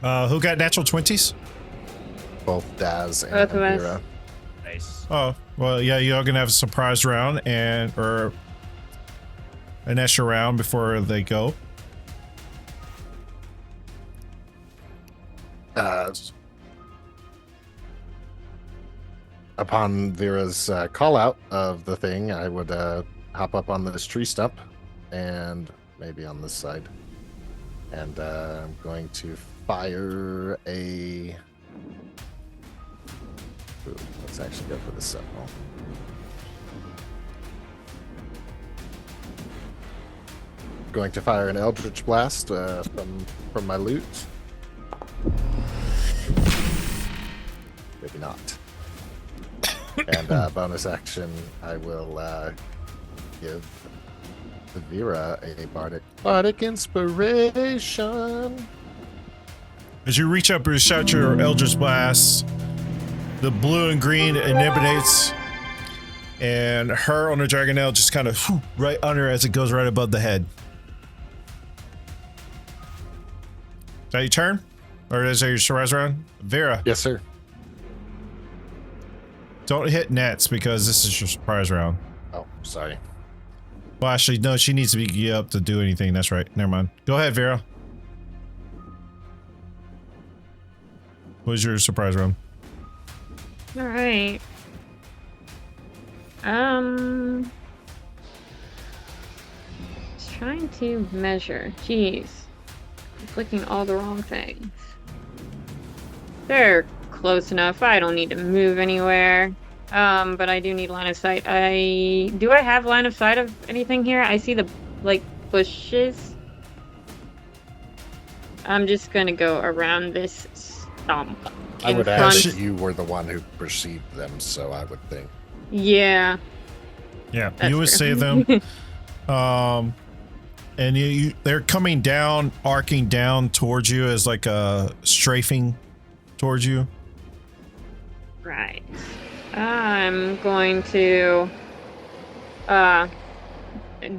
Who got natural 20s? Both Daz and Both of us. Vera. Nice. Oh, well, yeah, you're gonna have a surprise round or an extra round before they go. Upon Vera's call out of the thing, I would hop up on this tree stump and maybe on this side. And I'm going to fire a... Ooh, let's actually go for the sentinel. Going to fire an Eldritch Blast from my loot. Maybe not. And bonus action, I will give Vera a bardic inspiration. As you reach up and shout your Eldritch Blast, the blue and green inhibites, and her on the Dragonelle just kind of right under as it goes right above the head. Is that your turn? Or is that your surprise round? Vera, Yes, sir. don't hit nets because this is your surprise round. Oh, sorry. Well, actually, no, she needs to be up to do anything. That's right. Never mind. Go ahead, Vera. What's your surprise round? All right. Just trying to measure. Jeez. I'm clicking all the wrong things. They're close enough. I don't need to move anywhere. But I do need line of sight. Do I have line of sight of anything here? I see the, like, bushes. I'm just gonna go around this stump. I in would front- ask you were the one who perceived them, so I would think. Yeah. Yeah, That's you would fair. say them. And they're coming down, arcing down towards you as like a strafing towards you. Right. I'm going to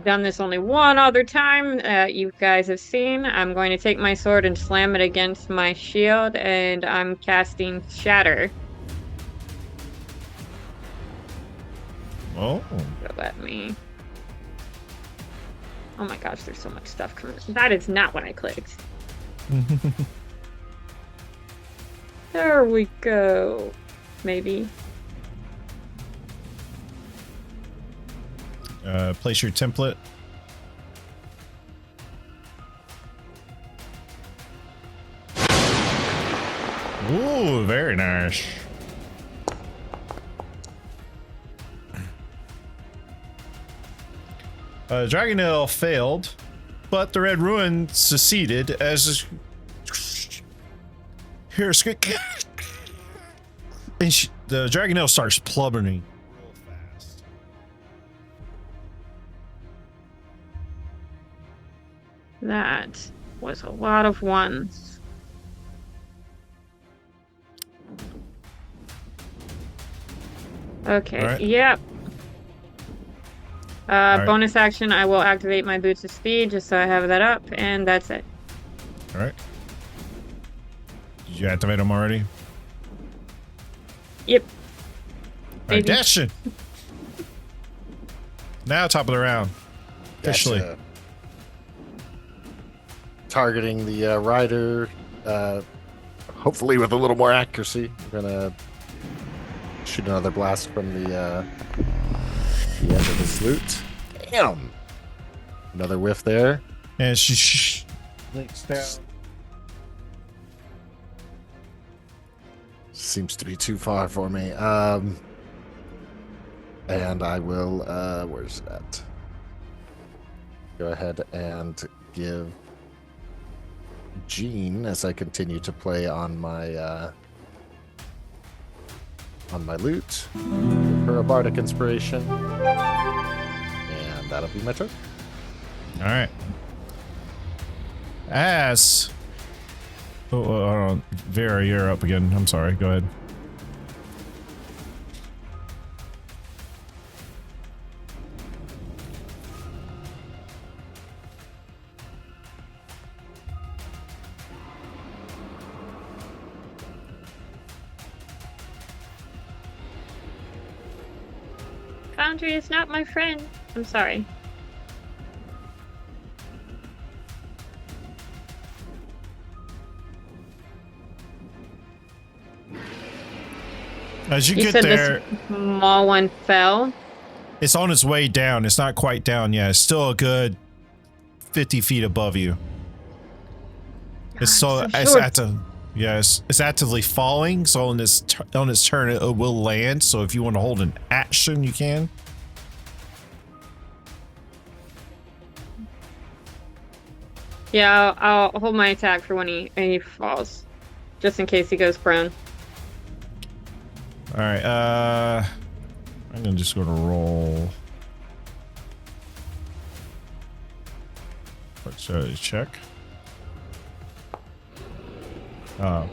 done this only one other time you guys have seen. I'm going to take my sword and slam it against my shield, and I'm casting Shatter. Oh. So let me... Oh my gosh, there's so much stuff coming. That is not what I clicked. There we go. Maybe. Place your template. Ooh, very nice. Dragonelle failed, but the Red Ruin succeeded as here and the Dragonelle starts plummeting real fast. That was a lot of ones. Okay, Alright. yep. Alright. Bonus action, I will activate my Boots of Speed just so I have that up, and that's it. All right. Did you activate them already? Yep. All right, Maybe. Dashin. Now top of the round. Officially. Gotcha. Targeting the rider, hopefully with a little more accuracy. I'm gonna shoot another blast from the end of his loot. Damn! Another whiff there. And she links down. Seems to be too far for me. And I will, where's that? Go ahead and give Jean, as I continue to play on my loot, give her a bardic inspiration. And that'll be my turn. All right. As oh, Vera, you're up again. I'm sorry. Go ahead. Foundry is not my friend. I'm sorry. As you You get said there, this small one fell. it's on its way down. It's not quite down yet. It's still a good 50 feet above you. It's so it's short. it's actively falling. So on its turn, it will land. So if you want to hold an action, you can. Yeah, I'll hold my attack for when he falls, just in case he goes prone. All right. I'm gonna just go to roll. Let's check. So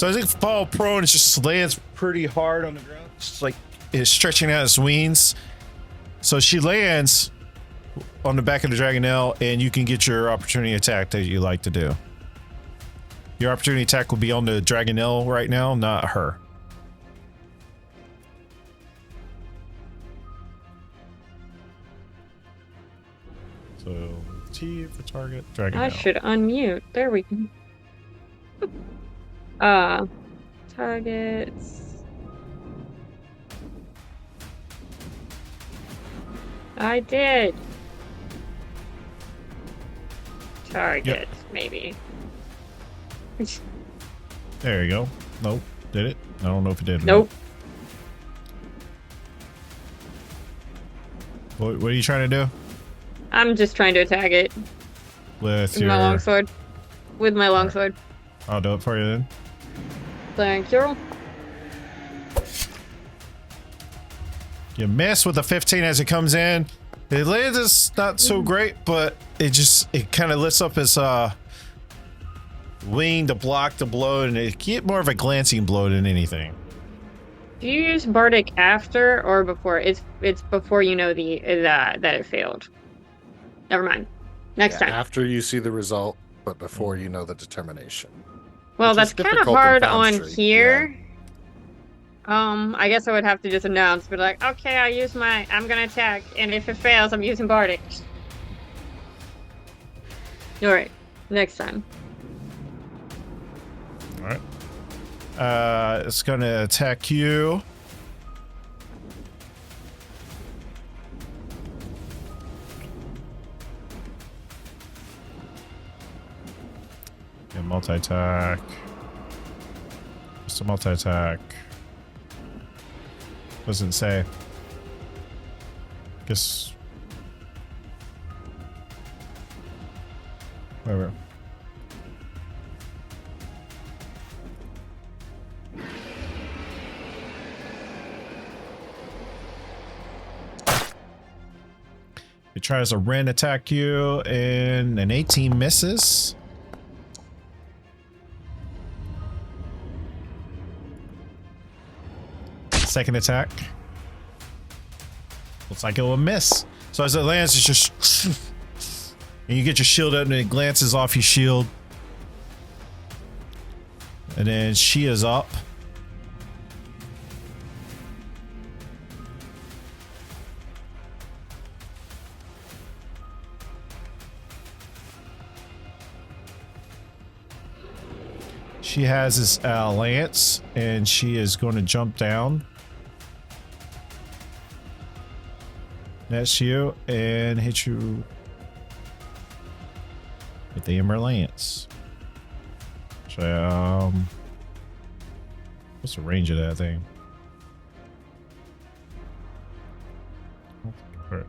as it fall prone, it just lands pretty hard on the ground. It's like it's stretching out its wings. So she lands on the back of the Dragonelle, and you can get your opportunity attack that you like to do. Your opportunity attack will be on the Dragonelle right now, not her. So T for target, Dragonelle. I should unmute. There we go. Targets. I did. Target, maybe. There you go. Nope. Did it? I don't know if it did. Nope. What are you trying to do? I'm just trying to attack it With with your my longsword. With my longsword. I'll do it for you then. Thank you. You miss with a 15 as it comes in. It lands is not so great, but it kind of lifts up its wing to block the blow, and it get more of a glancing blow than anything. Do you use Bardic after or before? It's before you know that it failed. Never mind. Next time. After you see the result, but before you know the determination. Well, Which that's is kind of difficult in hard on Foundry, here. I guess I would have to just announce, but like, okay, I'm gonna attack, and if it fails, I'm using Bardic. Alright, next time. Alright. It's gonna attack you. Yeah, multi-attack. Just a multi-attack. Doesn't say. Guess. Whatever. It tries to Ren attack you, and an 18 misses. Second attack. Looks like it will miss. So as it lands, it's just... and you get your shield up, and it glances off your shield. And then she is up. She has this lance, and she is going to jump down. That's you, and hit you with the Ember Lance. So, what's the range of that thing? Alright.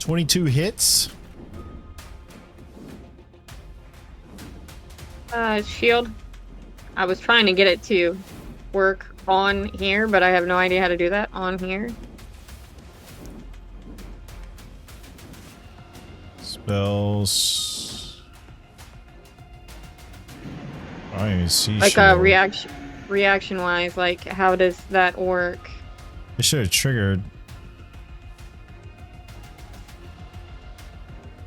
22 hits. Shield. I was trying to get it to work on here, but I have no idea how to do that on here. Spells. I don't even see Like shield. reaction wise, like how does that work? It should have triggered.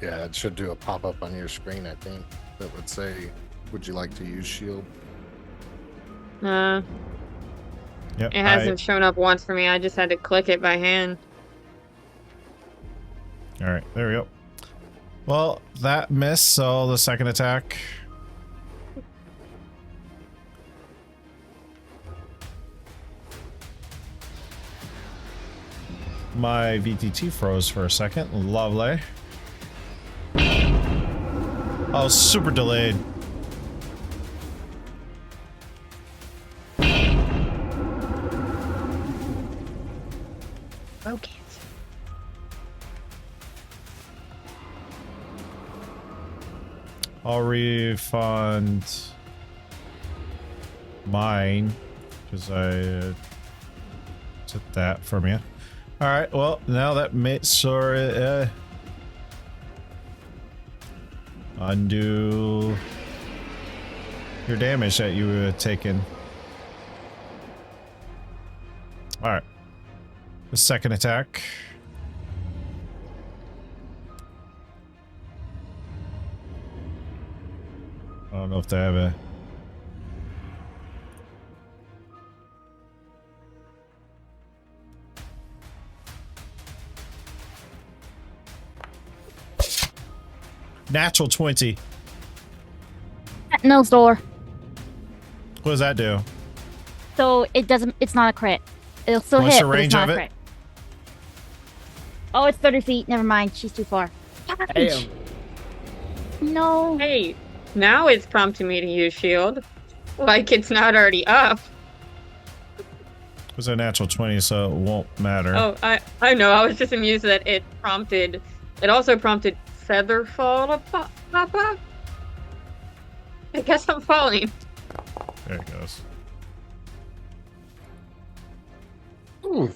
Yeah, it should do a pop-up on your screen, I think, that would say, would you like to use shield? Yep, It hasn't shown up once for me. I just had to click it by hand. All right, there we go. Well, that missed, so the second attack. My VTT froze for a second. Lovely. Oh, super delayed. Okay. I'll refund mine because I took that from you. All right. Well, now that makes sure undo your damage that you were taking. All right. The second attack. I don't know if they have a... Natural 20. Nose door. What does that do? So it doesn't. It's not a crit. It'll still What's hit. the But it's range not of a it? crit. Oh, it's 30 feet. Never mind. She's too far. Damn. No. Hey, now it's prompting me to use shield. Like it's not already up. It was a natural 20, so it won't matter. Oh, I know. I was just amused that it prompted. It also prompted Featherfall to pop up. I guess I'm falling. There it goes. Ooh.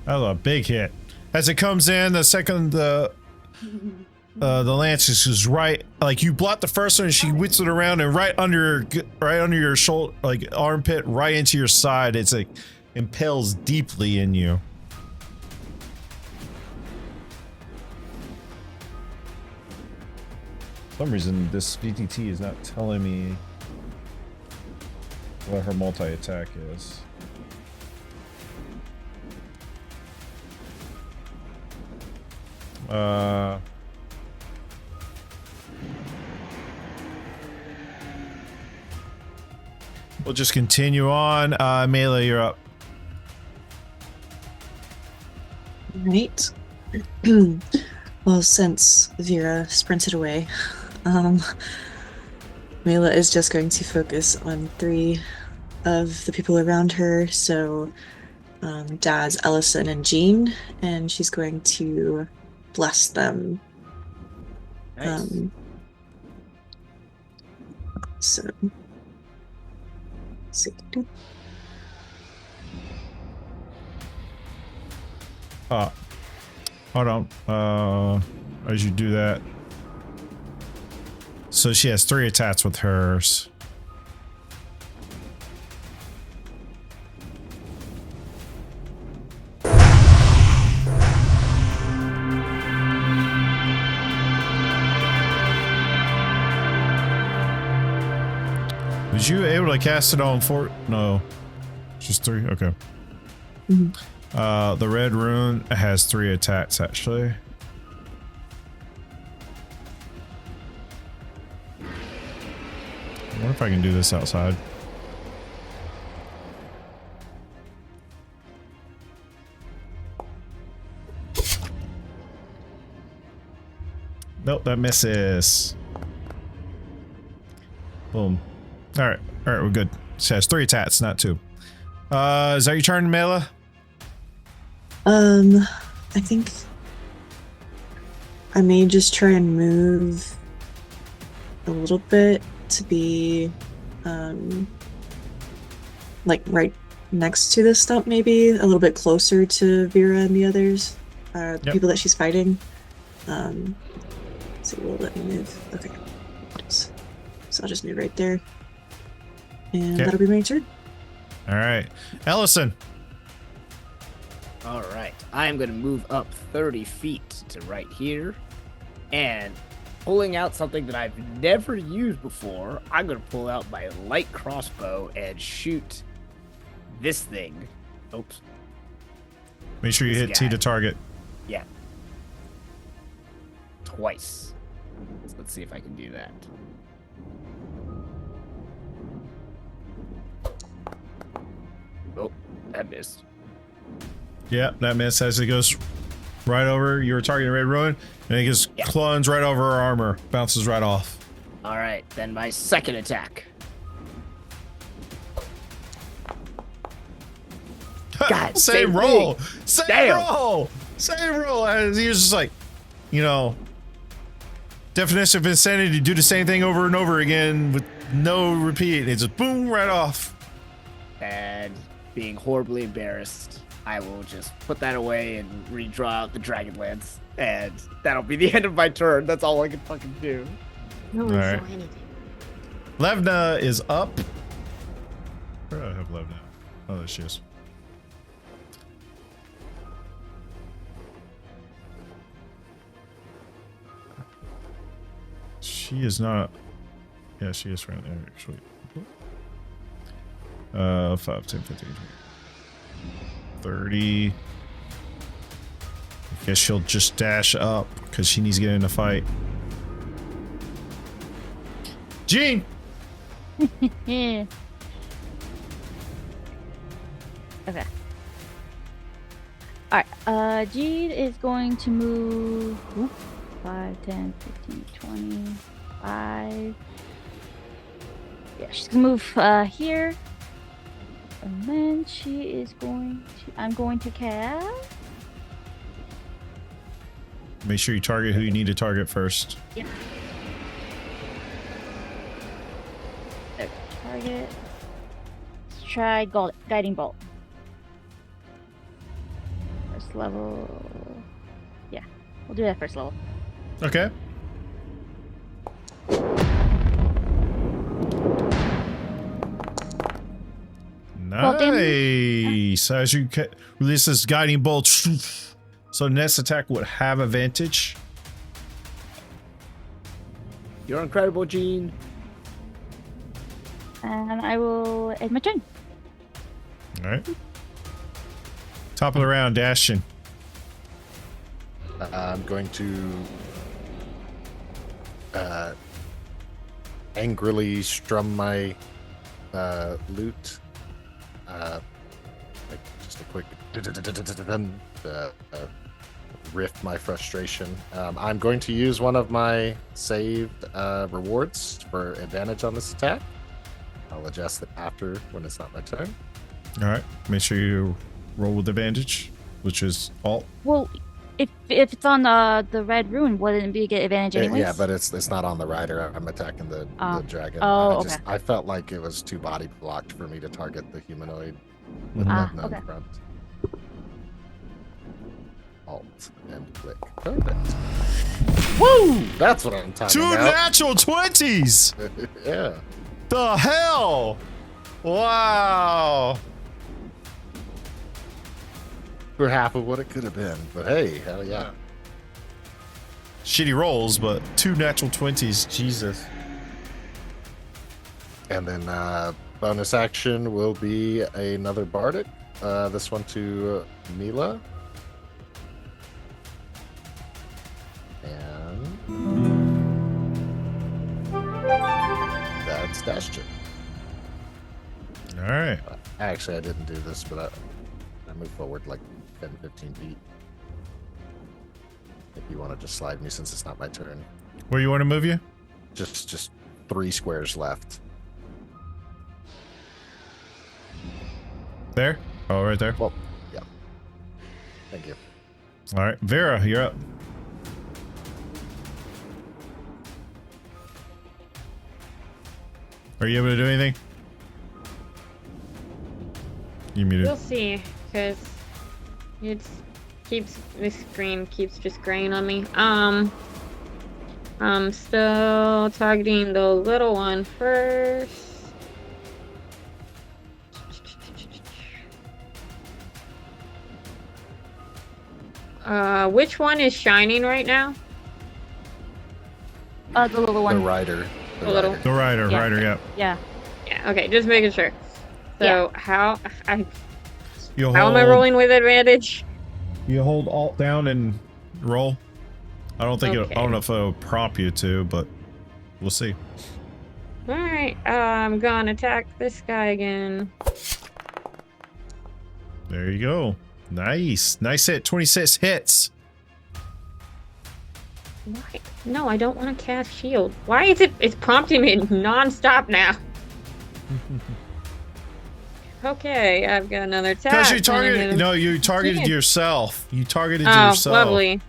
That was a big hit. As it comes in, the second the lance is just right, like you block the first one, and she whips it around and right under your shoulder, like armpit, right into your side. It's like impales deeply in you. For some reason, this VTT is not telling me what her multi-attack is. We'll just continue on. Melee, you're up. Right. Well, since Vera sprinted away, Mela is just going to focus on 3 of the people around her. So, Daz, Ellison, and Jean, and she's going to bless them. Nice. So, let's see. Hold on. As you do that. So she has 3 attacks with hers. Was you able to cast it on 4? No. Just 3? Okay. Mhm. The red rune has 3 attacks, actually. I wonder if I can do this outside. Nope, that misses. Boom. Alright, we're good. She has 3 attacks, not 2. Is that your turn, Mela? I think I may just try and move a little bit to be like right next to this stump, maybe a little bit closer to Vera and the others, the people that she's fighting. So will let me move. Okay. So I'll just move right there. And that'll be my turn. All right. Ellison. All right. I am going to move up 30 feet to right here. And pulling out something that I've never used before, I'm going to pull out my light crossbow and shoot this thing. Oops. Make sure you hit T to target. Yeah. Twice. So let's see if I can do that. Oh, that missed. Yeah, that miss as it goes right over. You were targeting Red Ruin, and it just cluns right over her armor. Bounces right off. All right, then my second attack. God, same roll. thing. Same Damn. roll. Same roll. And he was just like, you know, definition of insanity. Do the same thing over and over again with no repeat. It just boom right off. And being horribly embarrassed, I will just put that away and redraw out the Dragonlance. And that'll be the end of my turn. That's all I can fucking do. No one Alright. saw anything. Levna is up. Where do I have Levna? Oh, there she is. She is not. Yeah, she is right there, actually. 5, 10, 15, 30. I guess she'll just dash up because she needs to get in a fight. Jean! Yeah. Okay. Alright, Jean is going to move 5, 10, 15, 20, 5. Yeah, she's gonna move here. And then she is going to, I'm going to cast. Make sure you target who you need to target first. Yeah. Okay, target. Let's try Guiding Bolt. First level. Yeah, we'll do that first level. Okay. Nice. As you release this guiding bolt, so next attack would have advantage. You're incredible, Jean. And I will end my turn. All right. Top of the round, Dashin. I'm going to angrily strum my lute. Like just a quick riff my frustration. I'm going to use one of my saved rewards for advantage on this attack. I'll adjust it after when it's not my turn. All right. Make sure you roll with advantage, which is alt. Well, if it's on the red rune, wouldn't it be get advantage anyways? Yeah, but it's not on the rider. I'm attacking the dragon. Oh, okay. I felt like it was too body blocked for me to target the humanoid with Ah, Levna okay. in front. Alt and click. Perfect. Woo! That's what I'm talking Two about. natural 20s. Yeah. The hell! Wow. For half of what it could have been, but hey, hell yeah. Shitty rolls, but two natural 20s. Jesus. And then bonus action will be another bardic. This one to Mila. And that's Dashin. All right. Actually, I didn't do this, but I moved forward like 10, 15 feet. If you want to just slide me since it's not my turn. Where you want to move you? Just 3 squares left. There? Oh, right there. Well, yeah. Thank you. All right. Vera, you're up. Are you able to do anything? You muted. We'll see, because this screen keeps just graying on me. I'm still targeting the little one first. Which one is shining right now? The little The one. rider. The little- The rider, Yeah. rider, yeah. Yeah. Yeah, okay, just making sure. So how am I rolling with advantage? You hold Alt down and roll. I don't think I Okay. don't know if it'll prompt you to, but we'll see. Alright, I'm gonna attack this guy again. There you go. Nice. Nice hit. 26 hits. Why? No, I don't want to cast shield. Why is it's prompting me non-stop now? Okay, I've got another attack. Because you and I'm targeted, gonna- no, you targeted yourself. You targeted Oh, yourself. lovely.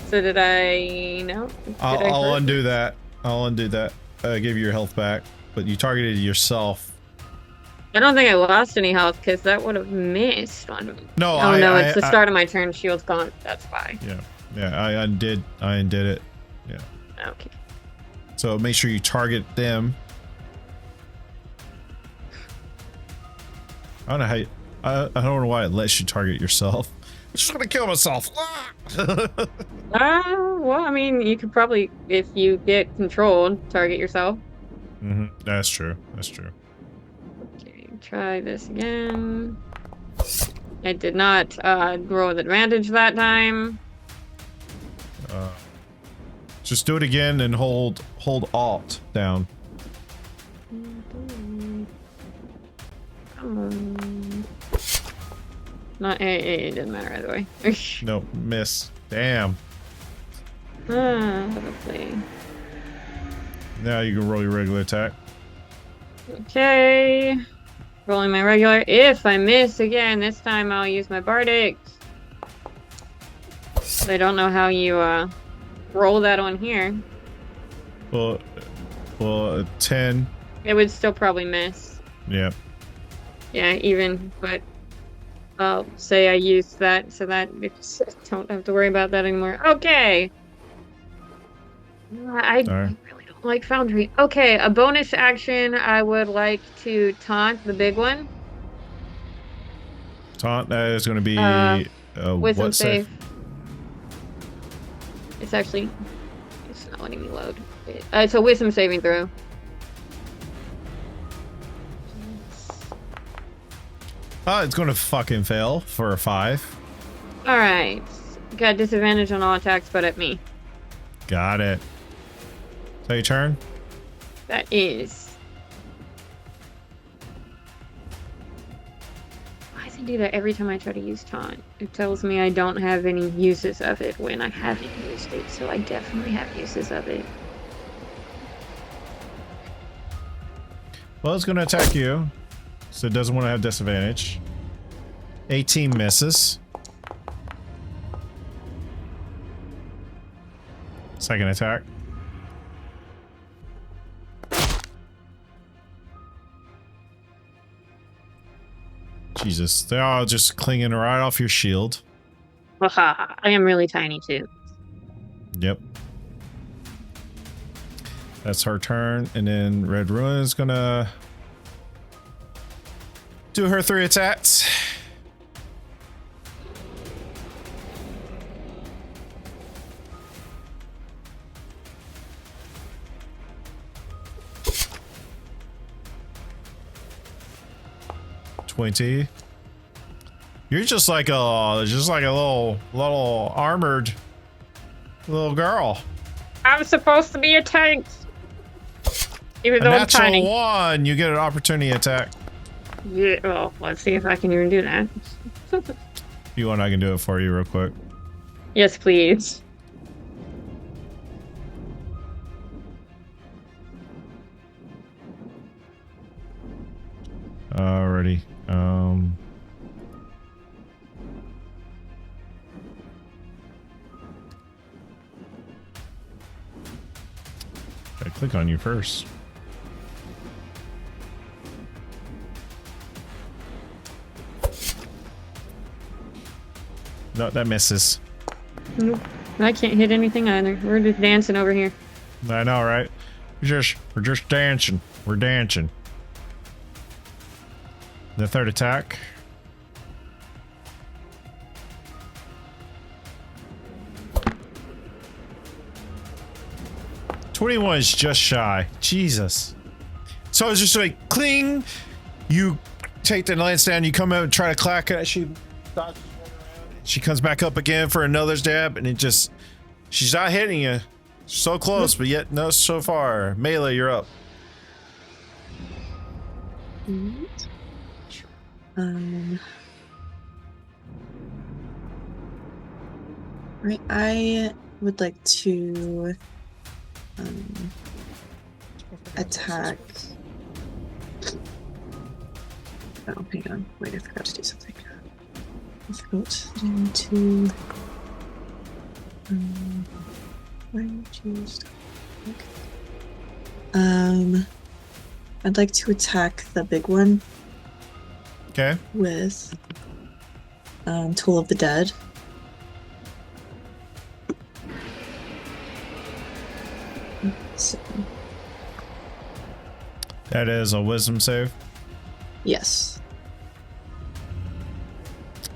So did I, no? Did I I'll hurt? undo that. I'll undo that. Give you your health back. But you targeted yourself. I don't think I lost any health because that would have missed on me. No, Oh no, it's the start of my turn. Shield's gone. That's why. Yeah, I undid it. Yeah. Okay. So make sure you target them. I don't know how you, I don't know why it lets you target yourself. I'm just gonna kill myself. Well, I mean, you could probably, if you get controlled, target yourself. That's true. That's true. Okay, try this again. I did not roll with advantage that time. Just do it again and hold Alt down. Not it doesn't matter either way. No, miss. Damn. Hopefully. Now you can roll your regular attack. Okay. Rolling my regular. If I miss again, this time I'll use my bardic. I don't know how you roll that on here. Well, 10. It would still probably miss. Yeah. Yeah, even, but I'll say I used that so that I don't have to worry about that anymore. Okay. I Alright. really don't like Foundry. Okay, a bonus action. I would like to taunt the big one. Taunt, that is going to be Wisdom what save. It's actually, it's not letting me load. It's a wisdom saving throw. Oh, it's going to fucking fail for a 5. Alright. Got disadvantage on all attacks but at me. Got it. Is that your turn? That is. Why does it do that every time I try to use taunt? It tells me I don't have any uses of it when I haven't used it, so I definitely have uses of it. Well, it's going to attack you. So it doesn't want to have disadvantage. 18 misses. Second attack. Jesus, they're all just clinging right off your shield. Haha, I am really tiny too. Yep. That's her turn, and then Red Ruin is gonna do her 3 attacks. $20. You're just like a little armored little girl. I'm supposed to be a tank. Even A though I'm natural tiny. 1, you get an opportunity attack. Yeah, well, let's see if I can even do that. If you want, I can do it for you real quick. Yes, please. Alrighty. Gotta click on you first. No, that misses. Nope. I can't hit anything either. We're just dancing over here. I know, right? We're just dancing. We're dancing. The third attack. $21 is just shy. Jesus. So it's just like cling. You take the lance down. You come out and try to clack it. She dodges around. She comes back up again for another jab, and it just. She's not hitting you. So close, but yet no so far. Melee, you're up. Right, I would like to attack. Oh, hang on. Wait, I forgot to do something. I forgot that I need to. Why did you choose? Okay. I'd like to attack the big one. Okay. With Toll of the Dead. So, That is a wisdom save. yes.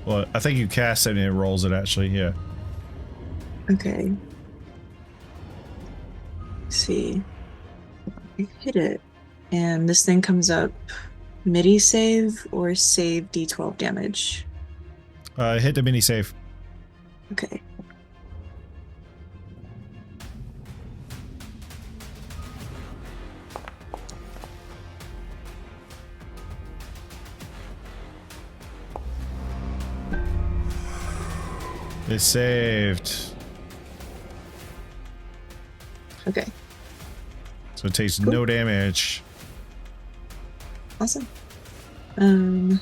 Well, I think you cast it and it rolls it actually, yeah. Okay. Let's see. I hit it. And this thing comes up MIDI save or save D12 damage. Hit the mini save. Okay. It's saved. Okay. So it takes Cool. no damage. Awesome. Then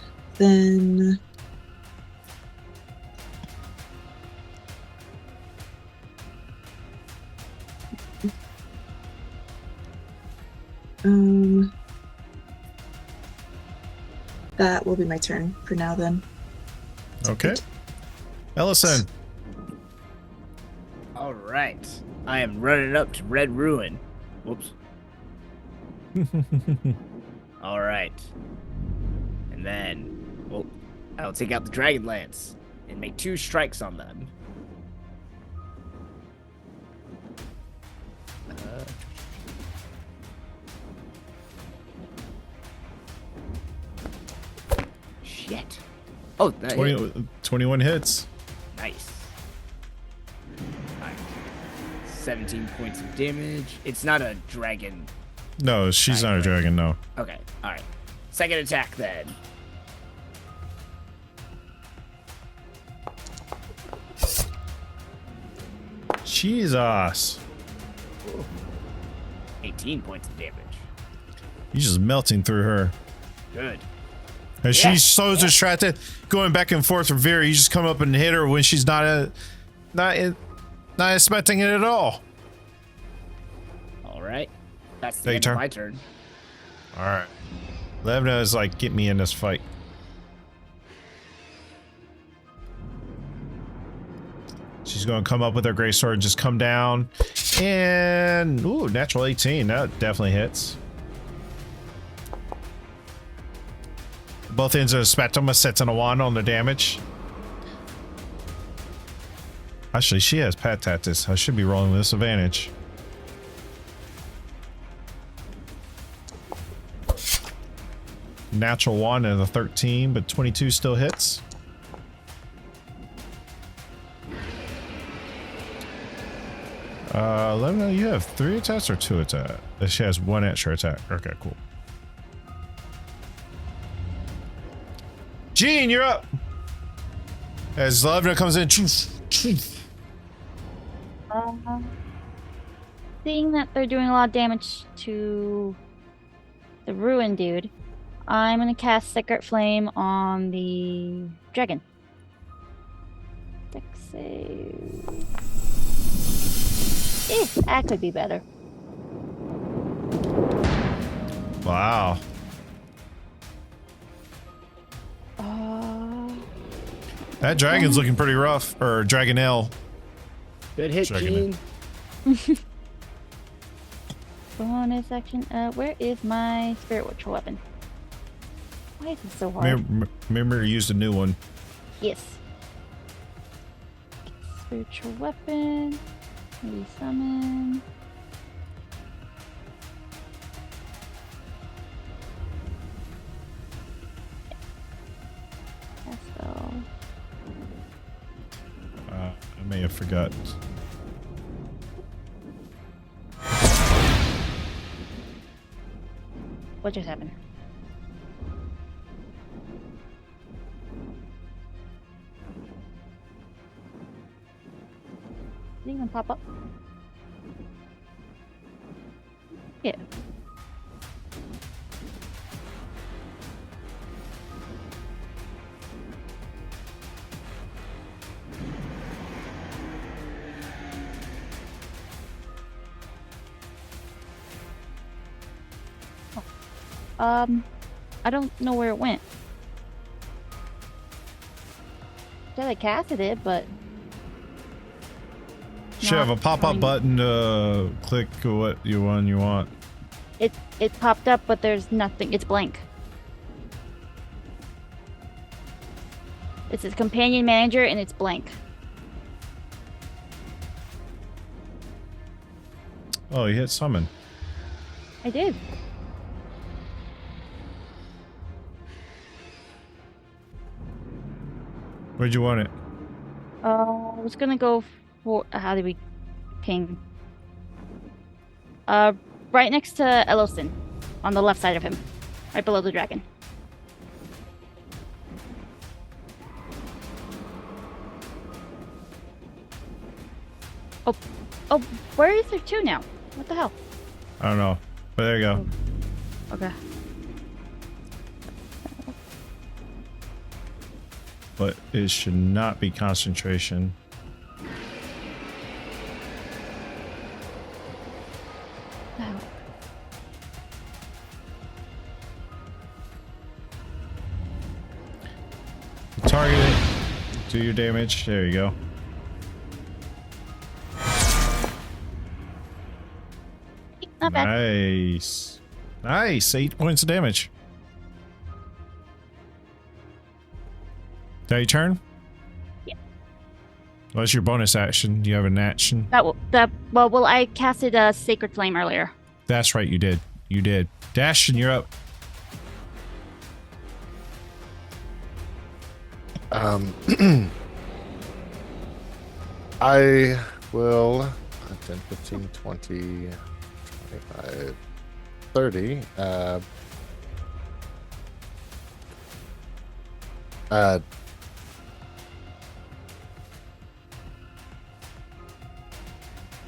that will be my turn for now then. Okay. Ellison. All right. I am running up to Red Ruin. Whoops. All right. And then, well, I'll take out the Dragonlance and make 2 strikes on them. Shit. Oh, that 21 hits. Nice. Alright. 17 points of damage. It's not a dragon. No, she's not a dragon, no. Okay, alright. Second attack then. Jesus. 18 points of damage. You're just melting through her. Good. And Yeah. she's so distracted, going back and forth from Vera. You just come up and hit her when she's not expecting it at all. Alright. That's the Take end turn. of my turn. All right. Levna is like, get me in this fight. She's going to come up with her great sword and just come down. And, ooh, natural 18. That definitely hits. Both ends of the spectrum, a set and a 1 on the damage. Actually, she has Pat Tactics. I should be rolling with this advantage. Natural 1 and a 13, but 22 still hits. Lemna, you have 3 attacks or 2 attacks? She has 1 extra attack. Okay, cool. Gene, you're up. As Lemna comes in, Seeing that they're doing a lot of damage to the Ruin dude, I'm gonna cast Sacred Flame on the dragon. Dex save. That could be better. wow. That dragon's looking pretty rough. Or Dragonelle. Good hit, Dragon. Gene. Bonus action. Where is my spiritual weapon? Why is it so hard? Remember to use the new one. Yes. Spiritual weapon. Maybe summon. Castle. I may have forgot. What just happened? Did it even pop up? Yeah. I don't know where it went. Said I casted it, but Should have a pop-up button to click what you want. it popped up, but there's nothing. It's blank. It says companion manager, and it's blank. Oh, you hit summon. I did. Where'd you want it? I was gonna go for how did we ping? Right next to Ellison, on the left side of him, right below the dragon. Oh, where is there two now? What the hell? I don't know. But there you go. Okay. But it should not be concentration. Oh. Target it. Do your damage. There you go. Not bad. Nice. Nice. 8 points of damage. That your turn? Yeah. Well, that's your bonus action. Do you have an action? Well, I casted a Sacred Flame earlier. That's right, you did. You did. Dashin, you're up. I will 10, 15, 20, 25, 30.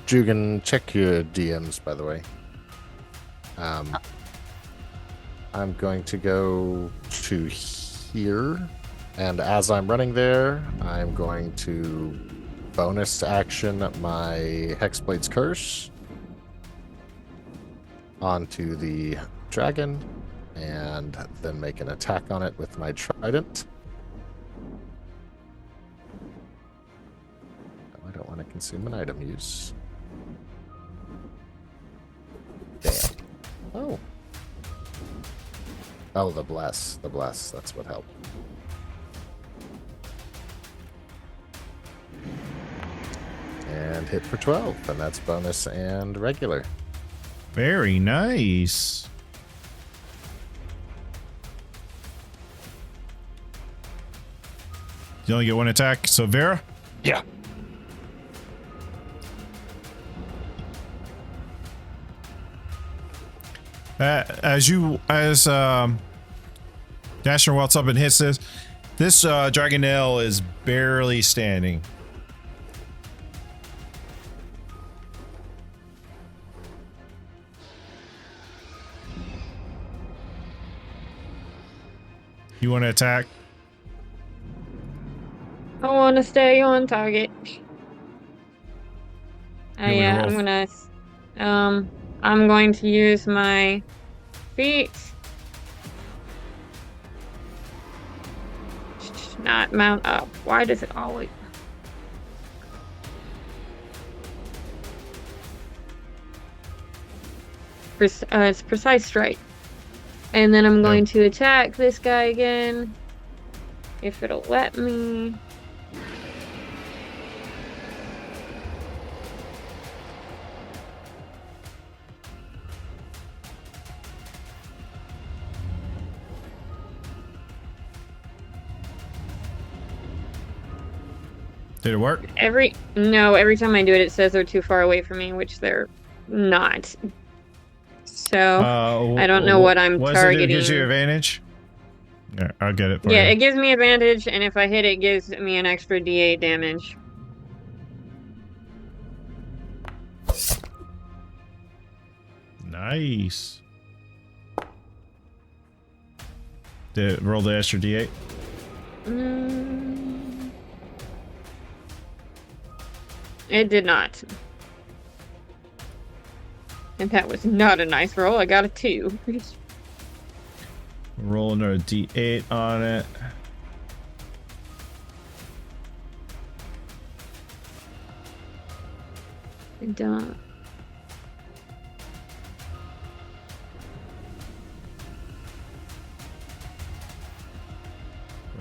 Jugan, check your DMs, by the way. I'm going to go to here, and as I'm running there, I'm going to bonus action my Hexblade's Curse onto the dragon, and then make an attack on it with my trident. I don't want to consume an item use. Damn. Oh. Oh, the bless. The bless. That's what helped. And hit for 12. And that's bonus and regular. Very nice. You only get one attack, so Vera? Yeah. As Dasher walks up and hits this Dragonelle is barely standing. You want to attack? I want to stay on target. Yeah, I'm going to use my feet. not mount up? Why does it always... it's precise strike. And then I'm going to attack this guy again. If it'll let me. Did it work? Every time I do it, it says they're too far away from me, which they're not. So I don't know what I'm targeting. It gives you advantage? Yeah, I'll get it for Yeah, you. it gives me advantage, and if I hit it, gives me an extra D8 damage. Nice. Did it roll the extra D8? It did not. And that was not a nice roll. I got a 2. Roll another D8 on it. I don't.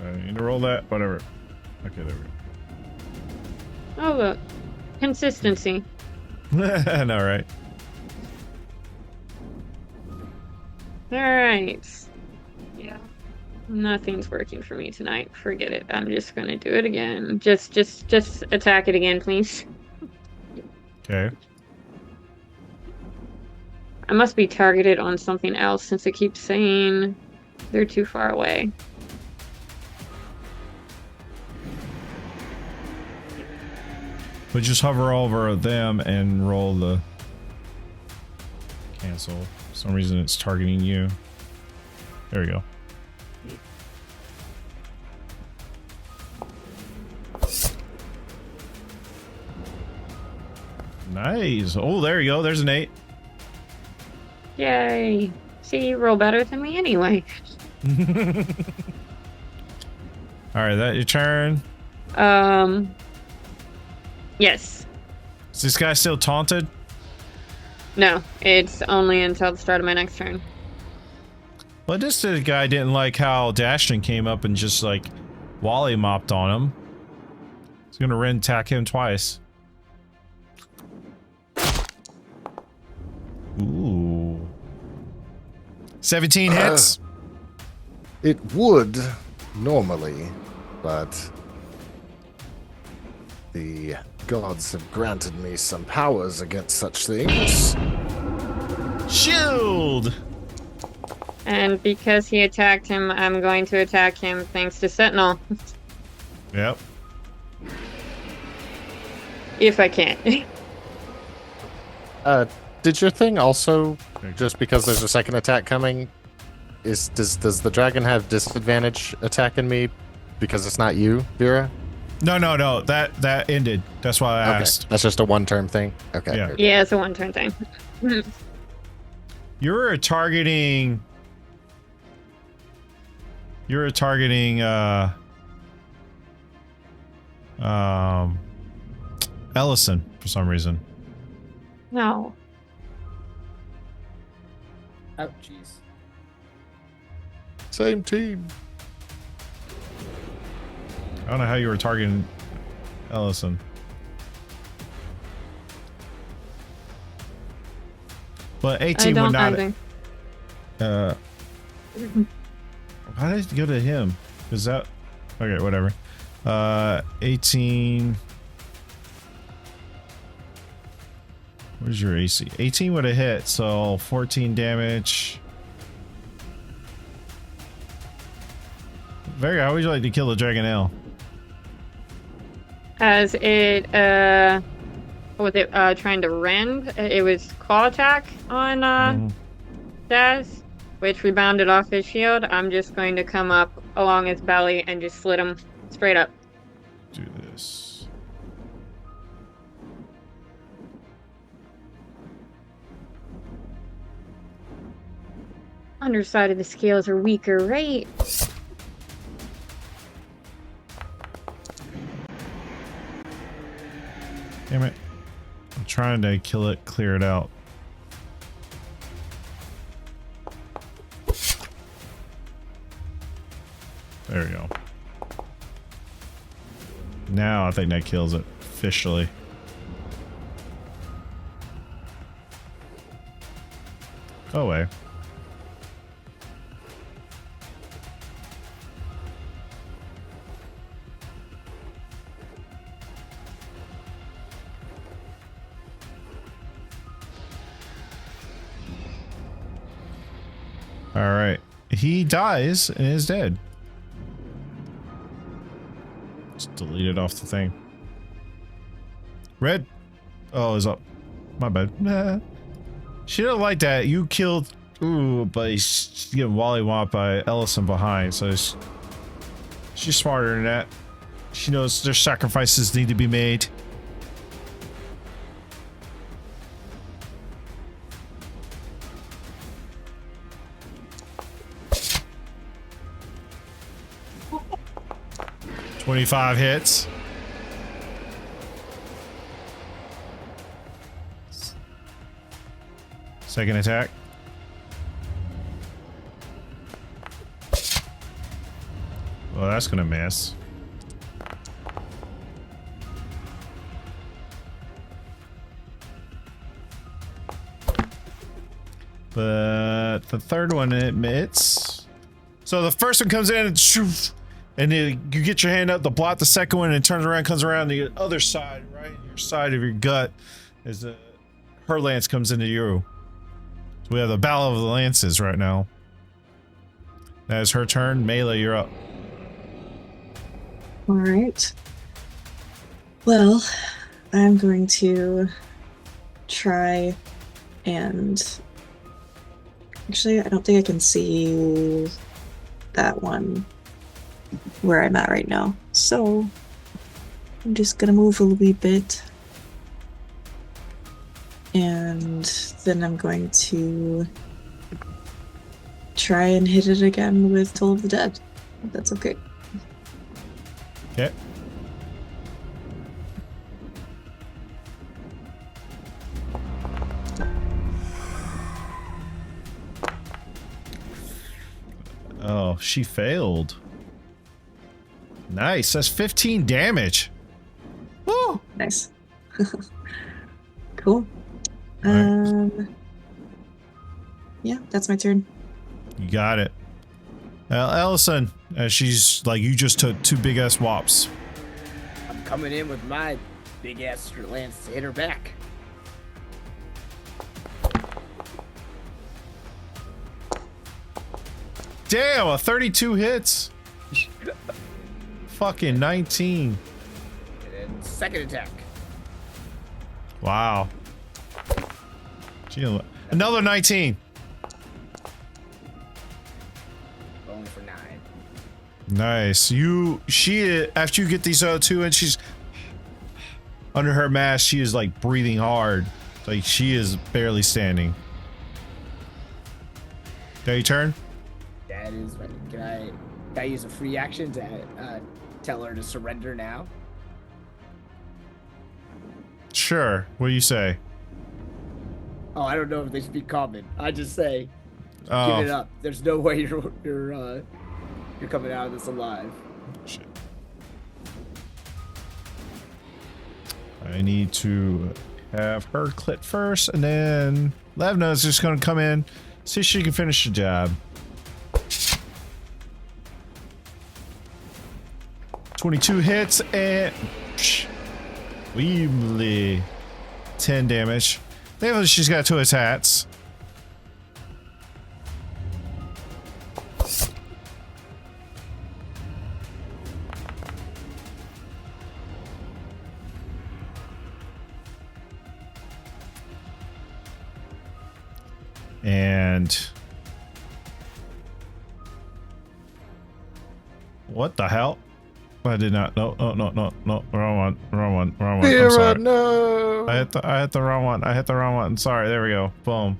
I need to roll that. Whatever. Okay, there we Oh, look. Consistency. go. No, right. Alright. Yeah. Nothing's working for me tonight. Forget it. I'm just gonna do it again. Just attack it again, please. Okay. I must be targeted on something else since it keeps saying they're too far away. But just hover over them and roll the cancel. For some reason it's targeting you. There we go. Nice. Oh, there you go. There's an 8. Yay. See, you roll better than me anyway. Alright, that your turn. Yes. Is this guy still taunted? No, it's only until the start of my next turn. Well, this guy didn't like how Dashton came up and just like Wally mopped on him. He's gonna ren attack him twice. Ooh. 17 hits. It would normally, but the gods have granted me some powers against such things. Shield. And because he attacked him, I'm going to attack him thanks to Sentinel. Yep. If I can. Did your thing also, just because there's a second attack coming, does the dragon have disadvantage attacking me because it's not you, Vera? No. That ended. That's why I asked. That's just a one-term thing. Okay. Yeah. Yeah, it's a one-turn thing. You're targeting Ellison for some reason. No. Oh, jeez. Same team. I don't know how you were targeting Ellison. But 18 would not. Why did it go to him? Is that okay? Whatever. 18. Where's your AC? 18 would have hit, so 14 damage. Very. How would you like to kill the Dragonelle? As it, what was it, trying to rend? It was claw attack on, Daz, which rebounded off his shield. I'm just going to come up along his belly and just slit him straight up. Do this. Underside of the scales are weaker, right? Damn it. I'm trying to kill it, clear it out. There we go. Now I think that kills it officially. Go away. All right. He dies and is dead. Just delete it off the thing. Red. Oh, is up. My bad. Nah. She didn't like that. You killed. Ooh, but he's getting wally-wopped by Ellison behind. So she's smarter than that. She knows there's sacrifices need to be made. $25 hits. Second attack. Well, that's gonna miss. But the third one admits. So the first one comes in and shoof, and then you get your hand up to block the second one, and it turns around, comes around the other side, right? Your side of your gut, as her lance comes into you. So we have the battle of the lances right now. That is her turn. Melee, you're up. All right. Well, I'm going to try and... Actually, I don't think I can see that one where I'm at right now. So I'm just gonna move a wee bit. And then I'm going to try and hit it again with Toll of the Dead. If that's okay. Okay. Oh, she failed. Nice. That's 15 damage. Woo! Nice. Cool. Alright. Yeah, that's my turn. You got it. Ellison, she's like, you just took 2 big ass wops. I'm coming in with my big ass lance to hit her back. Damn, a 32 hits. Fucking 19. And then second attack. Wow. Gee, another 19. Only for 9. Nice. She, after you get these other 2 and she's under her mask, she is like breathing hard. Like she is barely standing. That your turn? That is right. Can I use a free action to tell her to surrender now? Sure. What do you say? Oh, I don't know if they speak common. I just say, Oh, give it up. There's no way you're coming out of this alive. shit. I need to have her clit first, and then Levna is just going to come in, see if she can finish the job. 22 hits and Weebly 10 damage. Thankfully, she's got 2 attacks. And what the hell? I did not. No. Wrong one. I'm sorry. No. I hit the wrong one. Sorry. There we go. Boom.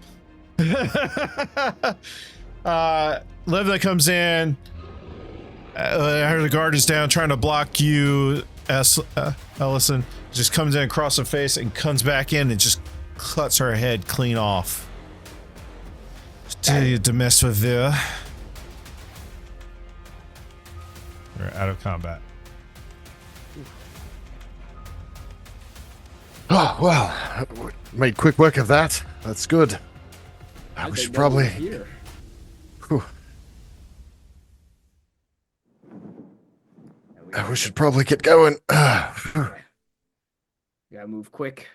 Livna comes in. Her guard is down, trying to block you, Ellison. just comes in across the face and comes back in and just cuts her head clean off. Tell you to mess with there. We're out of combat. Oh, well, made quick work of that. That's good. We should probably... Whew. We should probably get going. Gotta move quick.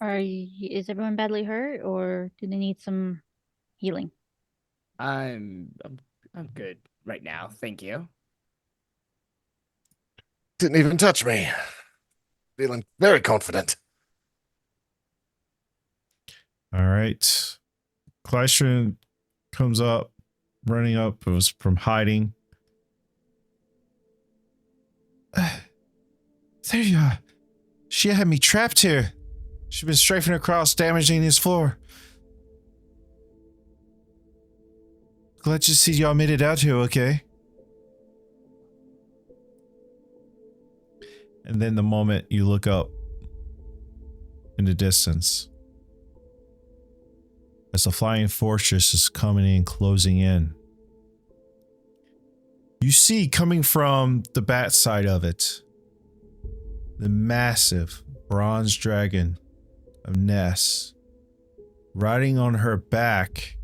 Is everyone badly hurt, or do they need some healing? I'm good right now. Thank you. Didn't even touch me. Feeling very confident. All right. Clystrian comes up, running up. It was from hiding. There you are. She had me trapped here. She's been strafing across, damaging his floor. Glad to see y'all made it out here, okay? And then the moment you look up in the distance, as the flying fortress is coming in, closing in, you see coming from the bat side of it, the massive bronze dragon of Ness, riding on her back,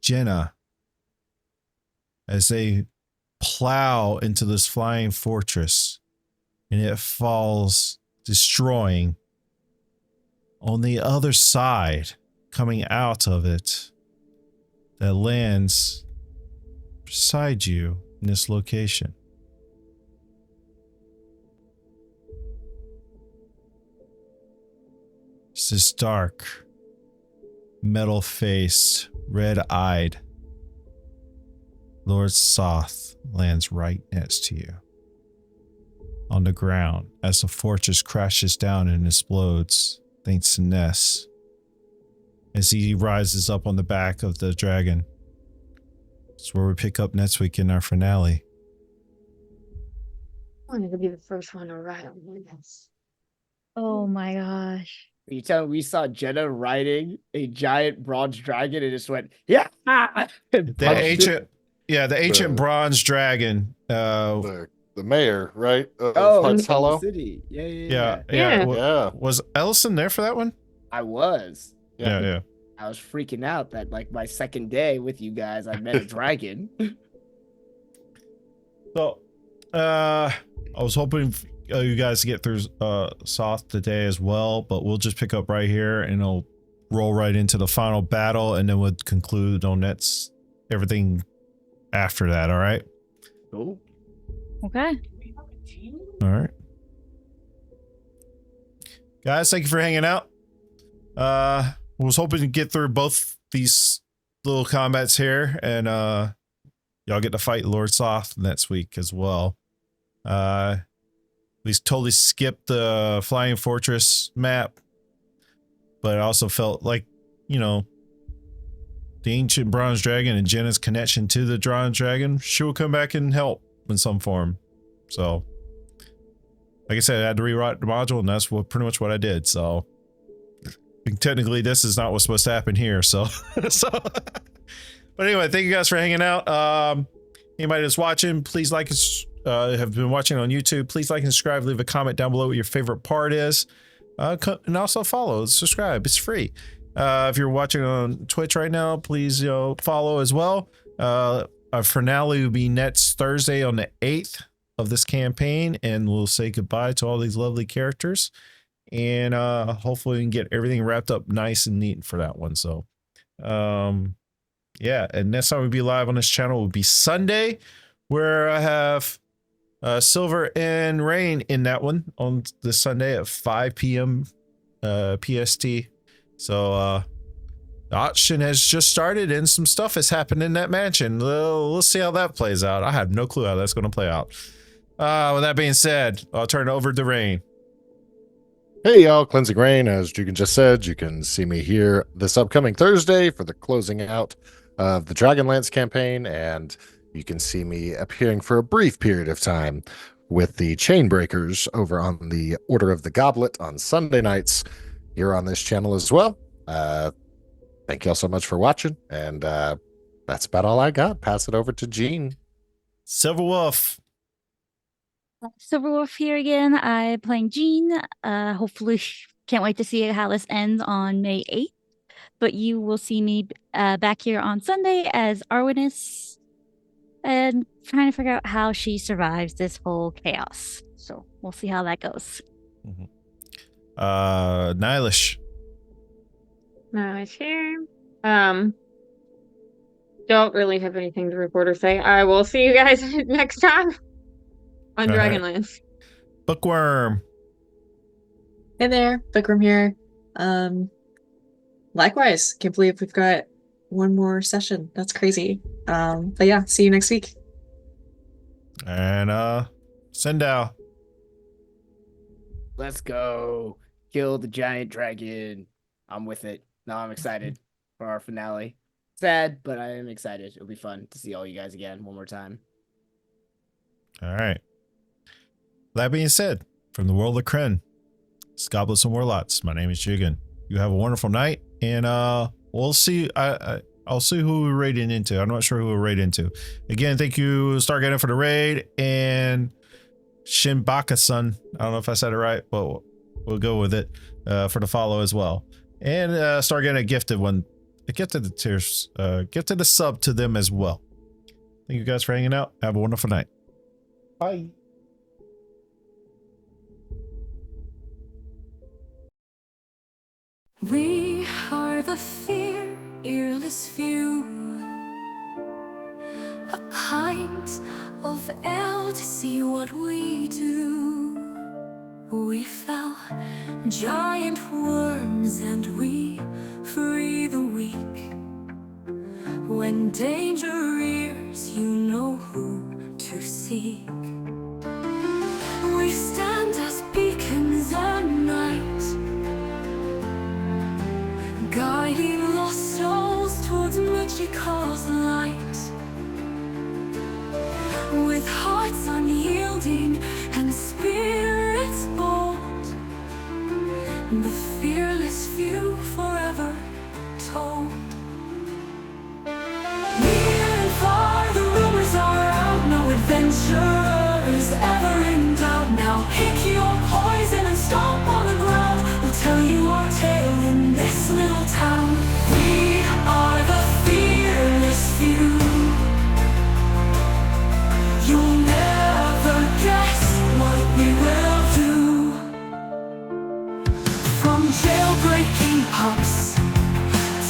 Jenna, as they plow into this flying fortress, and it falls, destroying. On the other side, coming out of it, that lands beside you in this location. It's this dark, metal-faced, red-eyed Lord Soth lands right next to you. On the ground, as the fortress crashes down and explodes, thanks to Ness. As he rises up on the back of the dragon. It's where we pick up next week in our finale. I wanted to be the first one to ride on this. Oh my gosh. You tell me we saw Jenna riding a giant bronze dragon and just went, yeah. The ancient bronze dragon. The mayor, right? Hearts Hollow. City. Yeah. Was Ellison there for that one? I was. Yeah. I was freaking out that like my second day with you guys, I met a dragon. So, I was hoping you guys to get through Soth today as well, but we'll just pick up right here and it'll roll right into the final battle, and then we'll conclude on everything after that. All right. Cool. Okay. All right. Guys, thank you for hanging out. Was hoping to get through both these little combats here, and y'all get to fight Lord Soth next week as well. We totally skipped the Flying Fortress map, but I also felt like, you know, the ancient bronze dragon and Jenna's connection to the bronze dragon, she will come back and help in some form. So, like I said, I had to rewrite the module, and that's pretty much what I did. So, technically, this is not what's supposed to happen here. So, but anyway, thank you guys for hanging out. Anybody that's watching, please like us. Have been watching on YouTube, please like and subscribe. Leave a comment down below what your favorite part is, and also subscribe. It's free. If you're watching on Twitch right now, please follow as well. Our finale will be next Thursday on the 8th of this campaign, and we'll say goodbye to all these lovely characters, and hopefully we can get everything wrapped up nice and neat for that one. So yeah, and next time we'll be live on this channel will be Sunday, where I have Silver and Rain in that one on this Sunday at 5 p.m. PST. So the auction has just started and some stuff has happened in that mansion. We'll see how that plays out. I have no clue how that's going to play out. With that being said, I'll turn it over to Rain. Hey y'all, Cleansing Rain. As Jugan just said, you can see me here this upcoming Thursday for the closing out of the Dragonlance campaign, and you can see me appearing for a brief period of time with the chain breakers over on the Order of the Goblet on Sunday nights here on this channel as well. Thank you all so much for watching, and that's about all I got. Pass it over to Gene. Silver Wolf. Silver Wolf here again. I'm playing Jean. Hopefully, can't wait to see how this ends on May 8th. But you will see me back here on Sunday as Arwinis and trying to figure out how she survives this whole chaos. So we'll see how that goes. Nylish. Nice here. Don't really have anything to report or say. I will see you guys next time on All right. Dragonlance. Bookworm. Hey there, Bookworm here. Likewise, can't believe we've got one more session. That's crazy. But yeah, see you next week. And Sendao. Let's go. Kill the giant dragon. I'm with it. No, I'm excited for our finale. Sad, but I am excited. It'll be fun to see all you guys again one more time. All right. That being said, from the world of Kren, it's Goblets and Warlocks. My name is Jugan. You have a wonderful night, and we'll see. I'll see who we're raiding into. I'm not sure who we're raiding into. Again, thank you, Stargazer, for the raid, and Shinbaka-san. I don't know if I said it right, but we'll go with it for the follow as well. And Stargazer gifted one. Gifted the tears. Gifted a sub to them as well. Thank you guys for hanging out. Have a wonderful night. Bye. We are the fearless few, a pint of ale to see what we do. We fell giant worms and we free the weak. When danger rears, you know who to seek. We stand as beacons at night, guiding lost souls towards Magical's light. With hearts unyielding and spirits bold, the fearless few forever told. Near and far the rumors are out, no adventurers ever in doubt. Now pick your poison and stomp on the ground. We'll tell you our tale in this little town. We are the fearless few. You'll never guess what we will do. From jailbreaking pubs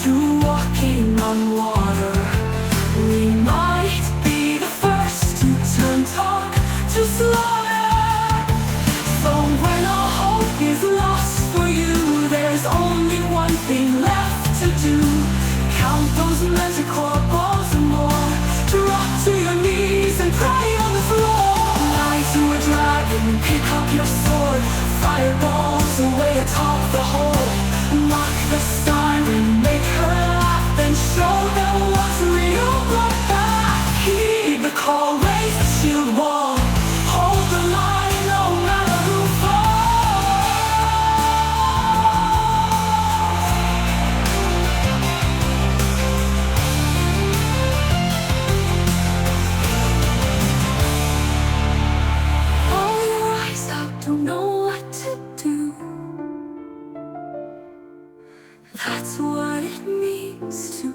to walking on water, we might be the first to turn talk to slaughter. So when all hope is lost for you, there's only one thing left to do. Count those magical balls and more. Drop to your knees and pray on the floor. Lie to a dragon, pick up your sword. Fireballs away atop the hole. Mock the siren, make her laugh, then show them what's real. Look back, heed the call, raise the shield wall. Hold the line no matter who falls. All your eyes out, don't know what to do. That's what it means to